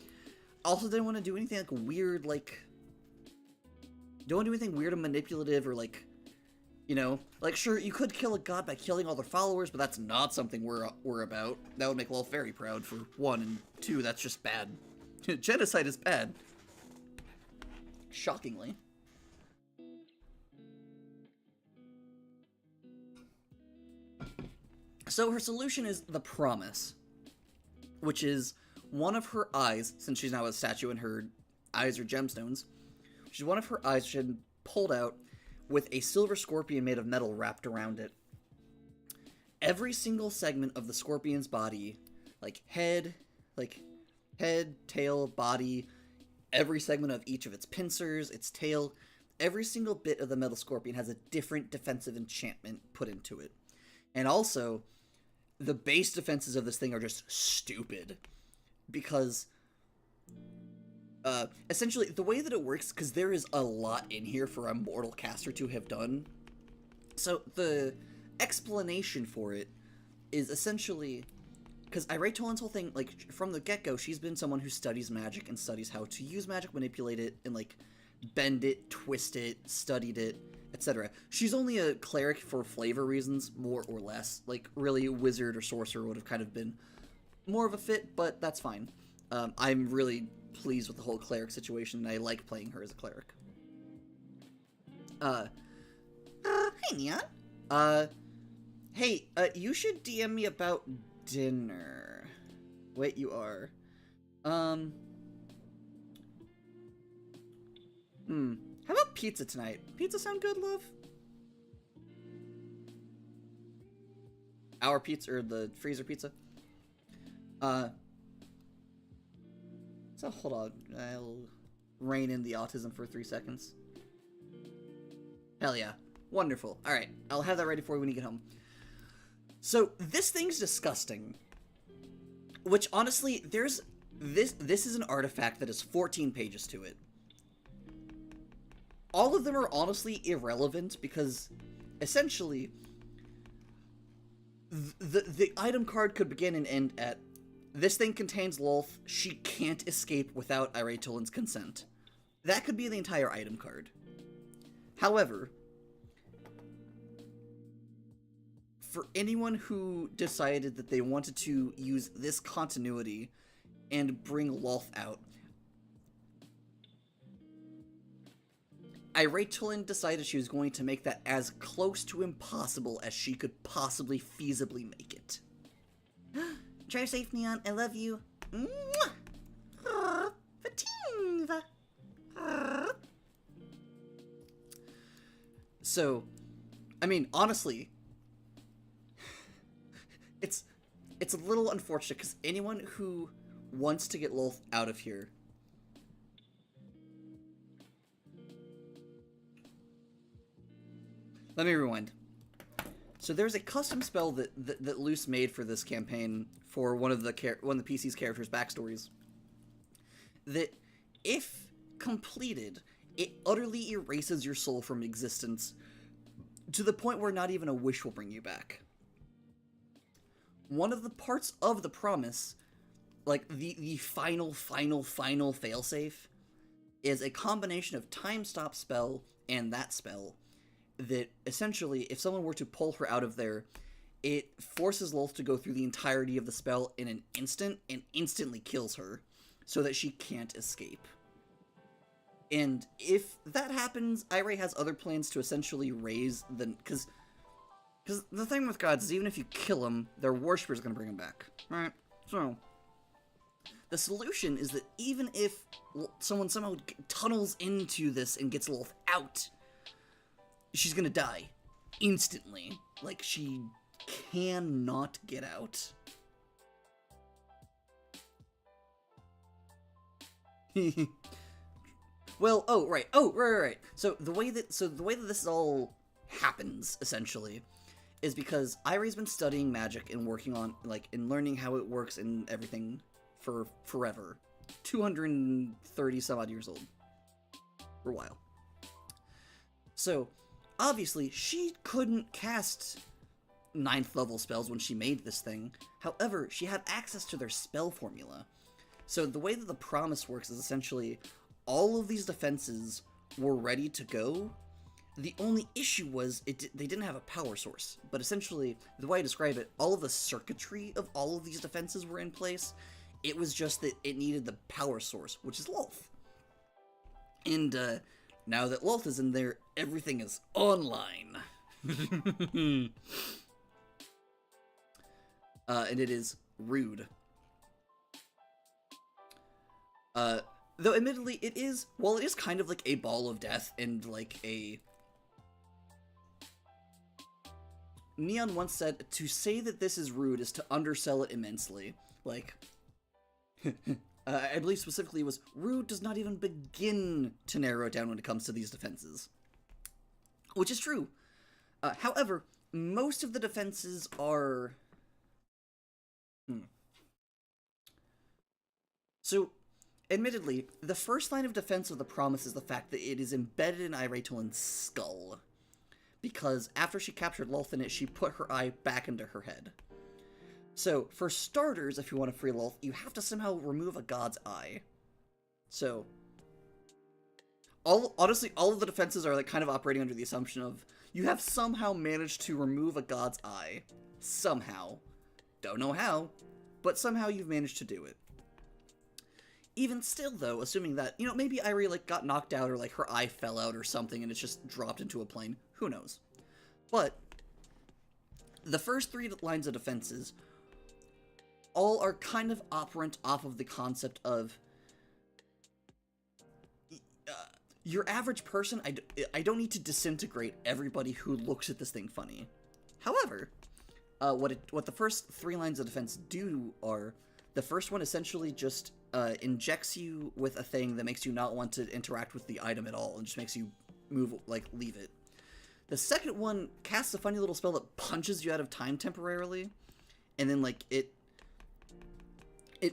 Also didn't want to do anything, like, weird, like, don't want to do anything weird and manipulative, or, like, you know, like, sure, you could kill a god by killing all their followers, but that's not something we're about. That would make Lolth very proud, for one, and two, that's just bad. Genocide is bad. Shockingly. So her solution is the Promise, which is one of her eyes, since she's now a statue and her eyes are gemstones, which is one of her eyes which had been pulled out with a silver scorpion made of metal wrapped around it. Every single segment of the scorpion's body, like head, tail, body, every segment of each of its pincers, its tail, every single bit of the metal scorpion has a different defensive enchantment put into it. And also, the base defenses of this thing are just stupid. Because, essentially, the way that it works, because there is a lot in here for a mortal caster to have done. So, the explanation for it is essentially, because Irate Tolan's whole thing, like, from the get-go, she's been someone who studies magic and studies how to use magic, manipulate it, and, like, bend it, twist it, studied it, etc. She's only a cleric for flavor reasons, more or less. Like, really, wizard or sorcerer would have kind of been more of a fit, but that's fine. I'm really pleased with the whole cleric situation, and I like playing her as a cleric. Hey, Neon. Hey, you should DM me about dinner. Wait, you are. How about pizza tonight? Pizza sound good, love? Our pizza, or the freezer pizza? So hold on, I'll rein in the autism for 3 seconds. Hell yeah. Wonderful. Alright, I'll have that ready for you when you get home. So, this thing's disgusting. Which, honestly, there's... This is an artifact that has 14 pages to it. All of them are honestly irrelevant because, essentially, the item card could begin and end at, this thing contains Lolth, she can't escape without Irate Tolan's consent. That could be the entire item card. However, for anyone who decided that they wanted to use this continuity and bring Lolth out, Irate Tolan decided she was going to make that as close to impossible as she could possibly feasibly make it. Drive safe, Neon. I love you. Mwah! Fativa. So, I mean, honestly, it's a little unfortunate because anyone who wants to get Lolth out of here, let me rewind. So there's a custom spell that Luce made for this campaign for one of the PC's characters' backstories. That, if completed, it utterly erases your soul from existence to the point where not even a wish will bring you back. One of the parts of the promise, like the final failsafe, is a combination of time stop spell and that spell. That essentially, if someone were to pull her out of there, it forces Lolth to go through the entirety of the spell in an instant and instantly kills her so that she can't escape. And if that happens, Irate has other plans to essentially raise the... Because the thing with gods is even if you kill them, their worshipper's going to bring them back. Right? So, the solution is that even if someone somehow tunnels into this and gets Lolth out, she's gonna die instantly. Like, she cannot get out. Well, right. So the way that this all happens, essentially, is because Irie's been studying magic and working on, like, and learning how it works and everything for forever. 230 some odd years old. For a while. So, obviously, she couldn't cast 9th level spells when she made this thing. However, she had access to their spell formula. So the way that the promise works is essentially all of these defenses were ready to go. The only issue was they didn't have a power source. But essentially, the way I describe it, all of the circuitry of all of these defenses were in place. It was just that it needed the power source, which is Lolth. And, now that Lolth is in there, everything is online. And it is rude. Though admittedly, it is kind of like a ball of death and like a... Neon once said, to say that this is rude is to undersell it immensely. Like, I believe specifically it was, rude does not even begin to narrow it down when it comes to these defenses. Which is true. However, most of the defenses are Hmm. So, admittedly, the first line of defense of the promise is the fact that it is embedded in Iratolin's skull. Because after she captured Lolth in it, she put her eye back into her head. So, for starters, if you want to free Lolth, you have to somehow remove a god's eye. So, honestly, all of the defenses are like kind of operating under the assumption of you have somehow managed to remove a god's eye. Somehow. Don't know how, but somehow you've managed to do it. Even still, though, assuming that, you know, maybe Irie, like, got knocked out or, like, her eye fell out or something and it's just dropped into a plane. Who knows? But the first 3 lines of defenses all are kind of operant off of the concept of your average person, I don't need to disintegrate everybody who looks at this thing funny. However, what the first 3 lines of defense do are, the first one essentially just injects you with a thing that makes you not want to interact with the item at all, and just makes you move, like, leave it. The second one casts a funny little spell that punches you out of time temporarily, and then, like, it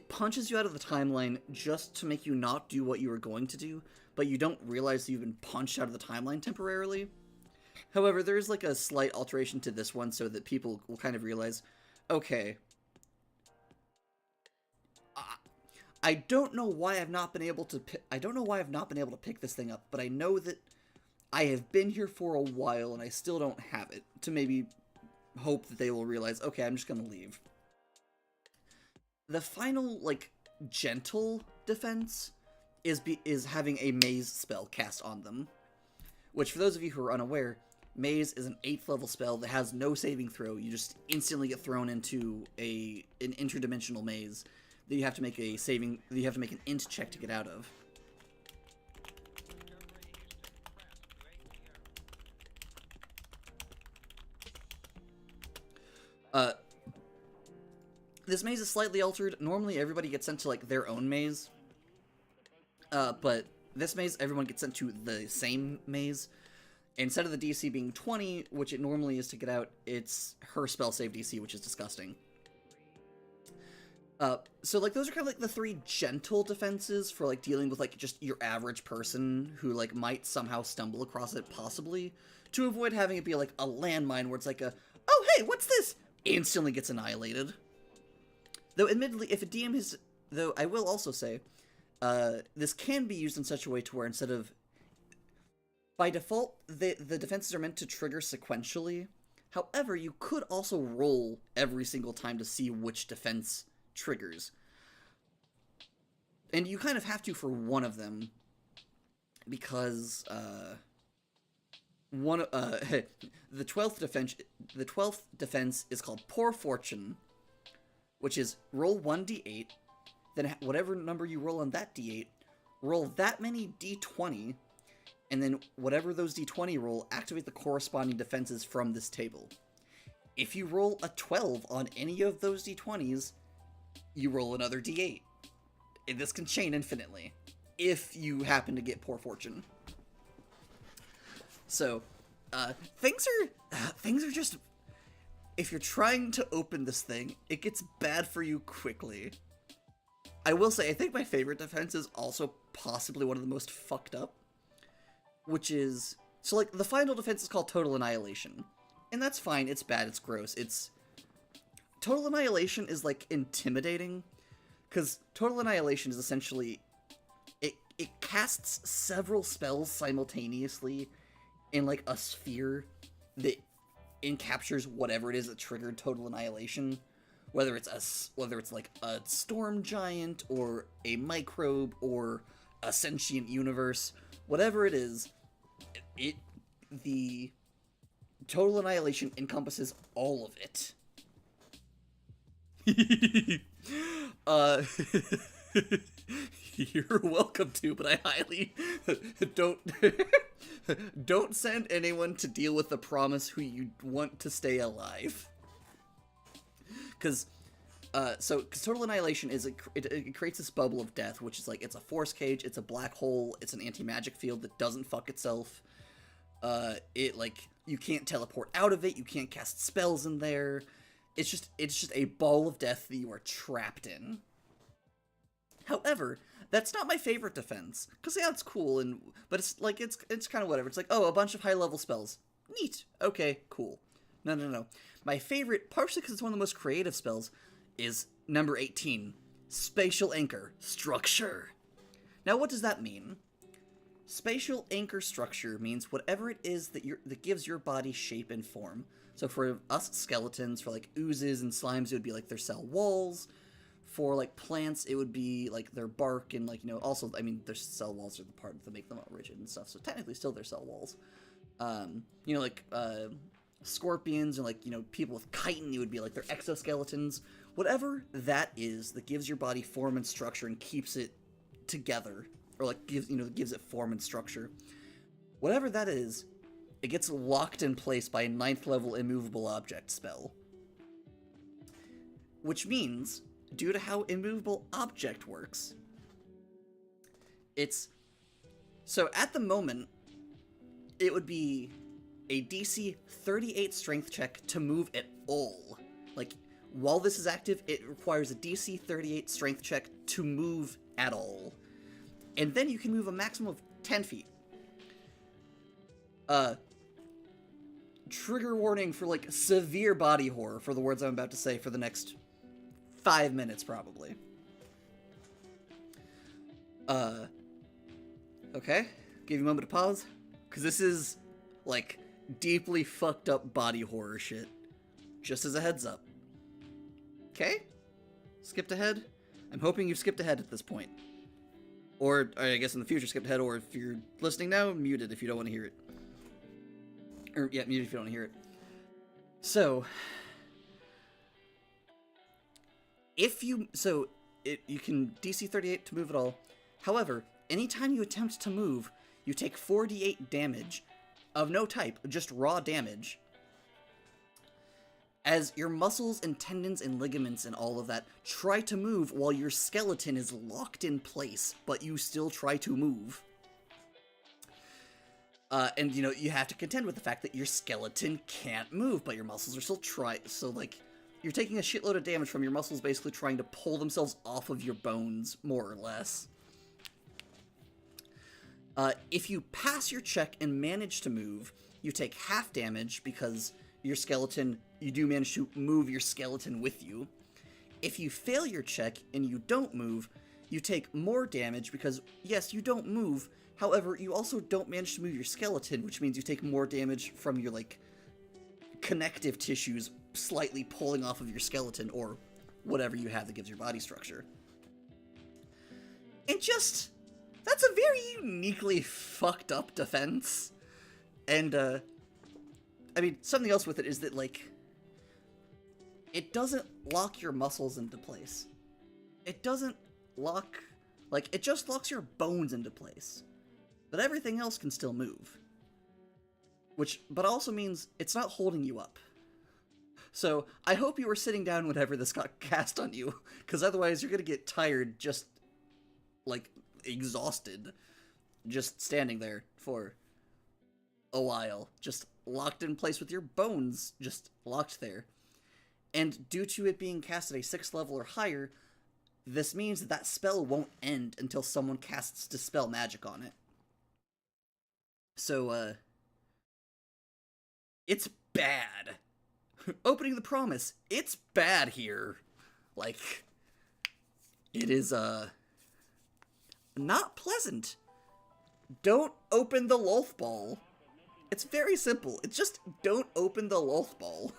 punches you out of the timeline just to make you not do what you were going to do, but you don't realize that you've been punched out of the timeline temporarily. However, there's, like, a slight alteration to this one so that people will kind of realize, okay, I don't know why I've not been able to pick this thing up, but I know that I have been here for a while and I still don't have it, to maybe hope that they will realize, okay, I'm just gonna leave. The final, like, gentle defense is having a maze spell cast on them, which, for those of you who are unaware, maze is an 8th level spell that has no saving throw. You just instantly get thrown into an interdimensional maze that you have to make an int check to get out of. This maze is slightly altered. Normally everybody gets sent to, like, their own maze. But this maze, everyone gets sent to the same maze. Instead of the DC being 20, which it normally is to get out, it's her spell save DC, which is disgusting. So, like, those are kind of, like, the 3 gentle defenses for, like, dealing with, like, just your average person who, like, might somehow stumble across it, possibly, to avoid having it be, like, a landmine where it's like oh, hey, what's this? Instantly gets annihilated. Though, admittedly, if a DM is... Though, I will also say, this can be used in such a way to where instead of... By default, the defenses are meant to trigger sequentially. However, you could also roll every single time to see which defense triggers. And you kind of have to for one of them, because, the 12th defense is called Poor Fortune, which is roll 1d8, then whatever number you roll on that d8, roll that many d20, and then whatever those d20 roll, activate the corresponding defenses from this table. If you roll a 12 on any of those d20s, you roll another d8. And this can chain infinitely, if you happen to get Poor Fortune. So, things are just... If you're trying to open this thing, it gets bad for you quickly. I will say, I think my favorite defense is also possibly one of the most fucked up. Which is... So, like, the final defense is called Total Annihilation. And that's fine, it's bad, it's gross, it's... Total Annihilation is, like, intimidating. Because Total Annihilation is essentially... It casts several spells simultaneously in, like, a sphere that encaptures whatever it is that triggered Total Annihilation, whether it's like a storm giant or a microbe or a sentient universe, whatever it is, the Total Annihilation encompasses all of it. You're welcome to, but I highly don't send anyone to deal with the promise who you want to stay alive. Because Total Annihilation is it creates this bubble of death, which is like, it's a force cage, it's a black hole, it's an anti-magic field that doesn't fuck itself. You can't teleport out of it, you can't cast spells in there. it's just a ball of death that you are trapped in. However, that's not my favorite defense, because yeah, it's cool, but it's kind of whatever. It's like, oh, a bunch of high-level spells. Neat. Okay, cool. No, no, no. My favorite, partially because it's one of the most creative spells, is number 18, Spatial Anchor Structure. Now, what does that mean? Spatial Anchor Structure means whatever it is that gives your body shape and form. So for us skeletons, for like oozes and slimes, it would be like their cell walls. For, like, plants, it would be, like, their bark and, like, also, I mean, their cell walls are the part that make them all rigid and stuff, so technically still their cell walls. Scorpions and, like, people with chitin, it would be, like, their exoskeletons. Whatever that is that gives your body form and structure and keeps it together, or, like, gives it form and structure. Whatever that is, it gets locked in place by a 9th level immovable object spell. Which means, due to how immovable object works, so at the moment, it would be a DC 38 strength check to move at all. Like, while this is active, it requires a DC 38 strength check to move at all. And then you can move a maximum of 10 feet. Trigger warning for, like, severe body horror for the words I'm about to say for the next 5 minutes, probably. Okay. Give you a moment to pause. Because this is, like, deeply fucked up body horror shit. Just as a heads up. Okay? Skipped ahead? I'm hoping you've skipped ahead at this point. Or, I guess in the future, skipped ahead, or if you're listening now, muted if you don't want to hear it. Or, yeah, muted if you don't want to hear it. So, you can DC 38 to move at all. However, anytime you attempt to move, you take 4d8 damage of no type, just raw damage, as your muscles and tendons and ligaments and all of that try to move while your skeleton is locked in place, but you still try to move. And, you have to contend with the fact that your skeleton can't move, but your muscles are still so, like, you're taking a shitload of damage from your muscles basically trying to pull themselves off of your bones, more or less. If you pass your check and manage to move, you take half damage because you do manage to move your skeleton with you. If you fail your check and you don't move, you take more damage because, yes, you don't move, however, you also don't manage to move your skeleton, which means you take more damage from your, like, connective tissues slightly pulling off of your skeleton, or whatever you have that gives your body structure. And that's a very uniquely fucked up defense. And, I mean, something else with it is that, like, it doesn't lock your muscles into place. It doesn't lock, like, it just locks your bones into place. But everything else can still move. But also means it's not holding you up. So, I hope you were sitting down whenever this got cast on you, because otherwise you're gonna get tired, just, like, exhausted, just standing there for a while, just locked in place with your bones just locked there. And due to it being cast at a 6th level or higher, this means that spell won't end until someone casts Dispel Magic on it. So, it's bad. Opening the promise, it's bad here. Like, it is, not pleasant. Don't open the Lolth Ball. It's very simple. It's just, don't open the Lolth Ball.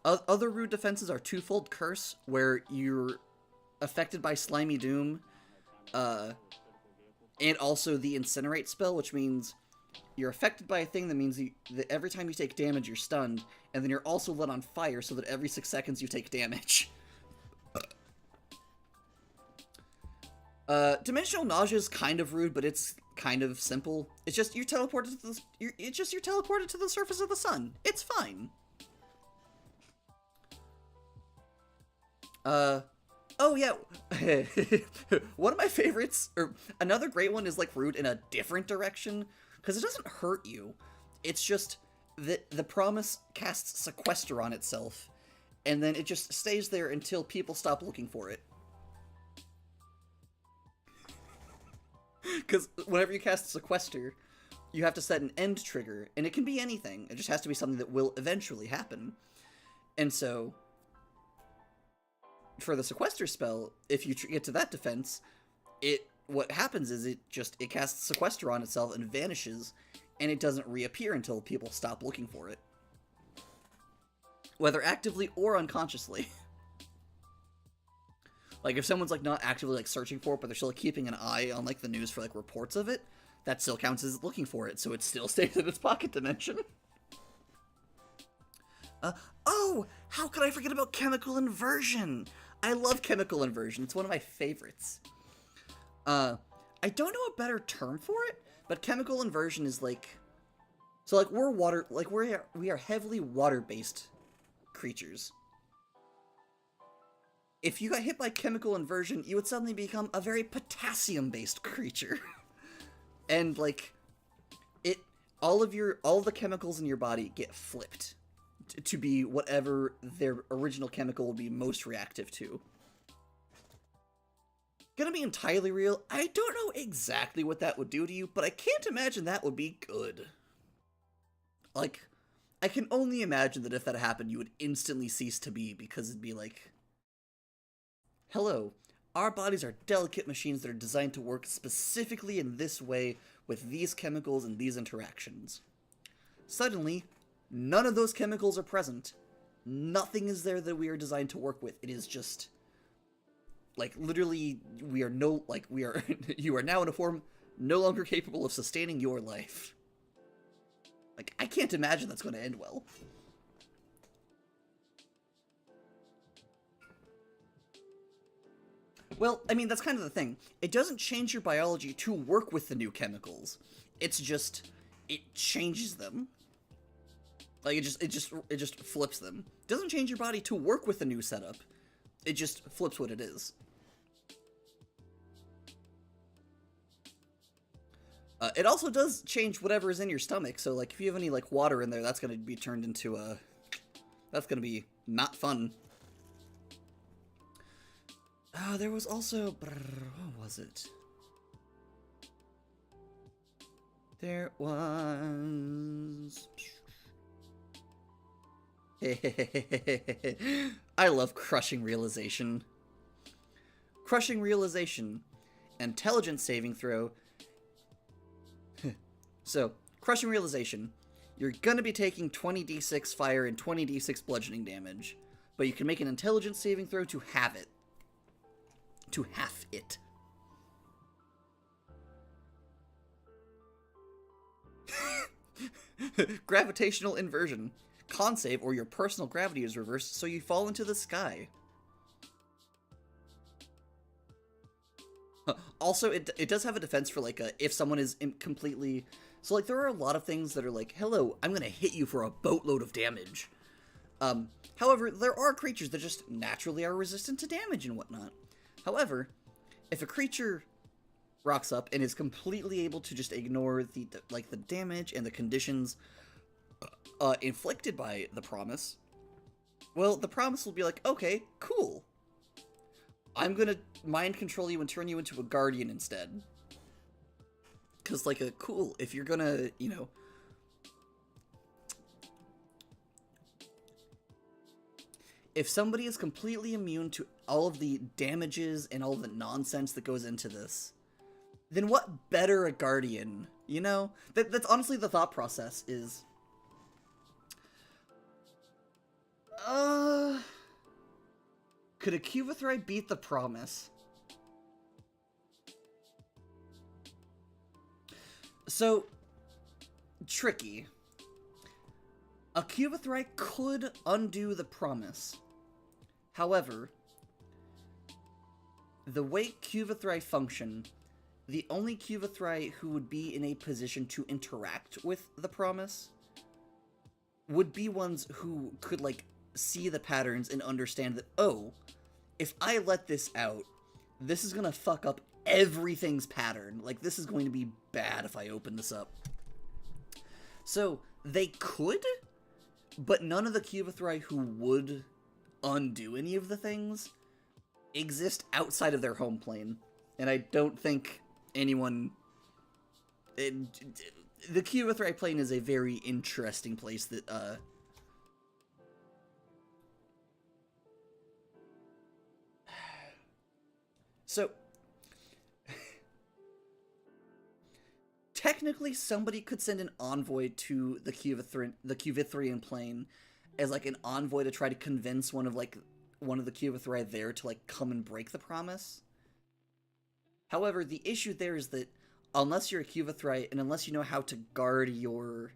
Other rude defenses are Twofold Curse, where you're affected by Slimy Doom, and also the Incinerate spell, which means you're affected by a thing that means that every time you take damage, you're stunned, and then you're also lit on fire so that every 6 seconds you take damage. Dimensional Nausea is kind of rude, but it's kind of simple. It's just you're teleported to the surface of the sun. It's fine. Oh yeah, one of my favorites, or another great one, is like rude in a different direction, because it doesn't hurt you. It's just that the promise casts sequester on itself, and then it just stays there until people stop looking for it. Because whenever you cast sequester, you have to set an end trigger, and it can be anything. It just has to be something that will eventually happen. And so, for the sequester spell, if you get to that defense, what happens is it casts sequester on itself and vanishes, and it doesn't reappear until people stop looking for it. Whether actively or unconsciously. Like, if someone's, like, not actively, like, searching for it, but they're still, like, keeping an eye on, like, the news for, like, reports of it, that still counts as looking for it, so it still stays in its pocket dimension. Oh! How could I forget about chemical inversion? I love chemical inversion. It's one of my favorites. I don't know a better term for it, but chemical inversion is, like... So, like, we are heavily water-based creatures. If you got hit by chemical inversion, you would suddenly become a very potassium-based creature. And, like, all the chemicals in your body get flipped to be whatever their original chemical will be most reactive to. Gonna be entirely real, I don't know exactly what that would do to you, but I can't imagine that would be good. Like, I can only imagine that if that happened, you would instantly cease to be, because it'd be like, hello, our bodies are delicate machines that are designed to work specifically in this way with these chemicals and these interactions. Suddenly, none of those chemicals are present. Nothing is there that we are designed to work with. It is just, like, literally, you are now in a form no longer capable of sustaining your life. Like, I can't imagine that's going to end well. Well, I mean, that's kind of the thing. It doesn't change your biology to work with the new chemicals. It's just, it changes them. Like, it just flips them. It doesn't change your body to work with the new setup. It just flips what it is. It also does change whatever is in your stomach, so, like, if you have any, like, water in there, that's gonna be turned into, that's gonna be not fun. There was also... What was it? There was... I love Crushing Realization. Crushing Realization. Intelligence saving throw. So, Crushing Realization. You're gonna be taking 20d6 fire and 20d6 bludgeoning damage, but you can make an intelligence saving throw to have it. To half it. Gravitational inversion. Con save, or your personal gravity is reversed, so you fall into the sky. Also, it does have a defense for, like, if someone is completely... So, like, there are a lot of things that are like, hello, I'm gonna hit you for a boatload of damage. However, there are creatures that just naturally are resistant to damage and whatnot. However, if a creature rocks up and is completely able to just ignore the damage and the conditions inflicted by the promise, well, the promise will be like, okay, cool. I'm gonna mind control you and turn you into a guardian instead. Because, like, cool, if you're gonna, you know... If somebody is completely immune to all of the damages and all the nonsense that goes into this, then what better a guardian, you know? That's honestly the thought process is... Could a Cuvithri beat the promise? So, tricky. A Cuvithri could undo the promise. However, the way Cuvithri function, the only Cuvithri who would be in a position to interact with the promise would be ones who could, like, see the patterns and understand that, oh, if I let this out, this is gonna fuck up everything's pattern. Like, this is going to be bad if I open this up. So, They could, but none of the Cuvithri who would undo any of the things exist outside of their home plane. And I don't think anyone... the Cuvithri plane is a very interesting place that, So, technically somebody could send an envoy to the Cuvithrian plane as, like, an envoy to try to convince one of the Cuvithri there to, like, come and break the promise. However, the issue there is that unless you're a Cuvithri, and unless you know how to guard your,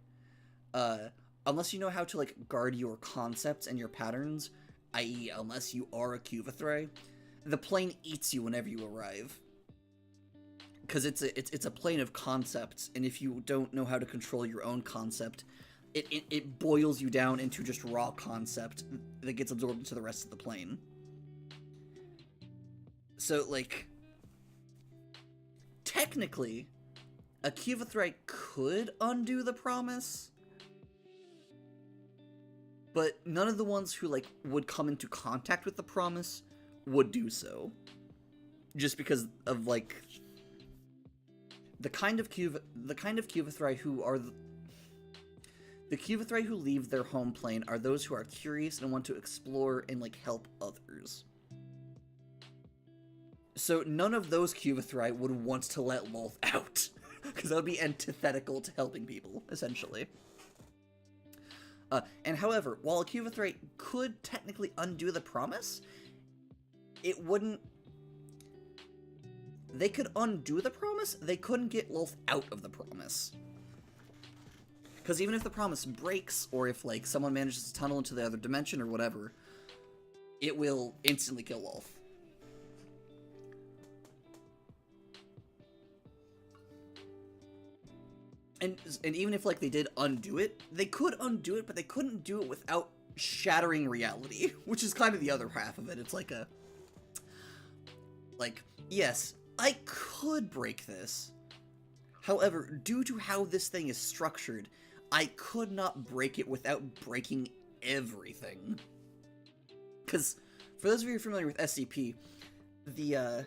unless you know how to, like, guard your concepts and your patterns, i.e. unless you are a Cuvithri, the plane eats you whenever you arrive. Because it's a plane of concepts, and if you don't know how to control your own concept, it boils you down into just raw concept that gets absorbed into the rest of the plane. So, like, technically, a Cuvithri could undo the promise, but none of the ones who, like, would come into contact with the promise would do so. Just because of, like, the kind of Cuvithri who are the Cuvithri who leave their home plane are those who are curious and want to explore and, like, help others. So none of those Cuvithri would want to let Lolth out, because that would be antithetical to helping people, essentially. And however, while a Cuvithri could technically undo the promise, it wouldn't... They could undo the promise, they couldn't get Lolth out of the promise. Because even if the promise breaks, or if, like, someone manages to tunnel into the other dimension or whatever, it will instantly kill Lolth. And even if, like, they did undo it, they could undo it, but they couldn't do it without shattering reality, which is kind of the other half of it. It's like a... Like, yes, I could break this. However, due to how this thing is structured, I could not break it without breaking everything. Because, for those of you who are familiar with SCP, the,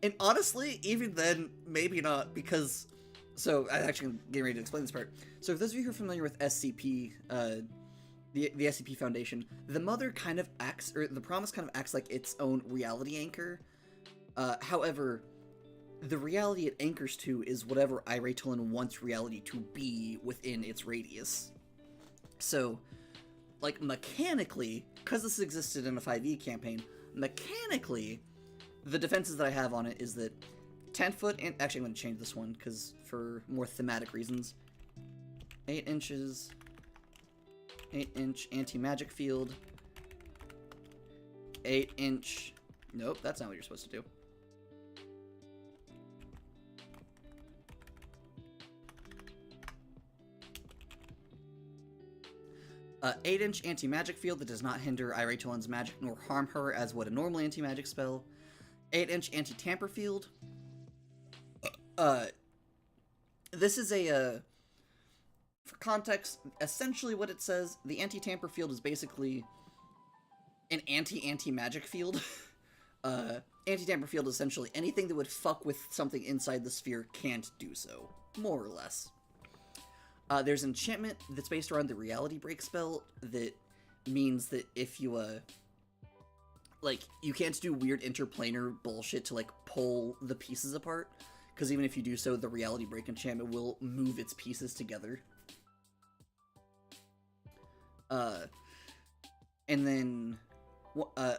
And honestly, even then, maybe not, because... So, I'm actually getting ready to explain this part. So, for those of you who are familiar with SCP, the SCP Foundation, the mother kind of acts, or the promise kind of acts like its own reality anchor. However, the reality it anchors to is whatever Iratolan wants reality to be within its radius. So, like, mechanically, because this existed in a 5e campaign, mechanically, the defenses that I have on it is that 10 foot, and actually I'm going to change this one, because for more thematic reasons, 8 inches, 8-inch anti-magic field, 8-inch, nope, that's not what you're supposed to do. 8-inch anti-magic field that does not hinder Iratolan's magic nor harm her as would a normal anti-magic spell. 8-inch anti-tamper field. This is a, for context, essentially what it says, the anti-tamper field is basically an anti-magic field. Anti-tamper field is essentially anything that would fuck with something inside the sphere can't do so, more or less. There's an enchantment that's based around the reality break spell that means that if you, like, you can't do weird interplanar bullshit to, like, pull the pieces apart, because even if you do so, the reality break enchantment will move its pieces together. And then,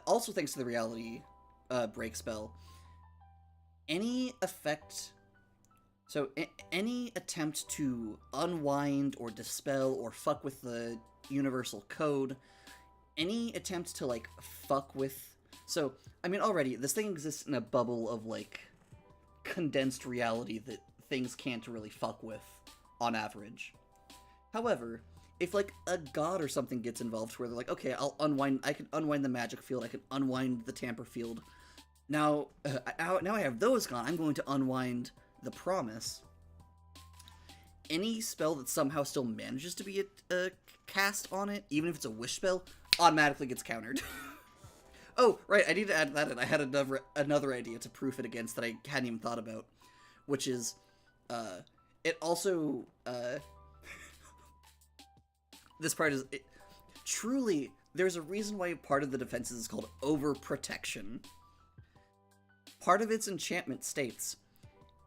also thanks to the reality break spell, any effect... So, any attempt to unwind or dispel or fuck with the universal code, any attempt to, like, fuck with... So, I mean, already, this thing exists in a bubble of, like, condensed reality that things can't really fuck with, on average. However, if, like, a god or something gets involved where they're like, okay, I can unwind the magic field, I can unwind the tamper field. Now I have those gone, I'm going to unwind the promise, any spell that somehow still manages to be cast on it, even if it's a wish spell, automatically gets countered. Oh, right, I need to add that in. I had another idea to proof it against that I hadn't even thought about, which is, it also, this part is, truly, there's a reason why part of the defenses is called overprotection. Part of its enchantment states,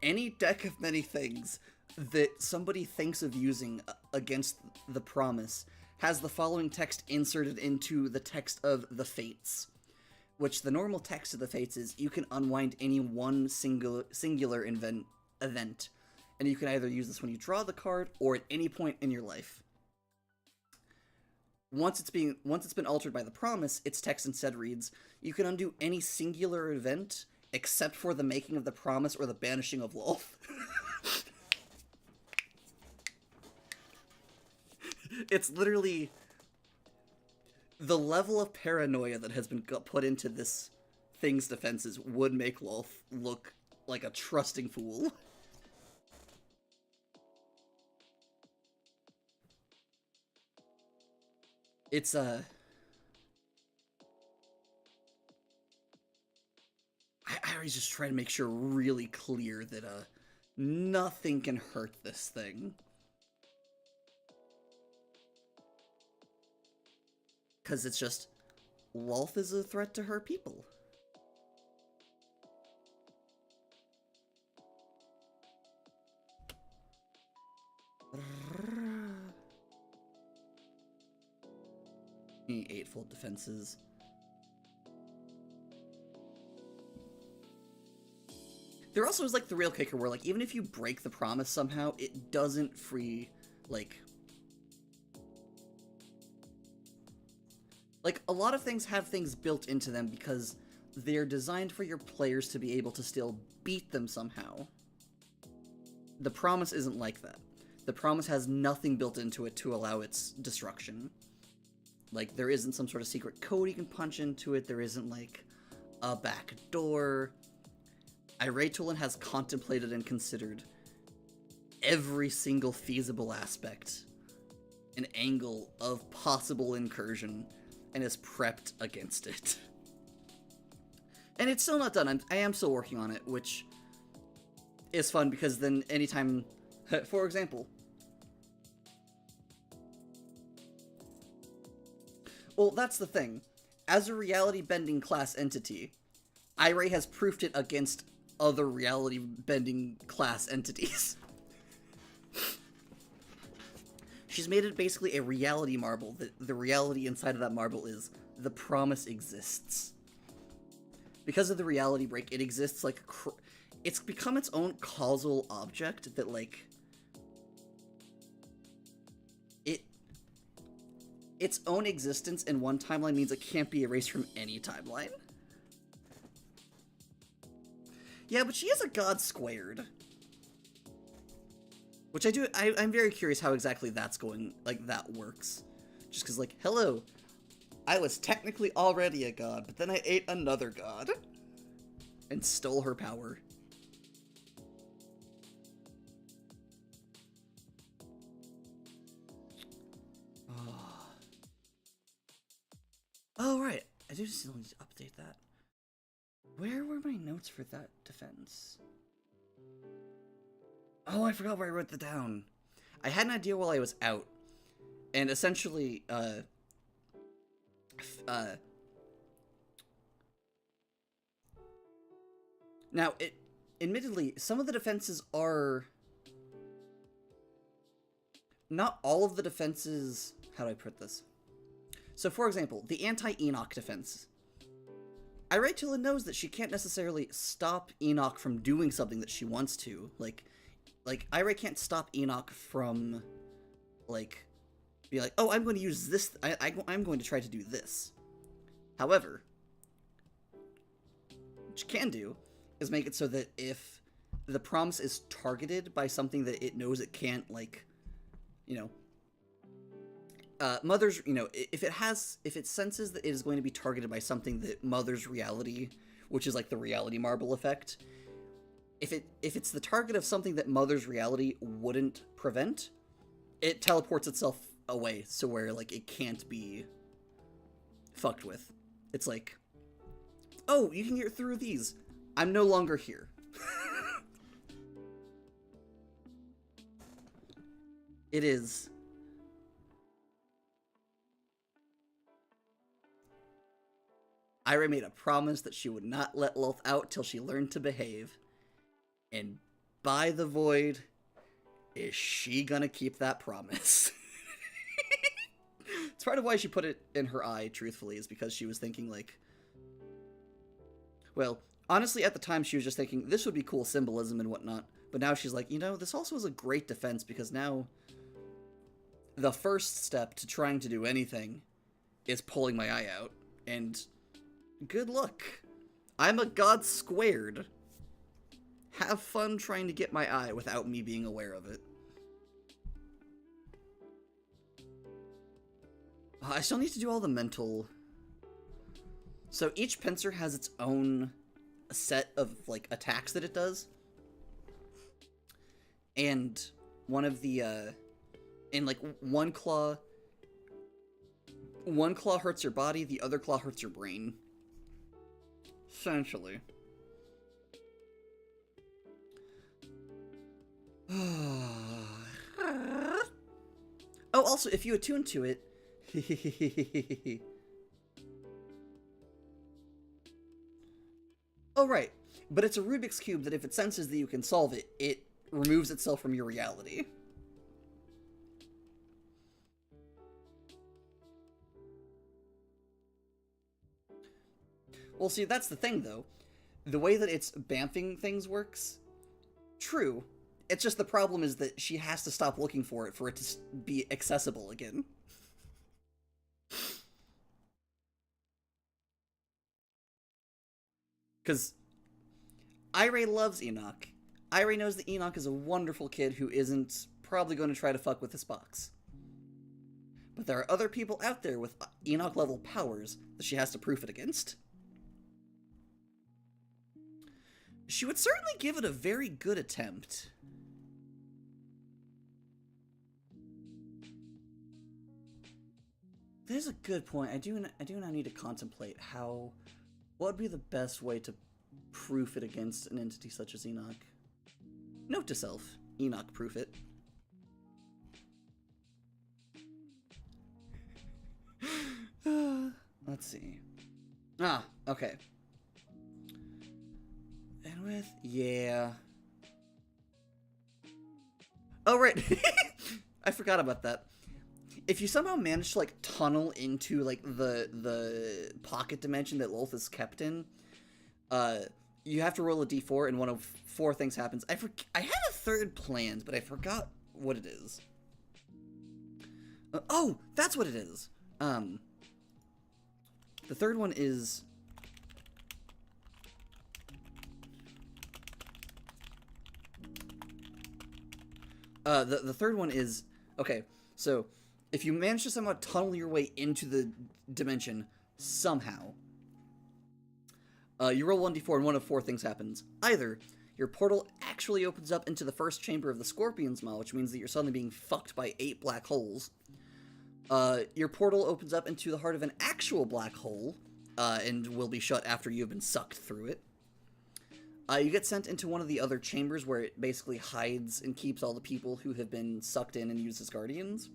any deck of many things that somebody thinks of using against the promise has the following text inserted into the text of the Fates, which the normal text of the Fates is, you can unwind any one singular event, and you can either use this when you draw the card or at any point in your life. Once it's been altered by the promise, its text instead reads, you can undo any singular event except for the making of the promise or the banishing of Lolth. It's literally the level of paranoia that has been put into this thing's defenses would make Lolth look like a trusting fool. It's, I always just try to make sure really clear that, nothing can hurt this thing. Because it's just, Lolth is a threat to her people. Eightfold defenses. There also is, like, the real kicker where, like, even if you break the promise somehow, it doesn't free, like, a lot of things have things built into them because they're designed for your players to be able to still beat them somehow. The promise isn't like that. The promise has nothing built into it to allow its destruction. Like, there isn't some sort of secret code you can punch into it, there isn't, like, a back door. Irate Tulin has contemplated and considered every single feasible aspect and angle of possible incursion, and is prepped against it. And it's still not done. I am still working on it, which is fun because then anytime, for example, well, that's the thing. As a reality-bending class entity, Irate has proofed it against other reality-bending class entities. She's made it basically a reality marble, that the reality inside of that marble is, the promise exists. Because of the reality break, it exists like it's become its own causal object that, like, its own existence in one timeline means it can't be erased from any timeline. Yeah, but she is a god squared. Which I'm very curious how exactly that's going, like, that works. Just because, like, hello, I was technically already a god, but then I ate another god. And stole her power. Oh, right. I do still need to update that. Where were my notes for that defense? Oh, I forgot where I wrote that down. I had an idea while I was out. And essentially, now, admittedly, some of the defenses are... Not all of the defenses... How do I put this? So, for example, the anti-Enoch defense. Irate Tulin knows that she can't necessarily stop Enoch from doing something that she wants to. Like Irate can't stop Enoch from, like, be like, oh, I'm going to use this, I'm going to try to do this. However, what you can do is make it so that if the promise is targeted by something that it knows it can't, like, you know, Mother's, you know, if it senses that it is going to be targeted by something that Mother's reality, which is like the reality marble effect, if it's the target of something that Mother's reality wouldn't prevent, it teleports itself away, so where like it can't be fucked with. It's like, oh, you can get through these. I'm no longer here. It is. Ira made a promise that she would not let Lolth out till she learned to behave. And by the void, is she gonna keep that promise? It's part of why she put it in her eye, truthfully, is because she was thinking, like... Well, honestly, at the time, she was just thinking, this would be cool symbolism and whatnot. But now she's like, you know, this also is a great defense, because now the first step to trying to do anything is pulling my eye out. And good luck. I'm a god squared. Have fun trying to get my eye without me being aware of it. I still need to do all the mental... So each pincer has its own set of, like, attacks that it does. And one of the, and, like, one claw hurts your body, the other claw hurts your brain. Essentially. Oh, also, if you attune to it... Oh, right. But it's a Rubik's Cube that if it senses that you can solve it, it removes itself from your reality. Well, see, that's the thing, though. The way that its bamfing things works, true. It's just the problem is that she has to stop looking for it to be accessible again. Because Ira loves Enoch. Ira knows that Enoch is a wonderful kid who isn't probably going to try to fuck with this box. But there are other people out there with Enoch-level powers that she has to proof it against. She would certainly give it a very good attempt. There's a good point. I do now need to contemplate what would be the best way to proof it against an entity such as Enoch. Note to self, Enoch proof it. Let's see. Ah, okay. And with, yeah. Oh, right. I forgot about that. If you somehow manage to, like, tunnel into, like, the pocket dimension that Lolth is kept in, you have to roll a d4, and one of 4 things happens. I had a third planned, but I forgot what it is. Oh, that's what it is. The third one is... The third one is... Okay, so... If you manage to somehow tunnel your way into the dimension, somehow, you roll 1d4 and one of 4 things happens. Either your portal actually opens up into the first chamber of the Scorpion's Maw, which means that you're suddenly being fucked by 8 black holes. Your portal opens up into the heart of an actual black hole, and will be shut after you've been sucked through it. You get sent into one of the other chambers where it basically hides and keeps all the people who have been sucked in and used as guardians.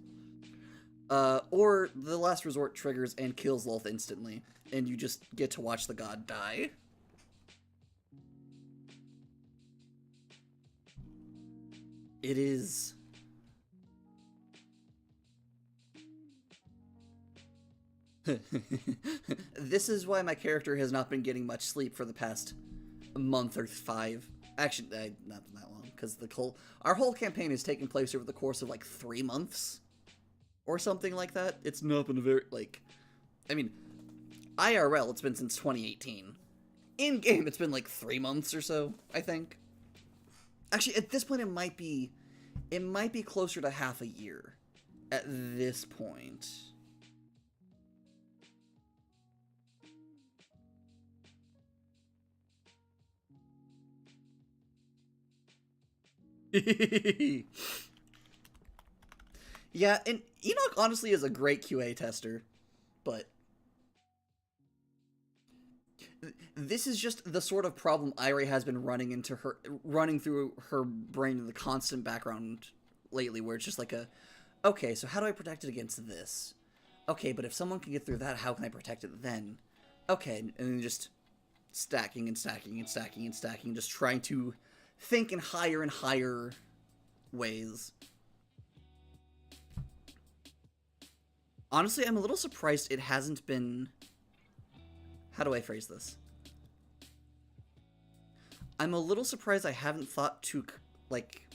Or the last resort triggers and kills Lolth instantly, and you just get to watch the god die. It is... This is why my character has not been getting much sleep for the past month or 5. Actually, not that long, because our whole campaign has taken place over the course of, like, 3 months. Or something like that. It's not been a very, like... I mean, IRL, it's been since 2018. In-game, it's been like 3 months or so, I think. Actually, at this point, it might be closer to half a year. At this point. Yeah, and Enoch honestly is a great QA tester, but this is just the sort of problem Irie has been running through her brain in the constant background lately, where it's just like okay, so how do I protect it against this? Okay, but if someone can get through that, how can I protect it then? Okay, and then just stacking and stacking and stacking and stacking, just trying to think in higher and higher ways. Honestly, I'm a little surprised it hasn't been... How do I phrase this? I'm a little surprised I haven't thought to, like...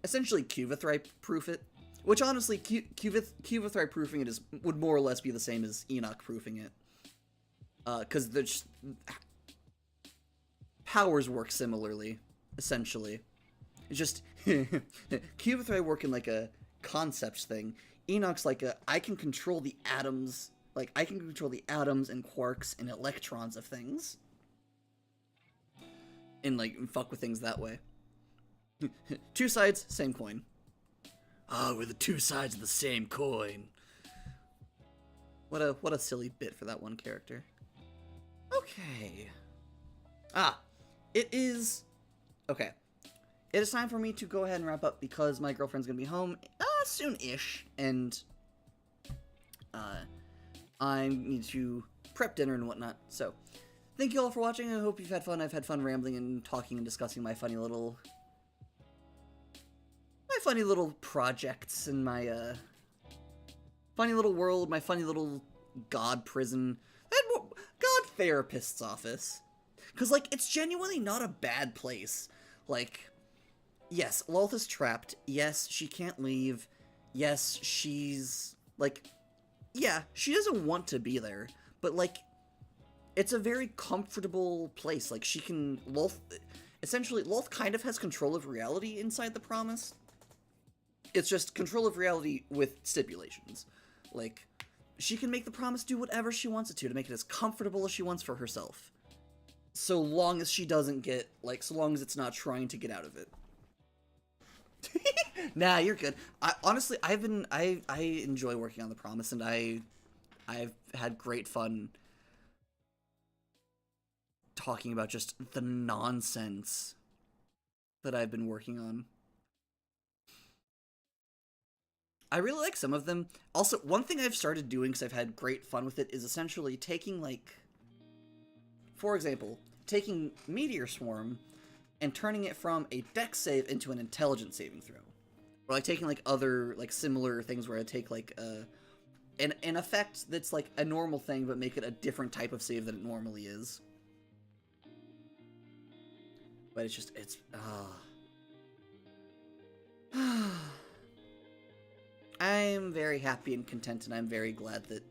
essentially Cuvithry proof it. Which, honestly, Cuvithry proofing it would more or less be the same as Enoch proofing it. Because the powers work similarly, essentially. It's just... Cuvithry work in, like, a concept thing. Enoch's like I can control the atoms, like, I can control the atoms and quarks and electrons of things. And, like, fuck with things that way. Two sides, same coin. Ah, we're the two sides of the same coin. What a silly bit for that one character. Okay. It is... Okay. It is time for me to go ahead and wrap up because my girlfriend's gonna be home soon-ish, and I need to prep dinner and whatnot. So, thank you all for watching. I hope you've had fun. I've had fun rambling and talking and discussing my funny little projects and my funny little world, my funny little god prison, and god therapist's office. Because, like, it's genuinely not a bad place. Like, yes, Lolth is trapped. Yes, she can't leave. Yes, she's, like, yeah, she doesn't want to be there. But, like, it's a very comfortable place. Like, she can, essentially, Lolth kind of has control of reality inside the Promise. It's just control of reality with stipulations. Like, she can make the Promise do whatever she wants it to make it as comfortable as she wants for herself. So long as she doesn't get, like, so long as it's not trying to get out of it. Nah, you're good. Honestly, I enjoy working on the Promise, and I've had great fun talking about just the nonsense that I've been working on. I really like some of them. Also, one thing I've started doing, because I've had great fun with it, is essentially taking, like, for example, taking Meteor Swarm and turning it from a dex save into an intelligence saving throw. Or, like, taking, like, other, like, similar things where I take, like, an effect that's, like, a normal thing, but make it a different type of save than it normally is. But it's just, it's, I'm very happy and content, and I'm very glad that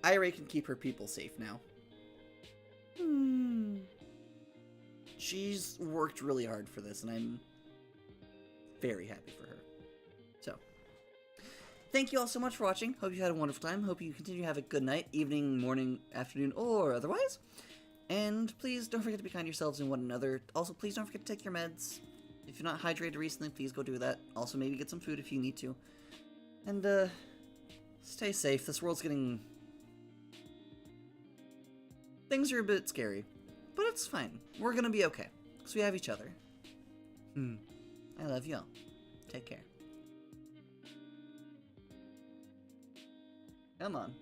Irie can keep her people safe now. She's worked really hard for this, and I'm very happy for her. So, thank you all so much for watching. Hope you had a wonderful time. Hope you continue to have a good night, evening, morning, afternoon, or otherwise. And please don't forget to be kind to yourselves and one another. Also, please don't forget to take your meds. If you're not hydrated recently, please go do that. Also, maybe get some food if you need to. And, stay safe. This world's getting... Things are a bit scary. But it's fine. We're gonna be okay. Because we have each other. I love you all. Take care. Come on.